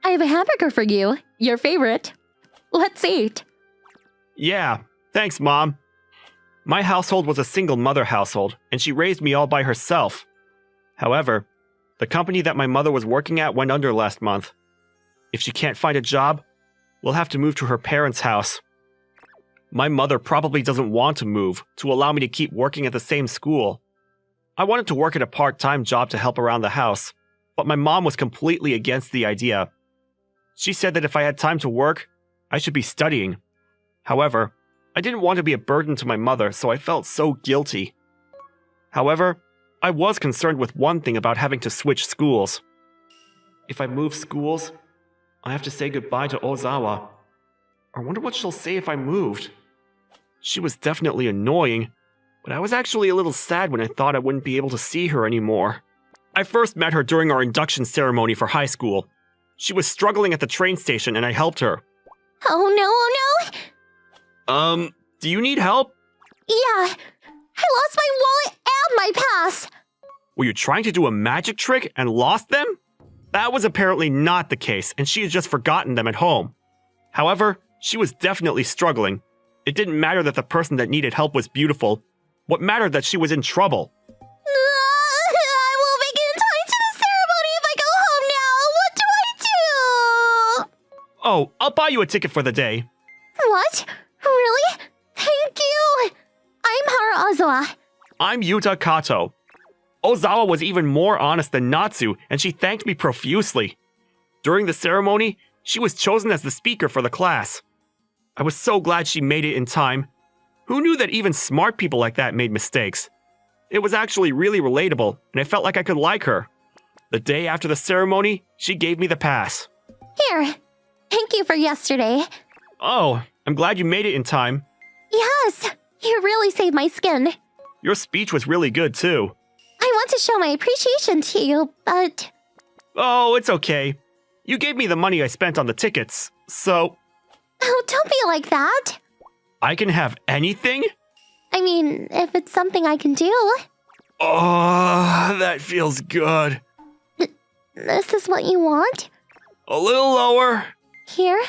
I have a hamburger for you. Your favorite. Let's eat. Yeah, thanks, Mom. My household was a single mother household, and she raised me all by herself. However, the company that my mother was working at went under last month. If she can't find a job, we'll have to move to her parents' house. My mother probably doesn't want to move to allow me to keep working at the same school. I wanted to work at a part-time job to help around the house, but my mom was completely against the idea. She said that if I had time to work, I should be studying. However, I didn't want to be a burden to my mother, so I felt so guilty. However, I was concerned with one thing about having to switch schools. If I move schools, I have to say goodbye to Ozawa. I wonder what she'll say if I moved. She was definitely annoying, but I was actually a little sad when I thought I wouldn't be able to see her anymore. I first met her during our induction ceremony for high school. She was struggling at the train station and I helped her. Oh no. Do you need help? Yeah. I lost my wallet and my pass. Were you trying to do a magic trick and lost them? That was apparently not the case, and she had just forgotten them at home. However, she was definitely struggling. It didn't matter that the person that needed help was beautiful. What mattered that she was in trouble. I won't make it in time to the ceremony if I go home now. What do I do? Oh, I'll buy you a ticket for the day. What? Really? Thank you. I'm Haru Ozawa. I'm Yuta Kato. Ozawa was even more honest than Natsu, and she thanked me profusely. During the ceremony, she was chosen as the speaker for the class. I was so glad she made it in time. Who knew that even smart people like that made mistakes? It was actually really relatable, and I felt like I could like her. The day after the ceremony, she gave me the pass. Here. Thank you for yesterday. Oh, I'm glad you made it in time. Yes. You really saved my skin. Your speech was really good, too. I want to show my appreciation to you, but... Oh, it's okay. You gave me the money I spent on the tickets, so... Oh, don't be like that. I can have anything? I mean, if it's something I can do. Oh, that feels good. This is what you want? A little lower. Here?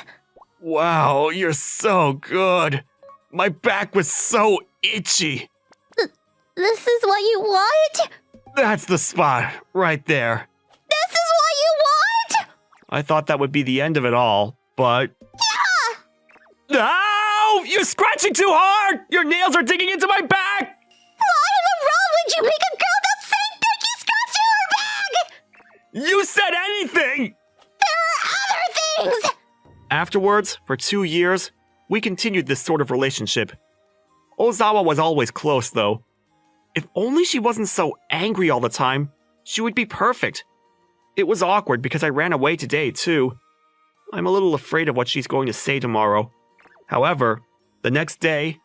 Wow, you're so good. My back was so itchy. This is what you want? That's the spot, right there. This is what you want? I thought that would be the end of it all, but... Yeah! Ow! You're scratching too hard! Your nails are digging into my back! Why in the world would you make a girl that sang Pinky scratch her back? You said anything! There are other things! Afterwards, for 2 years, we continued this sort of relationship. Ozawa was always close, though. If only she wasn't so angry all the time, she would be perfect. It was awkward because I ran away today, too. I'm a little afraid of what she's going to say tomorrow. However, the next day...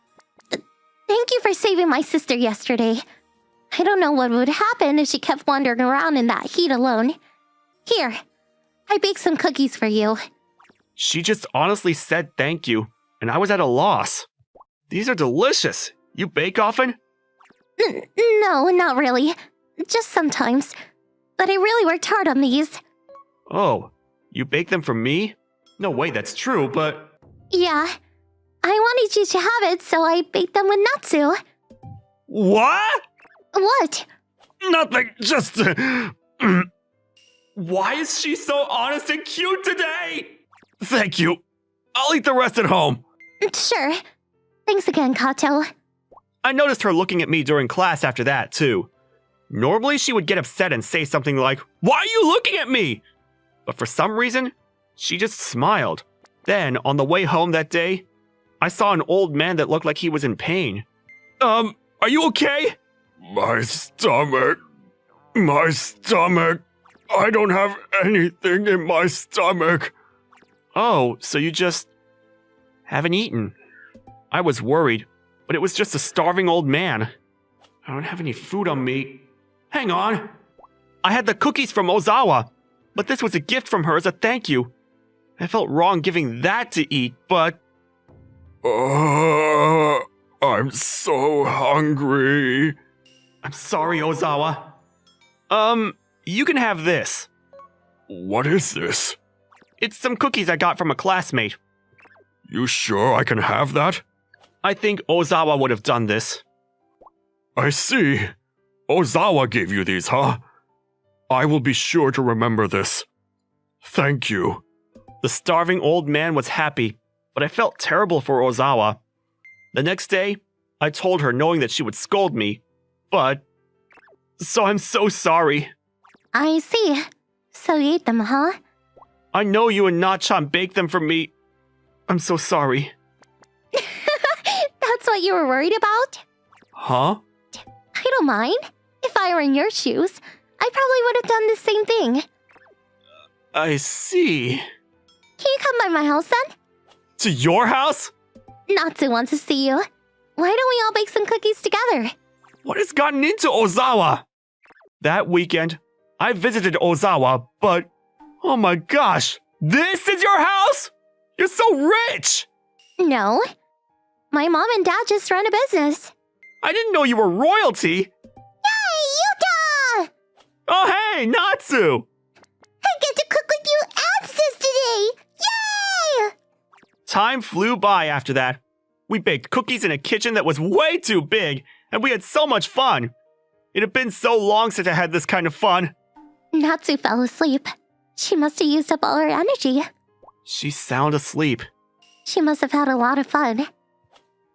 Thank you for saving my sister yesterday. I don't know what would happen if she kept wandering around in that heat alone. Here, I baked some cookies for you. She just honestly said thank you, and I was at a loss. These are delicious. You bake often? No, not really. Just sometimes. But I really worked hard on these. Oh, you bake them for me? No way, that's true, but... Yeah. I wanted you to have it, so I baked them with Natsu. What? What? Nothing, just... Why is she so honest and cute today? Thank you. I'll eat the rest at home. Sure. Thanks again, Kato. I noticed her looking at me during class after that, too. Normally, she would get upset and say something like, "Why are you looking at me?" But for some reason, she just smiled. Then, on the way home that day, I saw an old man that looked like he was in pain. Are you okay? My stomach. I don't have anything in my stomach. Oh, so you just haven't eaten. I was worried, but it was just a starving old man. I don't have any food on me. Hang on. I had the cookies from Ozawa, but this was a gift from her as a thank you. I felt wrong giving that to eat, but... I'm so hungry. I'm sorry, Ozawa. You can have this. What is this? It's some cookies I got from a classmate. You sure I can have that? I think Ozawa would have done this. I see. Ozawa gave you these, huh? I will be sure to remember this. Thank you. The starving old man was happy, but I felt terrible for Ozawa. The next day, I told her knowing that she would scold me, but... So I'm so sorry. I see. So you ate them, huh? I know you and Nachan baked them for me. I'm so sorry. That's what you were worried about? Huh? I don't mind. If I were in your shoes, I probably would have done the same thing. I see. Can you come by my house then? To your house? Natsu wants to see you. Why don't we all bake some cookies together? What has gotten into Ozawa? That weekend, I visited Ozawa, but... Oh my gosh! This is your house? You're so rich! No. My mom and dad just run a business. I didn't know you were royalty! Yay, Yuta! Oh hey, Natsu! I get to cook with you and sis today! Yay! Time flew by after that. We baked cookies in a kitchen that was way too big, and we had so much fun. It had been so long since I had this kind of fun. Natsu fell asleep. She must have used up all her energy. She's sound asleep. She must have had a lot of fun.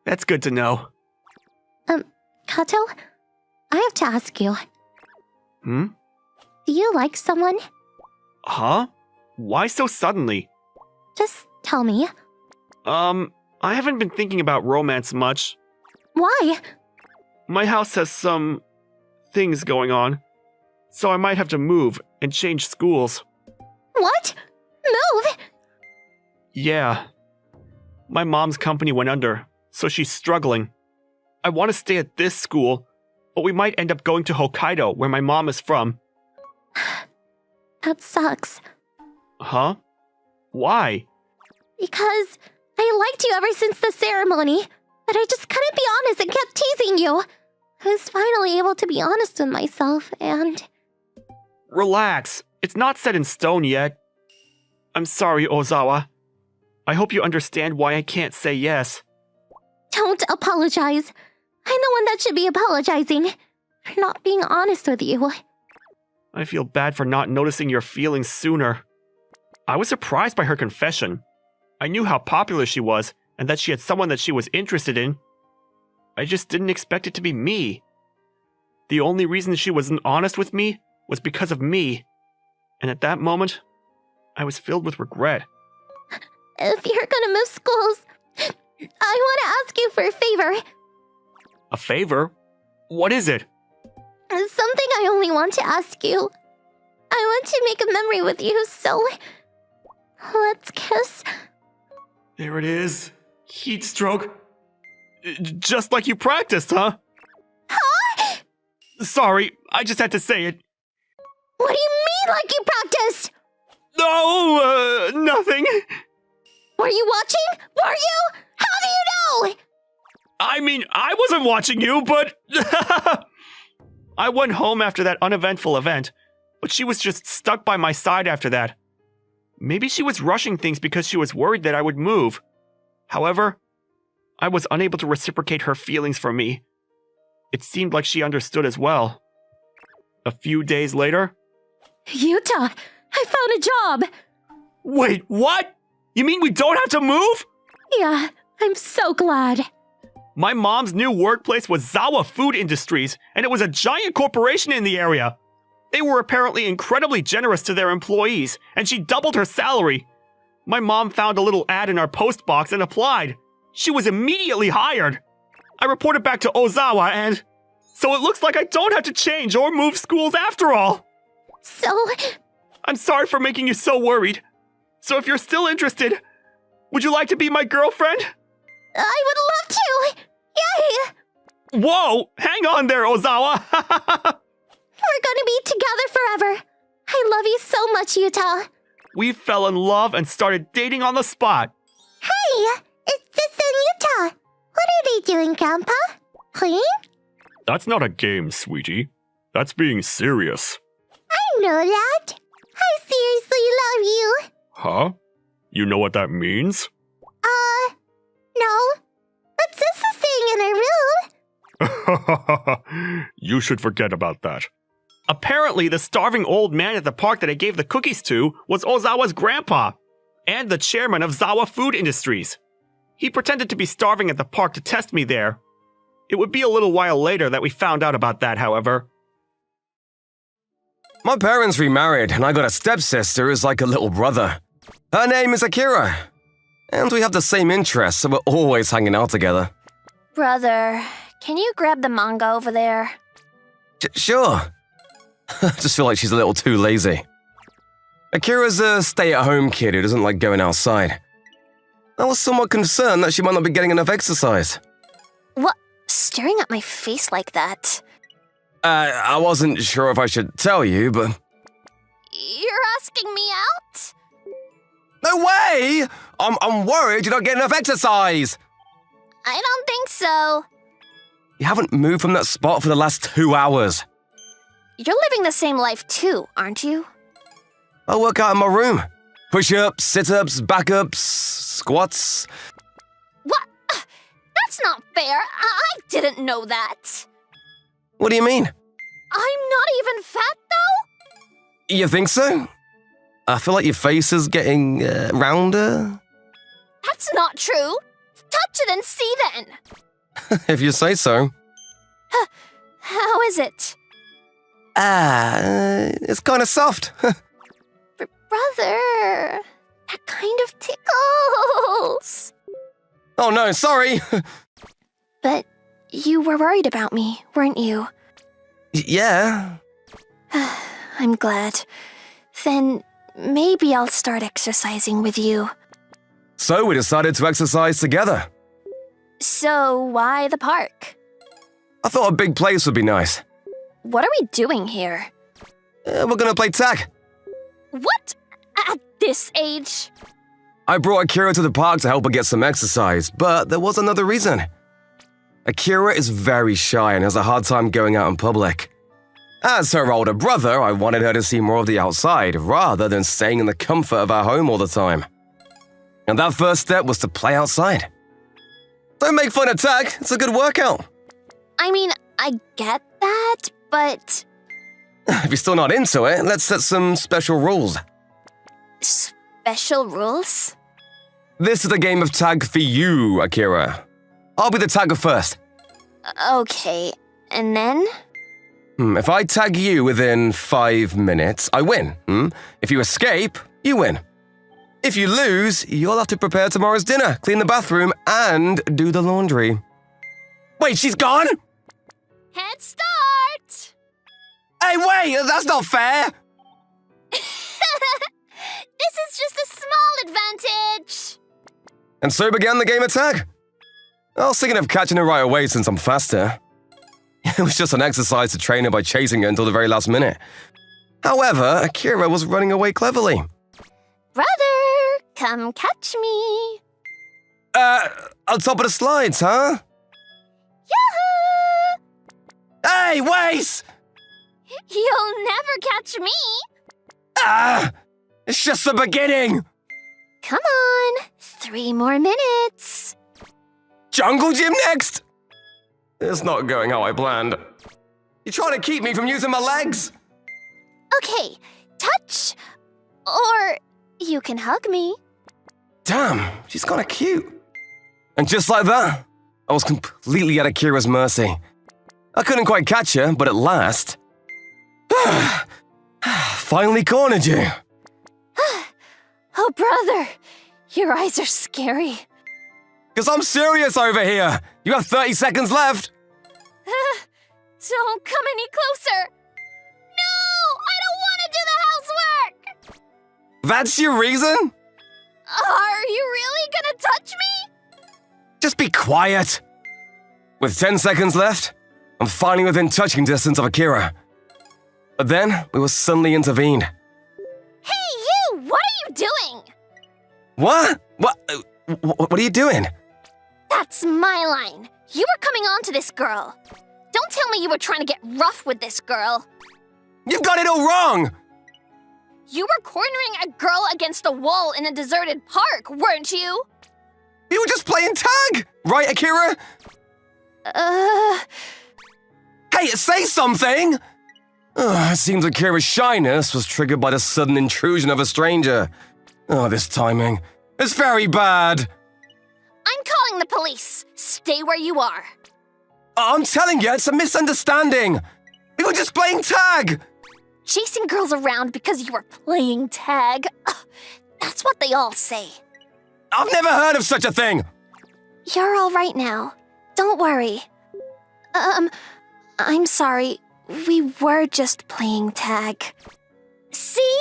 That's good to know. Kato? I have to ask you. Hmm? Do you like someone? Huh? Why so suddenly? Just tell me. I haven't been thinking about romance much. Why? My house has some... things going on. So I might have to move and change schools. What? Move? Yeah. My mom's company went under, so she's struggling. I want to stay at this school, but we might end up going to Hokkaido, where my mom is from. That sucks. Huh? Why? Because I liked you ever since the ceremony, but I just couldn't be honest and kept teasing you. I was finally able to be honest with myself, and... Relax. It's not set in stone yet. I'm sorry, Ozawa. I hope you understand why I can't say yes. Don't apologize. I'm the one that should be apologizing for not being honest with you. I feel bad for not noticing your feelings sooner. I was surprised by her confession. I knew how popular she was and that she had someone that she was interested in. I just didn't expect it to be me. The only reason she wasn't honest with me was because of me. And at that moment, I was filled with regret. If you're gonna move schools, I want to ask you for a favor. A favor? What is it? Something I only want to ask you. I want to make a memory with you, so let's kiss. There it is. Heat stroke. Just like you practiced, huh? Huh? Sorry, I just had to say it. What do you mean like you practiced? No, nothing. Were you watching? Were you? How do you know? I mean, I wasn't watching you, but... I went home after that uneventful event, but she was just stuck by my side after that. Maybe she was rushing things because she was worried that I would move. However, I was unable to reciprocate her feelings for me. It seemed like she understood as well. A few days later... Yuta, I found a job! Wait, what? You mean we don't have to move? Yeah, I'm so glad. My mom's new workplace was Zawa Food Industries, and it was a giant corporation in the area. They were apparently incredibly generous to their employees, and she doubled her salary. My mom found a little ad in our post box and applied. She was immediately hired. I reported back to Ozawa and... So it looks like I don't have to change or move schools after all. So... I'm sorry for making you so worried. So if you're still interested, would you like to be my girlfriend? I would love to! Yay! Whoa! Hang on there, Ozawa! We're gonna be together forever. I love you so much, Yuta. We fell in love and started dating on the spot. Hey! It's Sis and Yuta. What are they doing, Grandpa? Playing? That's not a game, sweetie. That's being serious. I know that. I seriously love you. Huh? You know what that means? No. But Sis is staying in her room. You should forget about that. Apparently, the starving old man at the park that I gave the cookies to was Ozawa's grandpa, and the chairman of Zawa Food Industries. He pretended to be starving at the park to test me there. It would be a little while later that we found out about that, however. My parents remarried, and I got a stepsister who's like a little brother. Her name is Akira. And we have the same interests, so we're always hanging out together. Brother, can you grab the manga over there? Sure. I just feel like she's a little too lazy. Akira's a stay-at-home kid who doesn't like going outside. I was somewhat concerned that she might not be getting enough exercise. What? Staring at my face like that? I wasn't sure if I should tell you, but... You're asking me out? No way! I'm worried you don't get enough exercise! I don't think so. You haven't moved from that spot for the last 2 hours. You're living the same life too, aren't you? I work out in my room. Push-ups, sit-ups, back-ups, squats. What? That's not fair. I didn't know that. What do you mean? I'm not even fat, though? You think so? I feel like your face is getting rounder. That's not true. Touch it and see then. If you say so. How is it? It's kind of soft. Brother, that kind of tickles. Oh no, sorry. But you were worried about me, weren't you? Yeah. I'm glad. Then maybe I'll start exercising with you. So we decided to exercise together. So why the park? I thought a big place would be nice. What are we doing here? We're gonna play tag. What? At this age? I brought Akira to the park to help her get some exercise, but there was another reason. Akira is very shy and has a hard time going out in public. As her older brother, I wanted her to see more of the outside rather than staying in the comfort of our home all the time. And that first step was to play outside. Don't make fun of tag, it's a good workout. I mean, I get that, but... If you're still not into it, let's set some special rules. Special rules? This is a game of tag for you, Akira. I'll be the tagger first. Okay, and then? If I tag you within 5 minutes, I win. If you escape, you win. If you lose, you'll have to prepare tomorrow's dinner, clean the bathroom, and do the laundry. Wait, she's gone? Head start! Hey, wait, that's not fair! This is just a small advantage! And so began the game of tag. I was thinking of catching her right away since I'm faster. It was just an exercise to train her by chasing her until the very last minute. However, Akira was running away cleverly. Brother, come catch me. On top of the slides, huh? Yahoo! Hey, wait! You'll never catch me. It's just the beginning. Come on, 3 more minutes. Jungle gym next? It's not going how I planned. You're trying to keep me from using my legs? Okay, touch. Or you can hug me. Damn, she's kinda cute. And just like that, I was completely at Akira's mercy. I couldn't quite catch her, but at last... finally cornered you. Oh, brother, your eyes are scary. Because I'm serious over here. You have 30 seconds left. Don't come any closer. No, I don't want to do the housework. That's your reason? Are you really gonna touch me? Just be quiet. With 10 seconds left, I'm finally within touching distance of Akira. But then, we were suddenly intervened. Hey, you! What are you doing? What? What are you doing? That's my line. You were coming on to this girl. Don't tell me you were trying to get rough with this girl. You've got it all wrong! You were cornering a girl against a wall in a deserted park, weren't you? You were just playing tag! Right, Akira? Hey, say something! It seems Akira's shyness was triggered by the sudden intrusion of a stranger. This timing. It's very bad. I'm calling the police. Stay where you are. I'm telling you, it's a misunderstanding. We were just playing tag. Chasing girls around because you were playing tag. Ugh, that's what they all say. I've never heard of such a thing. You're all right now. Don't worry. I'm sorry. We were just playing tag. See?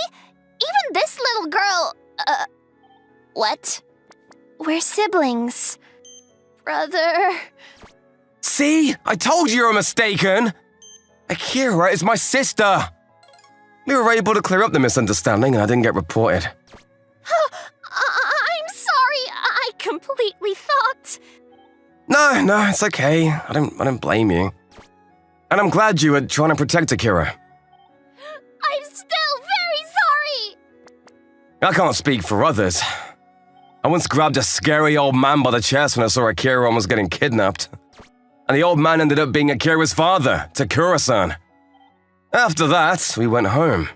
Even this little girl... What? We're siblings. Brother... See? I told you were mistaken. Akira is my sister. We were able to clear up the misunderstanding and I didn't get reported. I'm sorry. I completely thought... No, it's okay. I don't blame you. And I'm glad you were trying to protect Akira. I'm still very sorry! I can't speak for others. I once grabbed a scary old man by the chest when I saw Akira almost getting kidnapped. And the old man ended up being Akira's father, Takura-san. After that, we went home.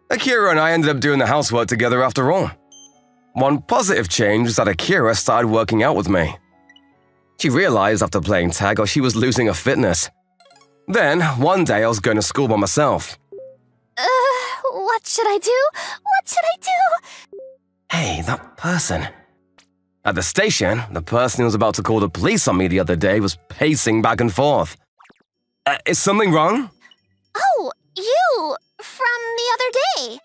Akira and I ended up doing the housework together after all. One positive change was that Akira started working out with me. She realized after playing tag how she was losing her fitness. Then, one day I was going to school by myself. What should I do? What should I do? Hey, that person. At the station, the person who was about to call the police on me the other day was pacing back and forth. Is something wrong? Oh, you! From the other day.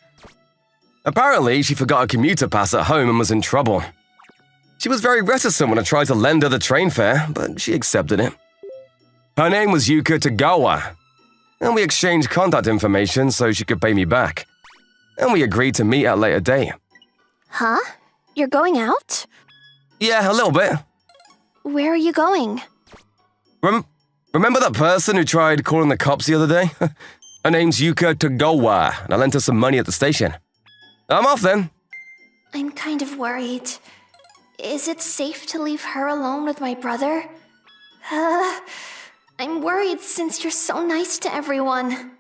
Apparently, she forgot her commuter pass at home and was in trouble. She was very reticent when I tried to lend her the train fare, but she accepted it. Her name was Yuka Tagawa, and we exchanged contact information so she could pay me back. And we agreed to meet at a later date. Huh? You're going out? Yeah, a little bit. Where are you going? Remember that person who tried calling the cops the other day? Her name's Yuka Tagawa, and I lent her some money at the station. I'm off then. I'm kind of worried. Is it safe to leave her alone with my brother? I'm worried since you're so nice to everyone.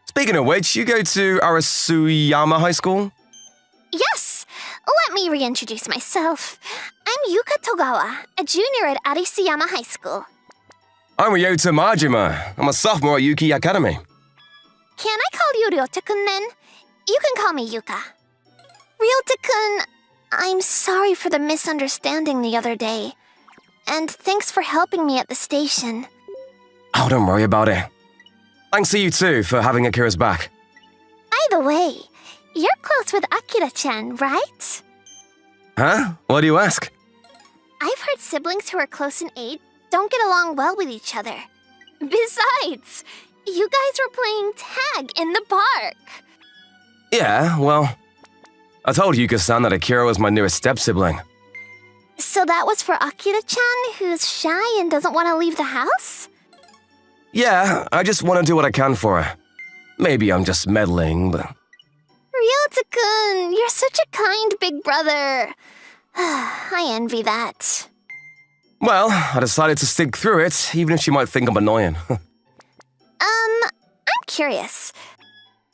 Speaking of which, you go to Arasuyama High School? Yes! Let me reintroduce myself. I'm Yuka Togawa, a junior at Arasuyama High School. I'm Ryota Majima. I'm a sophomore at Yuki Academy. Can I call you Ryota-kun then? You can call me Yuka. Ryota-kun, I'm sorry for the misunderstanding the other day. And thanks for helping me at the station. Oh, don't worry about it. Thanks to you too for having Akira's back. By the way, you're close with Akira-chan, right? Huh? Why do you ask? I've heard siblings who are close in age don't get along well with each other. Besides, you guys were playing tag in the park. Yeah, well, I told Yuka-san that Akira was my newest step-sibling. So that was for Akira-chan, who's shy and doesn't want to leave the house? Yeah, I just want to do what I can for her. Maybe I'm just meddling, but... Ryota-kun, you're such a kind big brother. I envy that. Well, I decided to stick through it, even if she might think I'm annoying. I'm curious.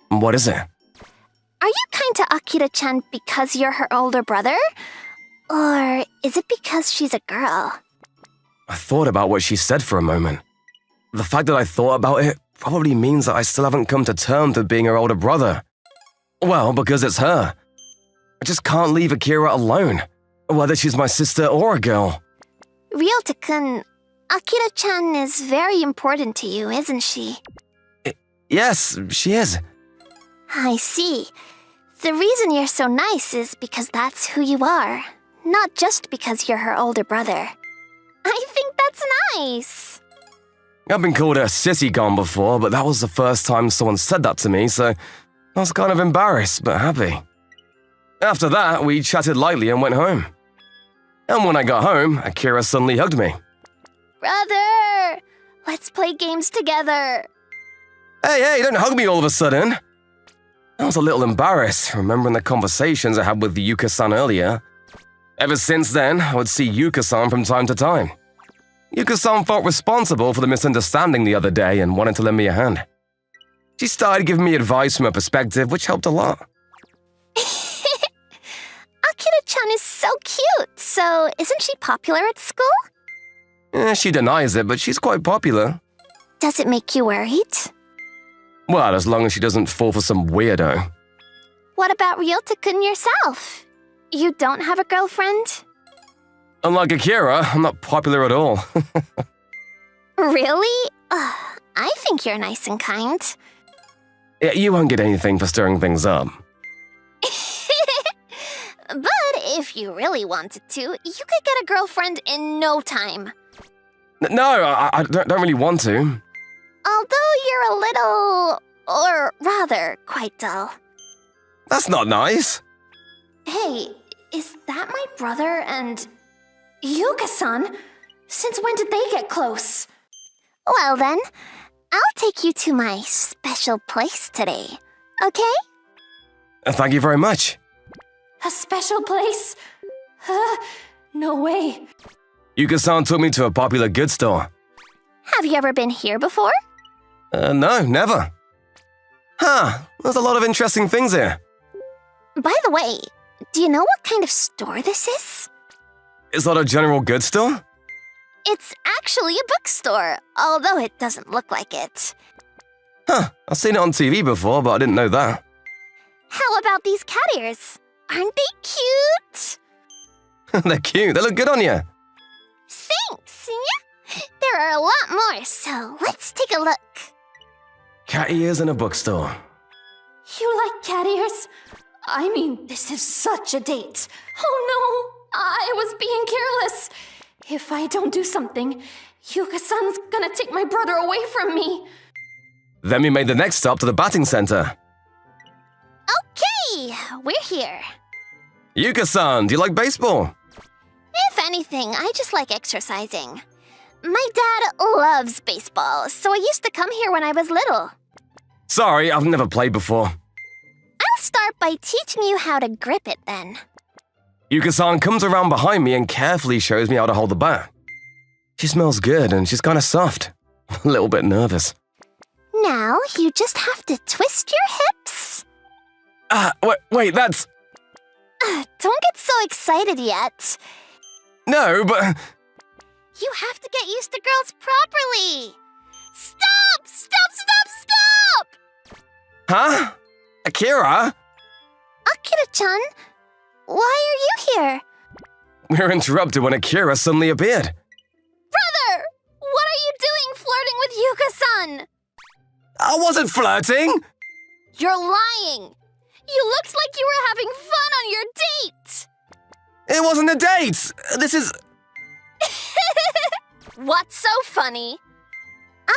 What is it? Are you kind to Akira-chan because you're her older brother? Or is it because she's a girl? I thought about what she said for a moment. The fact that I thought about it probably means that I still haven't come to terms with being her older brother. Well, because it's her. I just can't leave Akira alone, whether she's my sister or a girl. Ryota-kun, Akira-chan is very important to you, isn't she? Yes, she is. I see. The reason you're so nice is because that's who you are, not just because you're her older brother. I think that's nice. I've been called a sissy-gon before, but that was the first time someone said that to me, so I was kind of embarrassed, but happy. After that, we chatted lightly and went home. And when I got home, Akira suddenly hugged me. Brother! Let's play games together. Hey, don't hug me all of a sudden. I was a little embarrassed, remembering the conversations I had with Yuka-san earlier. Ever since then, I would see Yuka-san from time to time. Yuka-san felt responsible for the misunderstanding the other day and wanted to lend me a hand. She started giving me advice from her perspective, which helped a lot. Akira-chan is so cute, so isn't she popular at school? She denies it, but she's quite popular. Does it make you worried? Well, as long as she doesn't fall for some weirdo. What about Ryota-kun yourself? You don't have a girlfriend? Unlike Akira, I'm not popular at all. Really? I think you're nice and kind. Yeah, you won't get anything for stirring things up. But if you really wanted to, you could get a girlfriend in no time. No, I don't really want to. Although you're a little... or rather, quite dull. That's not nice. Hey, is that my brother and... Yuka-san? Since when did they get close? Well then, I'll take you to my special place today, okay? Thank you very much. A special place? No way. Yuka-san took me to a popular goods store. Have you ever been here before? No, never. Huh, there's a lot of interesting things here. By the way, do you know what kind of store this is? Is that a general goods store? It's actually a bookstore, although it doesn't look like it. Huh, I've seen it on TV before, but I didn't know that. How about these cat ears? Aren't they cute? They're cute, they look good on you. Thanks, yeah. There are a lot more, so let's take a look. Cat ears in a bookstore. You like cat ears? I mean, this is such a date. Oh no, I was being careless. If I don't do something, Yuka-san's gonna take my brother away from me. Then we made the next stop to the batting center. Okay, we're here. Yuka-san, do you like baseball? If anything, I just like exercising. My dad loves baseball, so I used to come here when I was little. Sorry, I've never played before. I'll start by teaching you how to grip it then. Yuka-san comes around behind me and carefully shows me how to hold the bat. She smells good and she's kind of soft. a little bit nervous. Now, you just have to twist your hips. Wait, that's... Don't get so excited yet. No, but... You have to get used to girls properly. Stop! Stop! Stop! Stop! Huh? Akira? Akira-chan, why are you here? We were interrupted when Akira suddenly appeared. Brother! What are you doing flirting with Yuka-san? I wasn't flirting! You're lying! You looked like you were having fun on your date! It wasn't a date! This is... What's so funny?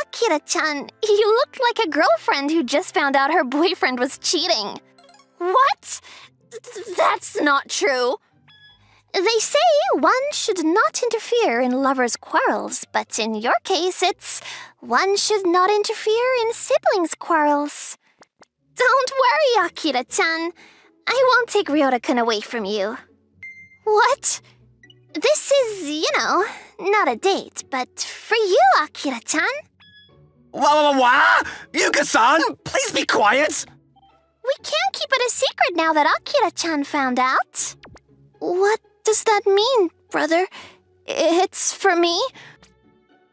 Akira-chan, you looked like a girlfriend who just found out her boyfriend was cheating. What? That's not true. They say one should not interfere in lovers' quarrels, but in your case, it's one should not interfere in siblings' quarrels. Don't worry, Akira-chan. I won't take Ryota-kun away from you. What? This is, not a date, but for you, Akira-chan. What? Yuka-san, please be quiet! We can't keep it a secret now that Akira-chan found out. What does that mean, brother? It's for me?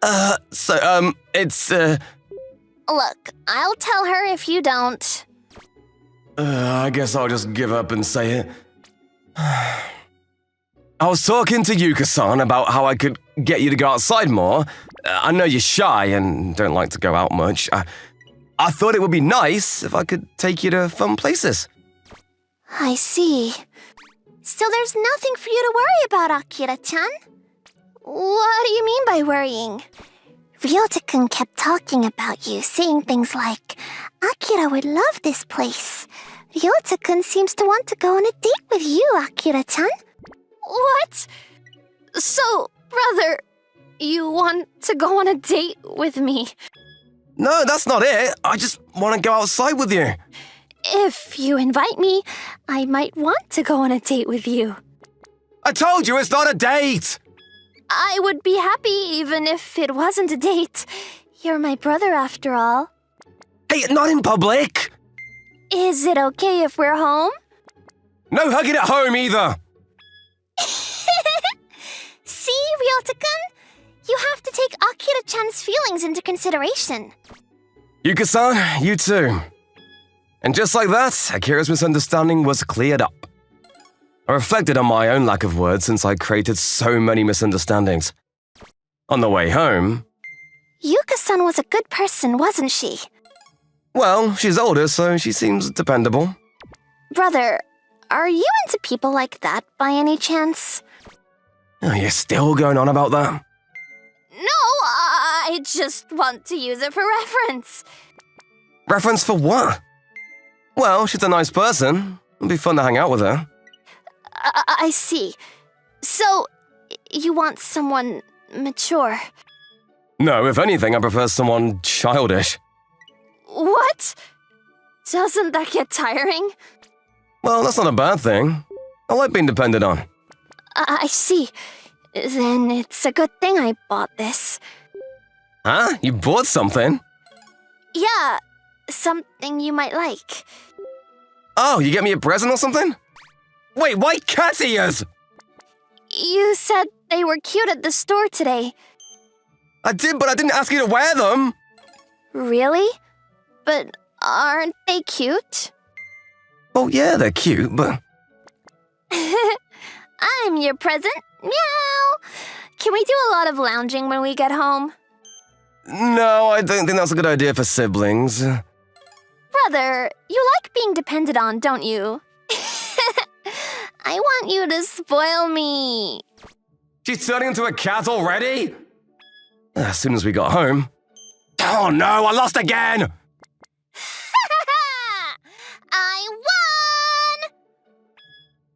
It's, Look, I'll tell her if you don't. I guess I'll just give up and say it. I was talking to Yuka-san about how I could get you to go outside more. I know you're shy and don't like to go out much. I thought it would be nice if I could take you to fun places. I see. So there's nothing for you to worry about, Akira-chan? What do you mean by worrying? Ryota-kun kept talking about you, saying things like, Akira would love this place. Ryota-kun seems to want to go on a date with you, Akira-chan. What? So, brother, you want to go on a date with me? No, that's not it. I just want to go outside with you. If you invite me, I might want to go on a date with you. I told you it's not a date! I would be happy even if it wasn't a date. You're my brother after all. Hey, not in public! Is it okay if we're home? No hugging at home either! See, Ryota-kun? You have to take Akira-chan's feelings into consideration. Yuka-san, you too. And just like that, Akira's misunderstanding was cleared up. I reflected on my own lack of words since I created so many misunderstandings. On the way home... Yuka-san was a good person, wasn't she? Well, she's older, so she seems dependable. Brother, are you into people like that by any chance? Oh, you're still going on about that? No, I just want to use it for reference. Reference for what? Well, she's a nice person. It'd be fun to hang out with her. I see. So, you want someone mature? No, if anything, I prefer someone childish. What? Doesn't that get tiring? Well, that's not a bad thing. I like being depended on. I see. Then it's a good thing I bought this. Huh? You bought something? Yeah, something you might like. Oh, you get me a present or something? Wait, why cat ears? You said they were cute at the store today. I did, but I didn't ask you to wear them. Really? But aren't they cute? Oh yeah, they're cute, but... I'm your present. Meow. Can we do a lot of lounging when we get home? No, I don't think that's a good idea for siblings. Brother, you like being depended on, don't you? I want you to spoil me. She's turning into a cat already? As soon as we got home... Oh no, I lost again! I won!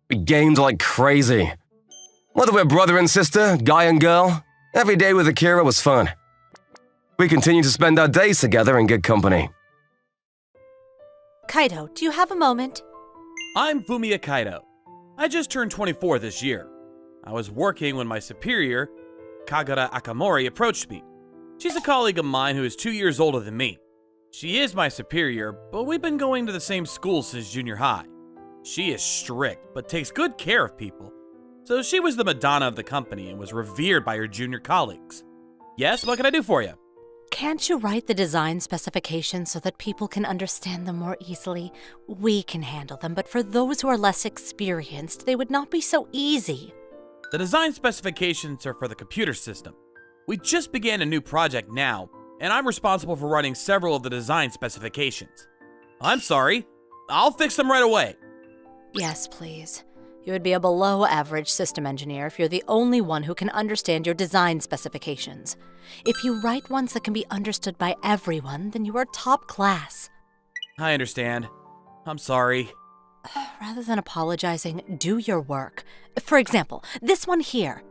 We gamed like crazy. Whether we're brother and sister, guy and girl, every day with Akira was fun. We continue to spend our days together in good company. Kaido, do you have a moment? I'm Fumiya Kaido. I just turned 24 this year. I was working when my superior, Kagura Akamori, approached me. She's a colleague of mine who is 2 years older than me. She is my superior, but we've been going to the same school since junior high. She is strict, but takes good care of people. So she was the Madonna of the company and was revered by her junior colleagues. Yes, what can I do for you? Can't you write the design specifications so that people can understand them more easily? We can handle them, but for those who are less experienced, they would not be so easy. The design specifications are for the computer system. We just began a new project now, and I'm responsible for writing several of the design specifications. I'm sorry, I'll fix them right away. Yes, please. You would be a below-average system engineer if you're the only one who can understand your design specifications. If you write ones that can be understood by everyone, then you are top class. I understand. I'm sorry. Rather than apologizing, do your work. For example, this one here.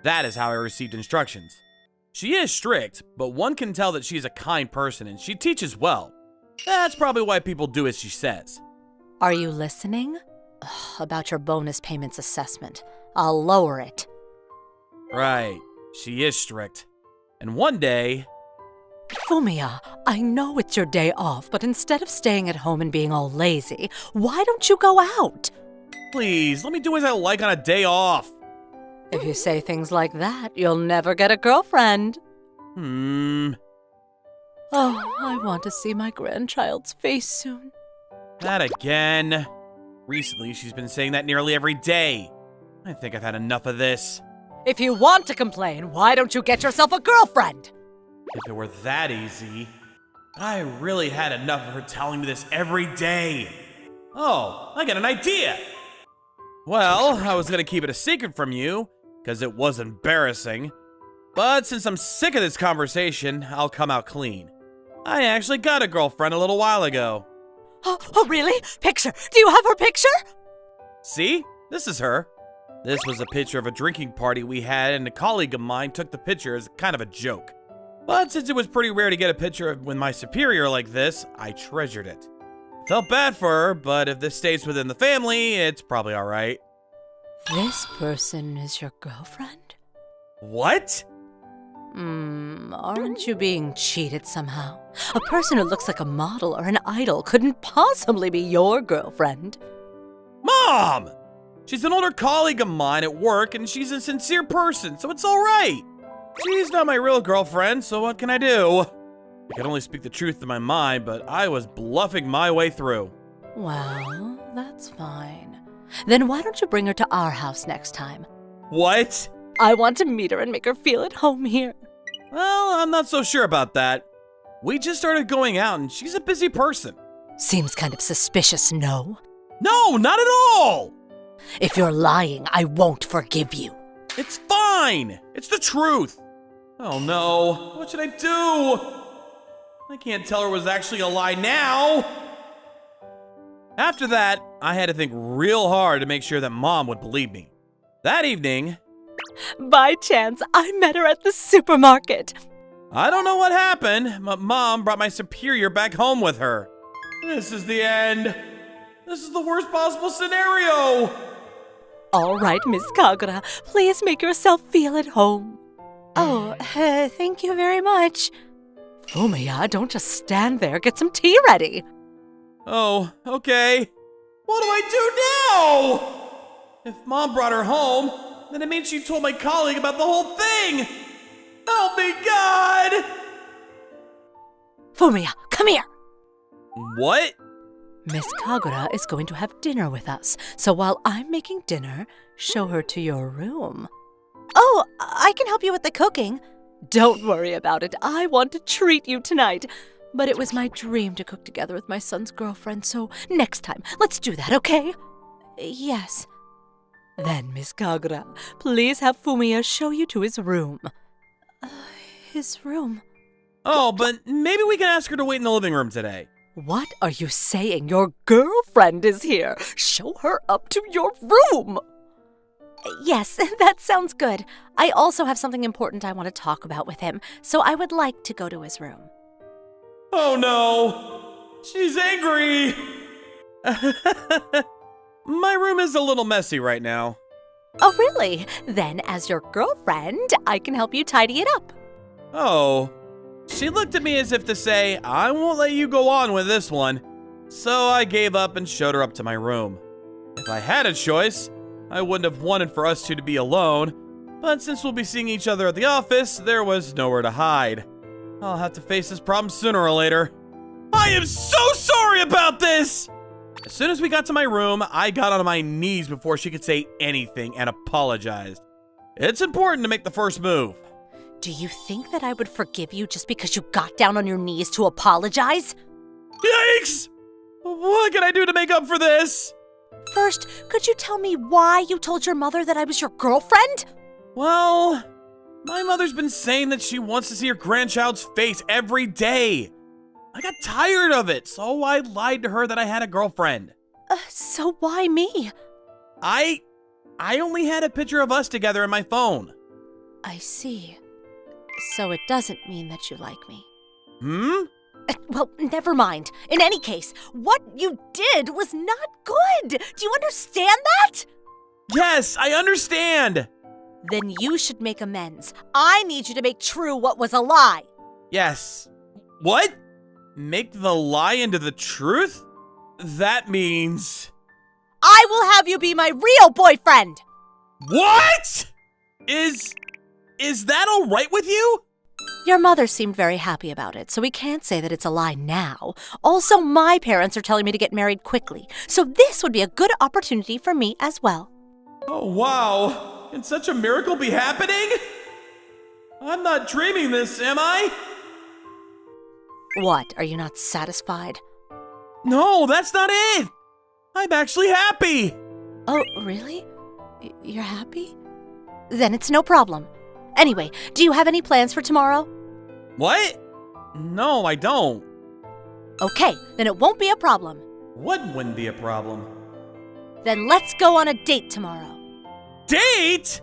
That is how I received instructions. She is strict, but one can tell that she's a kind person and she teaches well. That's probably why people do as she says. Are you listening? About your bonus payments assessment. I'll lower it. Right. She is strict. And one day... Fumiya, I know it's your day off, but instead of staying at home and being all lazy, why don't you go out? Please, let me do as I like on a day off. If you say things like that, you'll never get a girlfriend. Oh, I want to see my grandchild's face soon. That again. Recently, she's been saying that nearly every day. I think I've had enough of this. If you want to complain, why don't you get yourself a girlfriend? If it were that easy, I really had enough of her telling me this every day. Oh, I got an idea. Well, I was gonna keep it a secret from you, because it was embarrassing. But since I'm sick of this conversation, I'll come out clean. I actually got a girlfriend a little while ago. Oh, really? Picture? Do you have her picture? See? This is her. This was a picture of a drinking party we had, and a colleague of mine took the picture as kind of a joke. But since it was pretty rare to get a picture with my superior like this, I treasured it. Felt bad for her, but if this stays within the family, it's probably alright. This person is your girlfriend? What? Aren't you being cheated somehow? A person who looks like a model or an idol couldn't possibly be your girlfriend. Mom! She's an older colleague of mine at work, and she's a sincere person, so it's alright. She's not my real girlfriend, so what can I do? I can only speak the truth to my mind, but I was bluffing my way through. Well, that's fine. Then why don't you bring her to our house next time? What? I want to meet her and make her feel at home here. Well, I'm not so sure about that. We just started going out, and she's a busy person. Seems kind of suspicious, no? No, not at all! If you're lying, I won't forgive you. It's fine! It's the truth! Oh no, what should I do? I can't tell her it was actually a lie now! After that, I had to think real hard to make sure that Mom would believe me. That evening... By chance, I met her at the supermarket. I don't know what happened, but Mom brought my superior back home with her. This is the end. This is the worst possible scenario! All right, Miss Kagura, please make yourself feel at home. Oh, thank you very much. Fumiya, don't just stand there. Get some tea ready. Oh, okay. What do I do now? If Mom brought her home, then it means she told my colleague about the whole thing. Help me, God! Fumiya, come here. What? Miss Kagura is going to have dinner with us, so while I'm making dinner, show her to your room. Oh, I can help you with the cooking. Don't worry about it. I want to treat you tonight. But it was my dream to cook together with my son's girlfriend, so next time, let's do that, okay? Yes. Then, Miss Kagura, please have Fumiya show you to his room. His room? Oh, but maybe we can ask her to wait in the living room today. What are you saying? Your girlfriend is here. Show her up to your room. Yes, that sounds good. I also have something important I want to talk about with him, so I would like to go to his room. Oh no! She's angry! My room is a little messy right now. Oh, really? Then, as your girlfriend, I can help you tidy it up. Oh. She looked at me as if to say, I won't let you go on with this one. So I gave up and showed her up to my room. If I had a choice, I wouldn't have wanted for us two to be alone. But since we'll be seeing each other at the office, there was nowhere to hide. I'll have to face this problem sooner or later. I am so sorry about this! As soon as we got to my room, I got on my knees before she could say anything and apologized. It's important to make the first move. Do you think that I would forgive you just because you got down on your knees to apologize? Yikes! What can I do to make up for this? First, could you tell me why you told your mother that I was your girlfriend? Well, my mother's been saying that she wants to see her grandchild's face every day. I got tired of it, so I lied to her that I had a girlfriend. So why me? I only had a picture of us together in my phone. I see. So it doesn't mean that you like me. Well, never mind. In any case, what you did was not good. Do you understand that? Yes, I understand. Then you should make amends. I need you to make true what was a lie. Yes. What? Make the lie into the truth? That means... I will have you be my real boyfriend! What? Is that all right with you? Your mother seemed very happy about it, so we can't say that it's a lie now. Also, my parents are telling me to get married quickly, so this would be a good opportunity for me as well. Oh, wow. Can such a miracle be happening? I'm not dreaming this, am I? What, are you not satisfied? No, that's not it. I'm actually happy. Oh, really? You're happy? Then it's no problem. Anyway, do you have any plans for tomorrow? What? No, I don't. Okay, then it won't be a problem. What wouldn't be a problem? Then let's go on a date tomorrow. Date?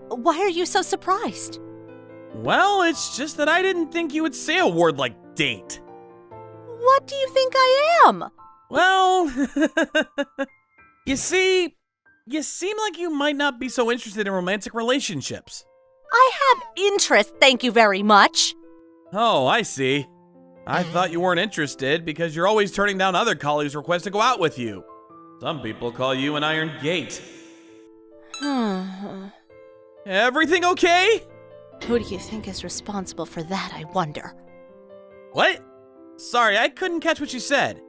Why are you so surprised? Well, it's just that I didn't think you would say a word like date. What do you think I am? Well, you see, you seem like you might not be so interested in romantic relationships. I have interest, thank you very much. Oh, I see. I thought you weren't interested because you're always turning down other colleagues' requests to go out with you. Some people call you an iron gate. Everything okay? Who do you think is responsible for that, I wonder? What? Sorry, I couldn't catch what you said.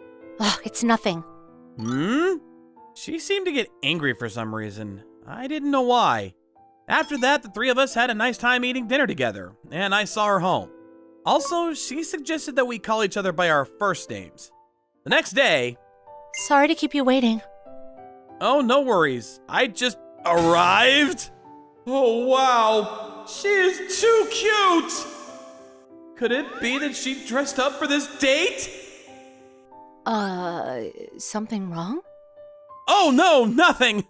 It's nothing. She seemed to get angry for some reason. I didn't know why. After that, the three of us had a nice time eating dinner together, and I saw her home. Also, she suggested that we call each other by our first names. The next day... Sorry to keep you waiting. Oh, no worries. I just arrived? Oh, wow. She is too cute! Could it be that she dressed up for this date? Something wrong? Oh, no, nothing!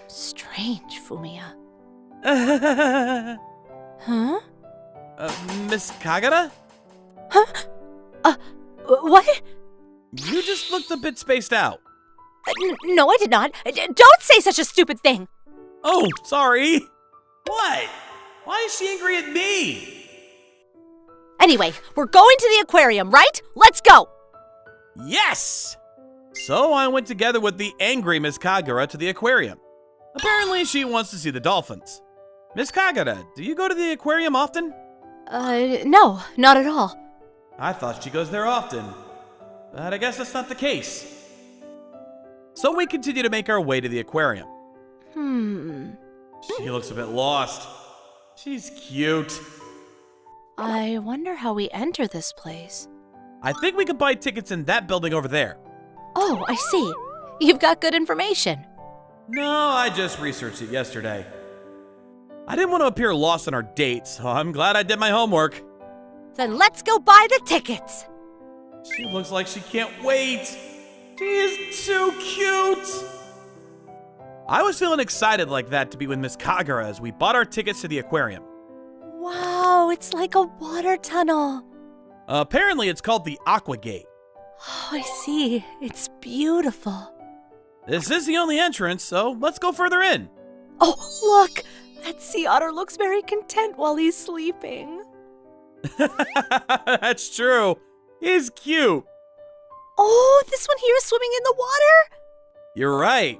Strange, Fumiya. Huh? Miss Kagura? Huh? What? You just looked a bit spaced out. No, I did not. Don't say such a stupid thing! Oh, sorry. What? Why is she angry at me? Anyway, we're going to the aquarium, right? Let's go! Yes! So I went together with the angry Miss Kagura to the aquarium. Apparently she wants to see the dolphins. Miss Kagura, do you go to the aquarium often? No, not at all. I thought she goes there often, but I guess that's not the case. So we continue to make our way to the aquarium. She looks a bit lost. She's cute. I wonder how we enter this place. I think we could buy tickets in that building over there. Oh, I see. You've got good information. No, I just researched it yesterday. I didn't want to appear lost on our date, so I'm glad I did my homework. Then let's go buy the tickets. She looks like she can't wait. She is too cute. I was feeling excited like that to be with Miss Kagura as we bought our tickets to the aquarium. Wow, it's like a water tunnel. Apparently it's called the Aqua Gate. Oh, I see. It's beautiful. This is the only entrance, so let's go further in. Oh, look! That sea otter looks very content while he's sleeping. That's true. He's cute. Oh, this one here is swimming in the water? You're right.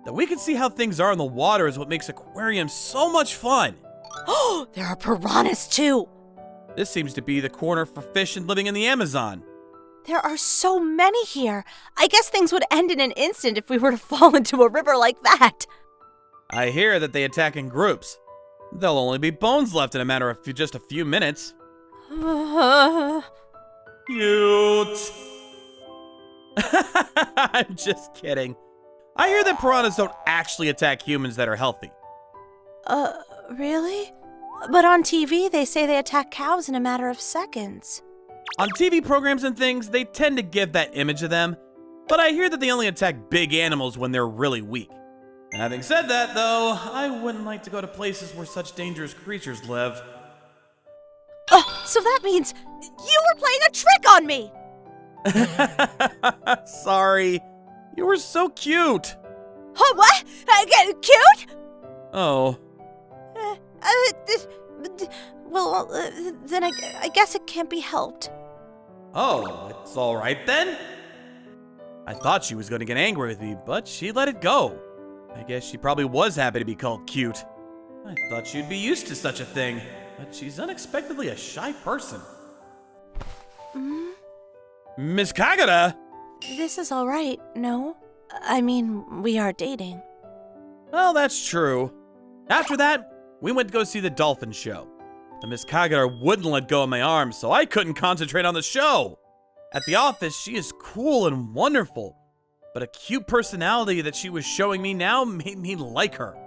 That we can see how things are in the water is what makes aquariums so much fun. Oh, there are piranhas too. This seems to be the corner for fish and living in the Amazon. There are so many here. I guess things would end in an instant if we were to fall into a river like that. I hear that they attack in groups. There'll only be bones left in a matter of just a few minutes. Cute. I'm just kidding. I hear that piranhas don't actually attack humans that are healthy. Really? But on TV, they say they attack cows in a matter of seconds. On TV programs and things, they tend to give that image of them, but I hear that they only attack big animals when they're really weak. Having said that, though, I wouldn't like to go to places where such dangerous creatures live. Oh, so that means you were playing a trick on me! Sorry. You were so cute. Oh, what? Cute? Oh. Then I guess it can't be helped. Oh, it's all right then? I thought she was going to get angry with me, but she let it go. I guess she probably was happy to be called cute. I thought she'd be used to such a thing, but she's unexpectedly a shy person. Miss Kagura? This is all right, no? I mean, we are dating. Well, that's true. After that, we went to go see the dolphin show. And Miss Kagura wouldn't let go of my arm, so I couldn't concentrate on the show. At the office, she is cool and wonderful, but a cute personality that she was showing me now made me like her.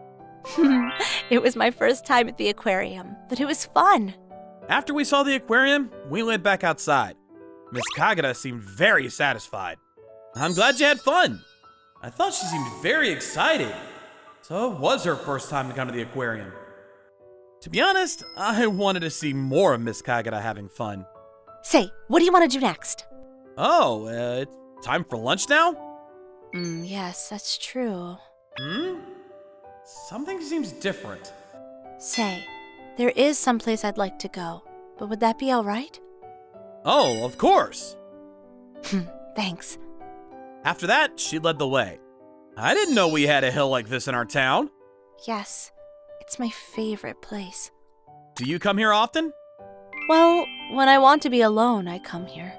It was my first time at the aquarium, but it was fun. After we saw the aquarium, we went back outside. Miss Kagura seemed very satisfied. I'm glad you had fun. I thought she seemed very excited. So it was her first time to come to the aquarium. To be honest, I wanted to see more of Miss Kagura having fun. Say, what do you want to do next? Oh, it's time for lunch now? Yes, that's true. Something seems different. Say, there is someplace I'd like to go, but would that be all right? Oh, of course. Thanks. After that, she led the way. I didn't know we had a hill like this in our town. Yes, it's my favorite place. Do you come here often? Well, when I want to be alone, I come here.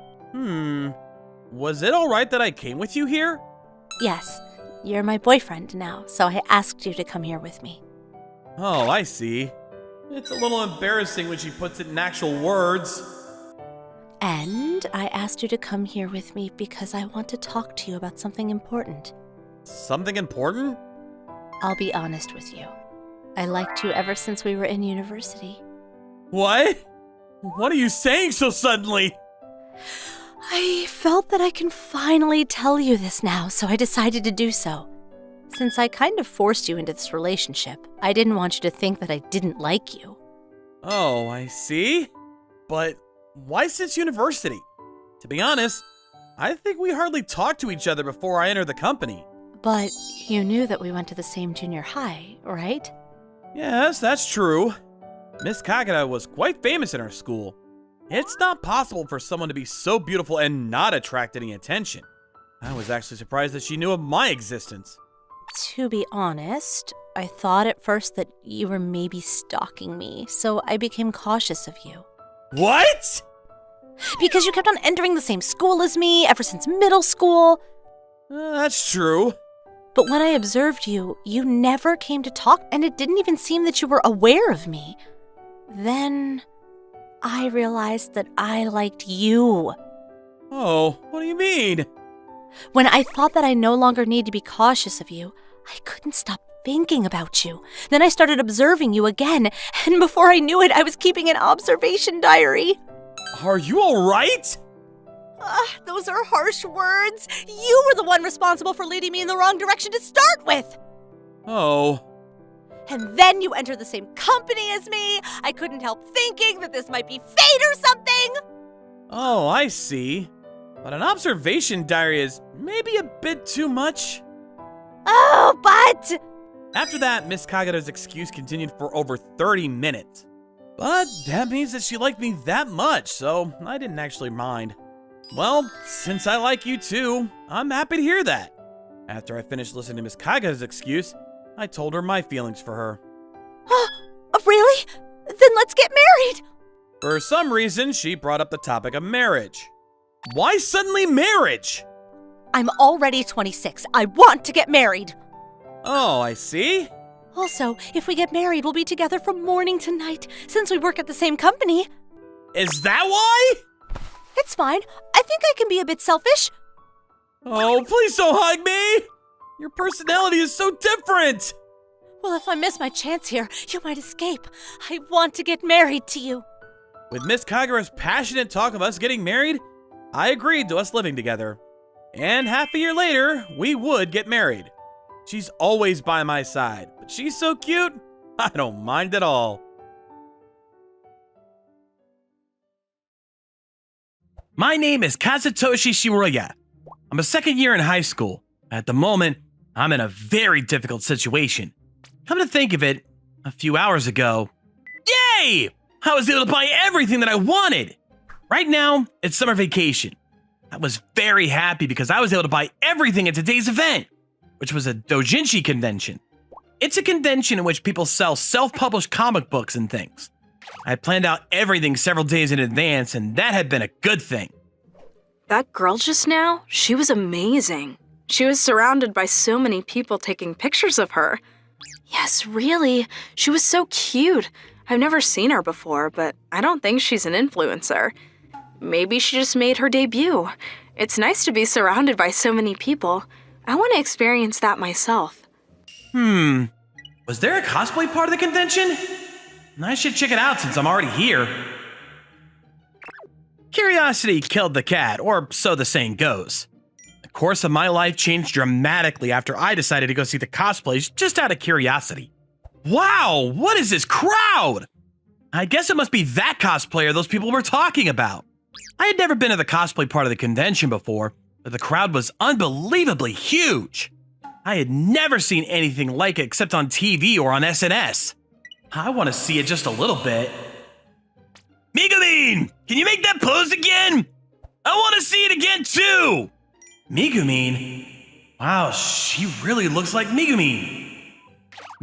Was it all right that I came with you here? Yes, you're my boyfriend now, so I asked you to come here with me. Oh, I see. It's a little embarrassing when she puts it in actual words. And I asked you to come here with me because I want to talk to you about something important. Something important? I'll be honest with you. I liked you ever since we were in university. What? What are you saying so suddenly? I felt that I can finally tell you this now, so I decided to do so. Since I kind of forced you into this relationship, I didn't want you to think that I didn't like you. Oh, I see. But why since university? To be honest, I think we hardly talked to each other before I entered the company. But you knew that we went to the same junior high, right? Yes, that's true. Miss Kagura was quite famous in our school. It's not possible for someone to be so beautiful and not attract any attention. I was actually surprised that she knew of my existence. To be honest, I thought at first that you were maybe stalking me, so I became cautious of you. What? Because you kept on entering the same school as me ever since middle school. That's true. But when I observed you, you never came to talk, and it didn't even seem that you were aware of me. Then I realized that I liked you. Oh, what do you mean? When I thought that I no longer need to be cautious of you, I couldn't stop thinking about you. Then I started observing you again, and before I knew it, I was keeping an observation diary. Are you all right? Those are harsh words. You were the one responsible for leading me in the wrong direction to start with. Oh. And then you entered the same company as me. I couldn't help thinking that this might be fate or something. Oh, I see. But an observation diary is maybe a bit too much. Oh, but... After that, Miss Kageto's excuse continued for over 30 minutes. But that means that she liked me that much, so I didn't actually mind. Well, since I like you too, I'm happy to hear that. After I finished listening to Miss Kageto's excuse, I told her my feelings for her. Really? Then let's get married! For some reason, she brought up the topic of marriage. Why suddenly marriage? I'm already 26. I want to get married. Oh, I see. Also, if we get married, we'll be together from morning to night, since we work at the same company. Is that why? It's fine. I think I can be a bit selfish. Oh, please don't hug me! Your personality is so different! Well, if I miss my chance here, you might escape. I want to get married to you. With Miss Kagura's passionate talk of us getting married, I agreed to us living together. And half a year later, we would get married. She's always by my side, but she's so cute, I don't mind at all. My name is Kazutoshi Shiroya. I'm a second year in high school. At the moment, I'm in a very difficult situation. Come to think of it, a few hours ago, yay! I was able to buy everything that I wanted. Right now, it's summer vacation. I was very happy because I was able to buy everything at today's event, which was a doujinshi convention. It's a convention in which people sell self-published comic books and things. I planned out everything several days in advance, and that had been a good thing. That girl just now, she was amazing. She was surrounded by so many people taking pictures of her. Yes, really. She was so cute. I've never seen her before, but I don't think she's an influencer. Maybe she just made her debut. It's nice to be surrounded by so many people. I want to experience that myself. Was there a cosplay part of the convention? I should check it out since I'm already here. Curiosity killed the cat, or so the saying goes. The course of my life changed dramatically after I decided to go see the cosplays just out of curiosity. Wow, what is this crowd? I guess it must be that cosplayer those people were talking about. I had never been to the cosplay part of the convention before, but the crowd was unbelievably huge. I had never seen anything like it except on TV or on SNS. I want to see it just a little bit. Megumin! Can you make that pose again? I want to see it again too! Megumin? Wow, she really looks like Megumin.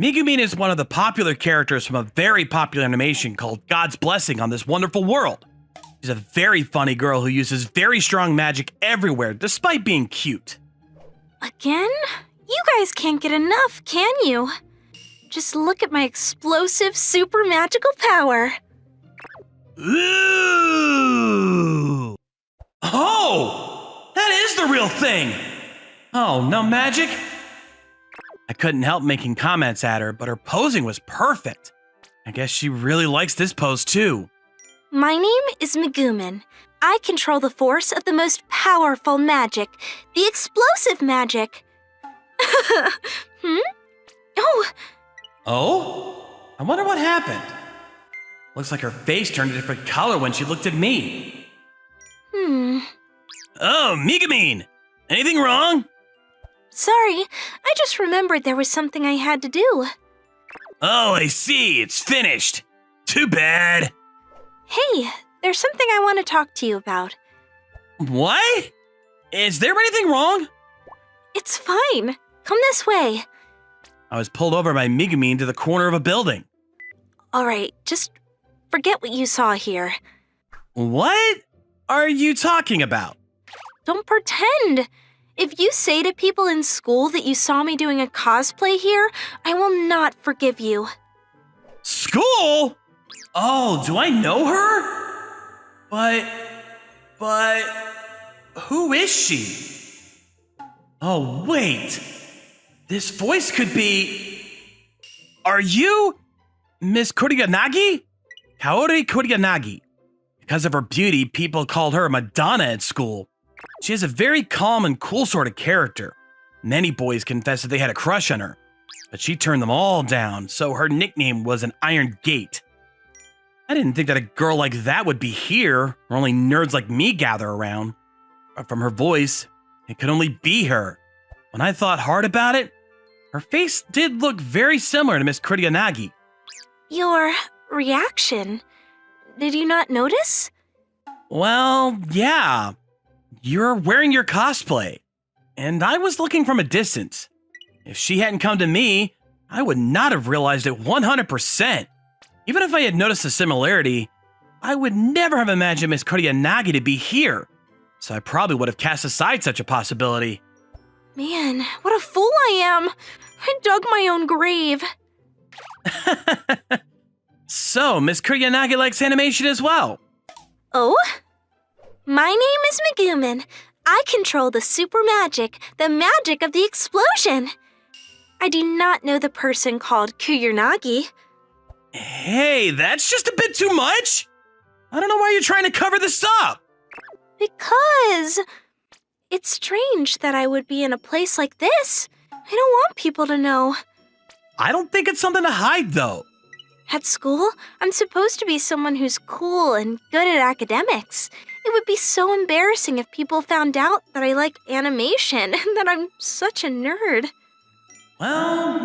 Megumin is one of the popular characters from a very popular animation called God's Blessing on This Wonderful World. She's a very funny girl who uses very strong magic everywhere despite being cute. Again? You guys can't get enough, can you? Just look at my explosive, super magical power. Ooh! Oh! That is the real thing! Oh, no magic? I couldn't help making comments at her, but her posing was perfect. I guess she really likes this pose too. My name is Megumin. I control the force of the most powerful magic, the explosive magic. Oh? I wonder what happened. Looks like her face turned a different color when she looked at me. Oh, Megumin! Anything wrong? Sorry, I just remembered there was something I had to do. Oh, I see. It's finished. Too bad. Hey, there's something I want to talk to you about. What? Is there anything wrong? It's fine. Come this way. I was pulled over by Megumin to the corner of a building. All right, just forget what you saw here. What are you talking about? Don't pretend. If you say to people in school that you saw me doing a cosplay here, I will not forgive you. School? Oh, do I know her? But, who is she? Oh, wait. This voice could be... Are you Miss Kuriganagi? Kaori Kuriganagi. Because of her beauty, people called her Madonna at school. She has a very calm and cool sort of character. Many boys confessed that they had a crush on her, but she turned them all down, so her nickname was an Iron Gate. I didn't think that a girl like that would be here, where only nerds like me gather around. But from her voice, it could only be her. When I thought hard about it, Her face did look very similar to Miss Kuryanagi. Your reaction. Did you not notice? Well, yeah. You're wearing your cosplay. And I was looking from a distance. If she hadn't come to me, I would not have realized it 100%. Even if I had noticed a similarity, I would never have imagined Miss Kuryanagi to be here. So I probably would have cast aside such a possibility. Man, what a fool I am! I dug my own grave. So, Miss Kuryanagi likes animation as well. Oh? My name is Megumin. I control the super magic, the magic of the explosion. I do not know the person called Kuyanagi. Hey, that's just a bit too much. I don't know why you're trying to cover this up. Because it's strange that I would be in a place like this. I don't want people to know. I don't think it's something to hide, though. At school, I'm supposed to be someone who's cool and good at academics. It would be so embarrassing if people found out that I like animation and that I'm such a nerd. Well,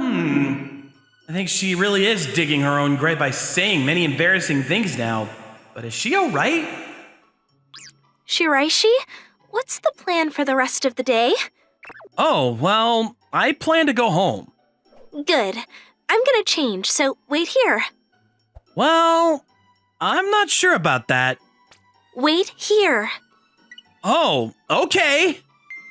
I think she really is digging her own grave by saying many embarrassing things now. But is she alright? Shiraishi, what's the plan for the rest of the day? Oh, well, I plan to go home. Good. I'm gonna change, so wait here. Well, I'm not sure about that. Wait here. Oh, okay.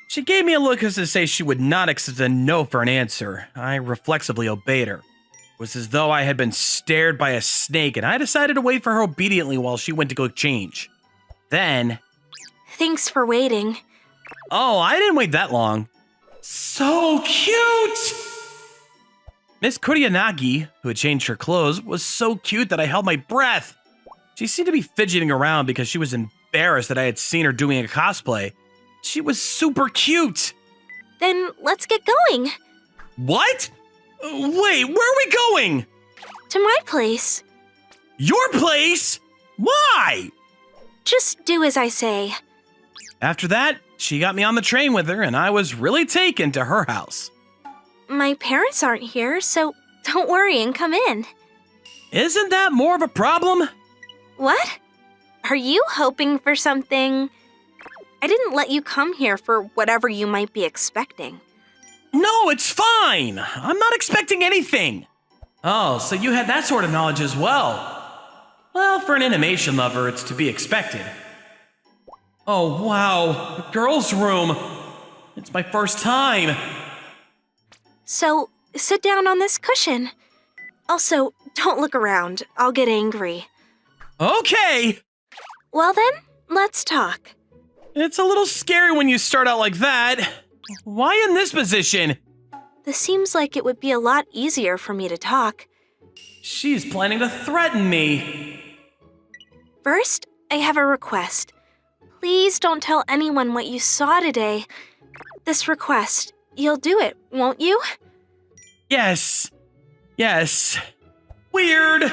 She gave me a look as to say she would not accept a no for an answer. I reflexively obeyed her. It was as though I had been stared by a snake, and I decided to wait for her obediently while she went to go change. Then... Thanks for waiting. Oh, I didn't wait that long. So cute! Miss Kuryanagi, who had changed her clothes, was so cute that I held my breath. She seemed to be fidgeting around because she was embarrassed that I had seen her doing a cosplay. She was super cute. Then let's get going. What? Wait, where are we going? To my place. Your place? Why? Just do as I say. After that, she got me on the train with her, and I was really taken to her house. My parents aren't here, so don't worry and come in. Isn't that more of a problem? What? Are you hoping for something? I didn't let you come here for whatever you might be expecting. No, it's fine. I'm not expecting anything. Oh, so you had that sort of knowledge as well. Well, for an animation lover, it's to be expected. Oh, wow. The girls' room. It's my first time. So, sit down on this cushion. Also, don't look around. I'll get angry. Okay. Well then, let's talk. It's a little scary when you start out like that. Why in this position? This seems like it would be a lot easier for me to talk. She's planning to threaten me. First, I have a request. Please don't tell anyone what you saw today. This request, you'll do it, won't you? Yes. Yes. Weird.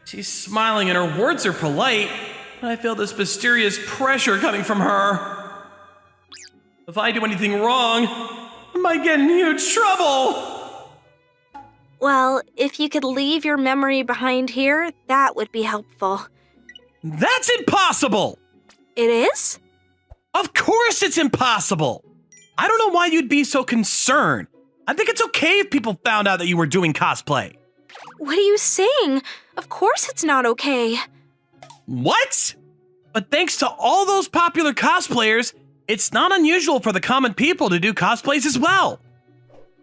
She's smiling and her words are polite. I feel this mysterious pressure coming from her. If I do anything wrong, I might get in huge trouble. Well, if you could leave your memory behind here, that would be helpful. That's impossible! It is? Of course it's impossible! I don't know why you'd be so concerned. I think it's okay if people found out that you were doing cosplay. What are you saying? Of course it's not okay. What? But thanks to all those popular cosplayers, it's not unusual for the common people to do cosplays as well.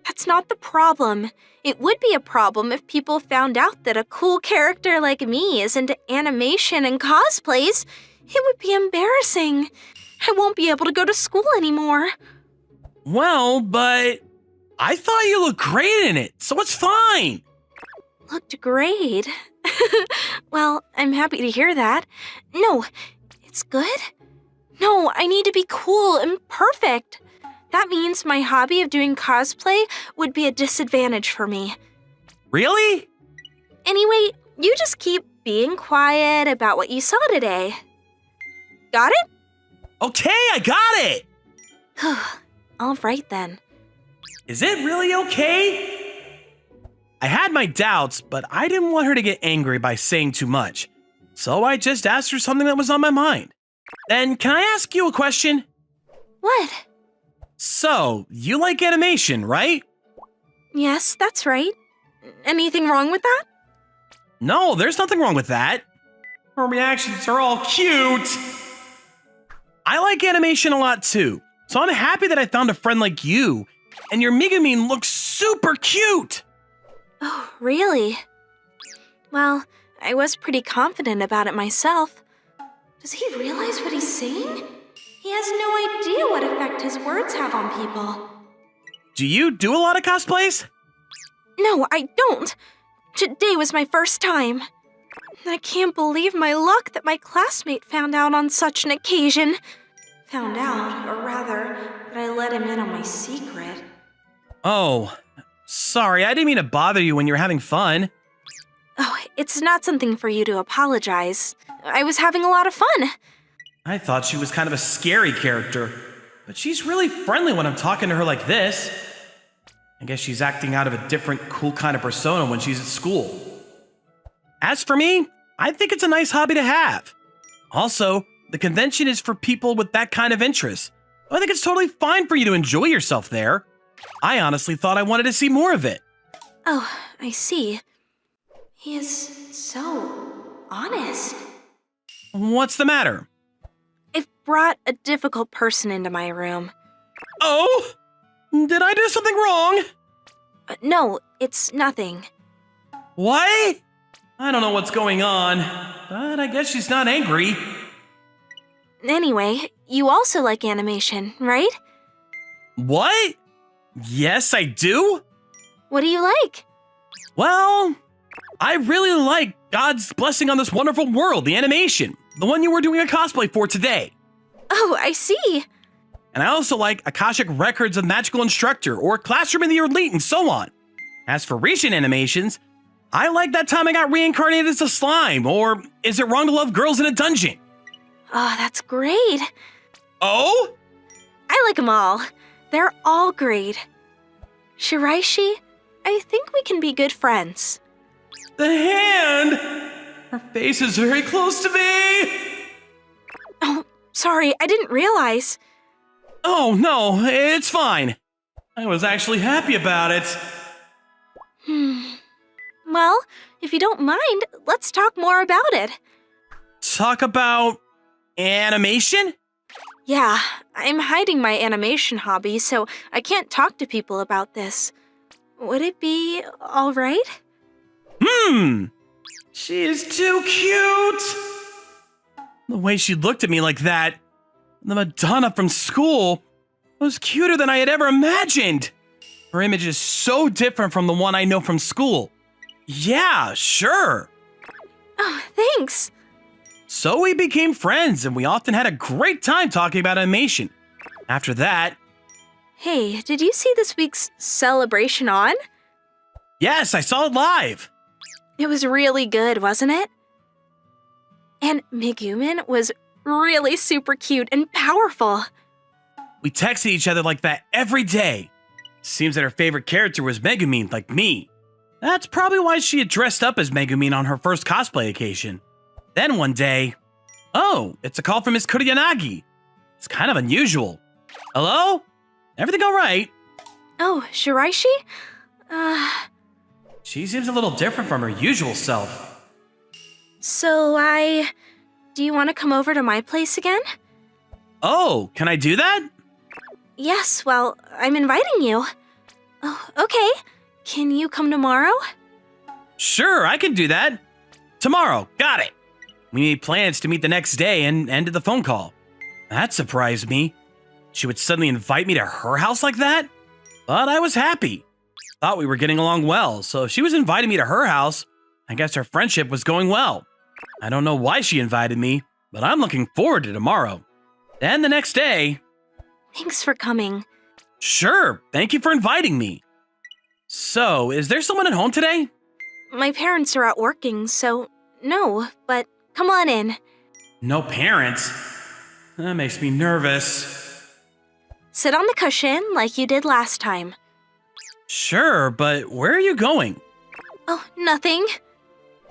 That's not the problem. It would be a problem if people found out that a cool character like me is into animation and cosplays. It would be embarrassing. I won't be able to go to school anymore. Well, but I thought you looked great in it, so it's fine. Looked great? Well, I'm happy to hear that. No, it's good? No, I need to be cool and perfect. That means my hobby of doing cosplay would be a disadvantage for me. Really? Anyway, you just keep being quiet about what you saw today. Got it? Okay, I got it! All right then. Is it really okay? I had my doubts, but I didn't want her to get angry by saying too much. So I just asked her something that was on my mind. Then, can I ask you a question? What? So, you like animation, right? Yes, that's right. Anything wrong with that? No, there's nothing wrong with that. Her reactions are all cute. I like animation a lot too, so I'm happy that I found a friend like you. And your Megumin looks super cute. Oh, really? Well, I was pretty confident about it myself. Does he realize what he's saying? He has no idea what effect his words have on people. Do you do a lot of cosplays? No, I don't. Today was my first time. I can't believe my luck that my classmate found out on such an occasion. Found out, or rather, that I let him in on my secret. Oh, sorry, I didn't mean to bother you when you were having fun. Oh, it's not something for you to apologize. I was having a lot of fun. I thought she was kind of a scary character, but she's really friendly when I'm talking to her like this. I guess she's acting out of a different, cool kind of persona when she's at school. As for me, I think it's a nice hobby to have. Also, the convention is for people with that kind of interest. I think it's totally fine for you to enjoy yourself there. I honestly thought I wanted to see more of it. Oh, I see. He is so honest. What's the matter? I've brought a difficult person into my room. Oh? Did I do something wrong? No, it's nothing. What? I don't know what's going on, but I guess she's not angry. Anyway, you also like animation, right? What? Yes, I do? What do you like? Well, I really like God's blessing on this wonderful world, the animation, the one you were doing a cosplay for today. Oh, I see. And I also like Akashic Records of Magical Instructor or Classroom of the Elite and so on. As for recent animations, I like that time I got reincarnated as a slime, or Is It Wrong to Love Girls in a Dungeon? Oh, that's great. Oh? I like them all. They're all great. Shiraishi, I think we can be good friends. The hand! Her face is very close to me! Oh, sorry, I didn't realize. Oh, no, it's fine. I was actually happy about it. Well, if you don't mind, let's talk more about it. Talk about animation? Yeah, I'm hiding my animation hobby, so I can't talk to people about this. Would it be all right? She is too cute! The way she looked at me like that, the Madonna from school, was cuter than I had ever imagined. Her image is so different from the one I know from school. Yeah, sure. Oh, thanks. So we became friends, and we often had a great time talking about animation. After that... Hey, did you see this week's celebration on? Yes, I saw it live. It was really good, wasn't it? And Megumin was really super cute and powerful. We texted each other like that every day. Seems that her favorite character was Megumin, like me. That's probably why she had dressed up as Megumin on her first cosplay occasion. Then one day, oh, it's a call from Miss Kuroyanagi. It's kind of unusual. Hello? Everything all right? Oh, Shiraishi? She seems a little different from her usual self. Do you want to come over to my place again? Oh, can I do that? Yes, well, I'm inviting you. Oh, okay. Can you come tomorrow? Sure, I can do that. Tomorrow, got it. We made plans to meet the next day and ended the phone call. That surprised me. She would suddenly invite me to her house like that? But I was happy. Thought we were getting along well, so if she was inviting me to her house, I guess our friendship was going well. I don't know why she invited me, but I'm looking forward to tomorrow. Then the next day... Thanks for coming. Sure, thank you for inviting me. So, is there someone at home today? My parents are out working, so no, but come on in. No parents? That makes me nervous. Sit on the cushion like you did last time. Sure, but where are you going? Oh, nothing.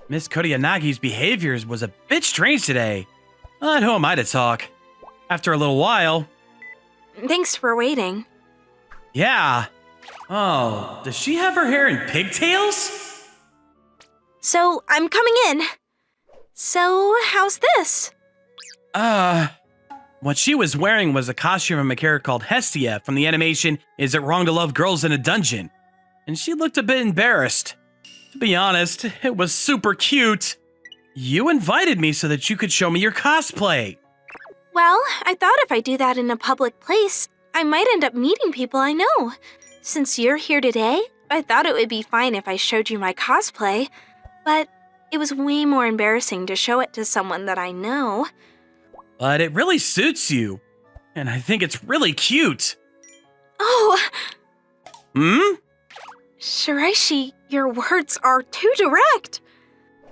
Miss Kodayanagi's behaviors was a bit strange today. But who am I to talk? After a little while... Thanks for waiting. Yeah. Oh, does she have her hair in pigtails? So, I'm coming in. So, how's this? What she was wearing was a costume from a character called Hestia from the animation Is It Wrong to Love Girls in a Dungeon? And she looked a bit embarrassed. To be honest, it was super cute. You invited me so that you could show me your cosplay. Well, I thought if I do that in a public place, I might end up meeting people I know. Since you're here today, I thought it would be fine if I showed you my cosplay. But it was way more embarrassing to show it to someone that I know. But it really suits you. And I think it's really cute. Oh! Shiraishi, your words are too direct.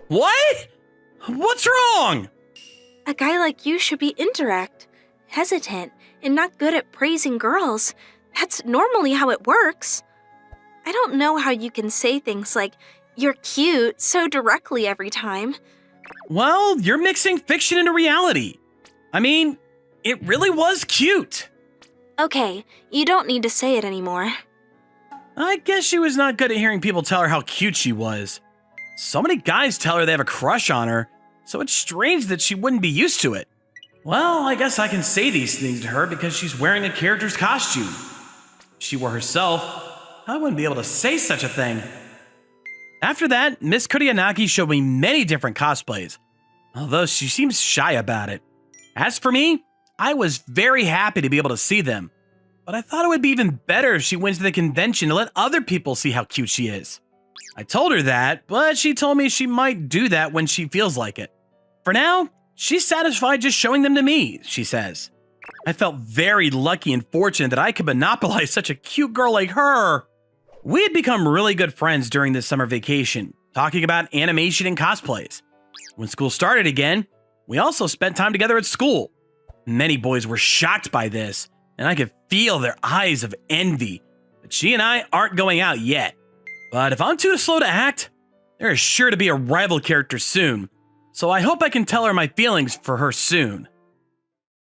What? What's wrong? A guy like you should be indirect, hesitant, and not good at praising girls. That's normally how it works. I don't know how you can say things like, "You're cute," so directly every time. Well, you're mixing fiction into reality. I mean, it really was cute. Okay, you don't need to say it anymore. I guess she was not good at hearing people tell her how cute she was. So many guys tell her they have a crush on her, so it's strange that she wouldn't be used to it. Well, I guess I can say these things to her because she's wearing a character's costume. If she were herself, I wouldn't be able to say such a thing. After that, Miss Kuriyanagi showed me many different cosplays, although she seems shy about it. As for me, I was very happy to be able to see them, but I thought it would be even better if she went to the convention to let other people see how cute she is. I told her that, but she told me she might do that when she feels like it. For now, she's satisfied just showing them to me, she says. I felt very lucky and fortunate that I could monopolize such a cute girl like her. We had become really good friends during this summer vacation, talking about animation and cosplays. When school started again, we also spent time together at school. Many boys were shocked by this, and I could feel their eyes of envy. But she and I aren't going out yet. But if I'm too slow to act, there is sure to be a rival character soon. So I hope I can tell her my feelings for her soon.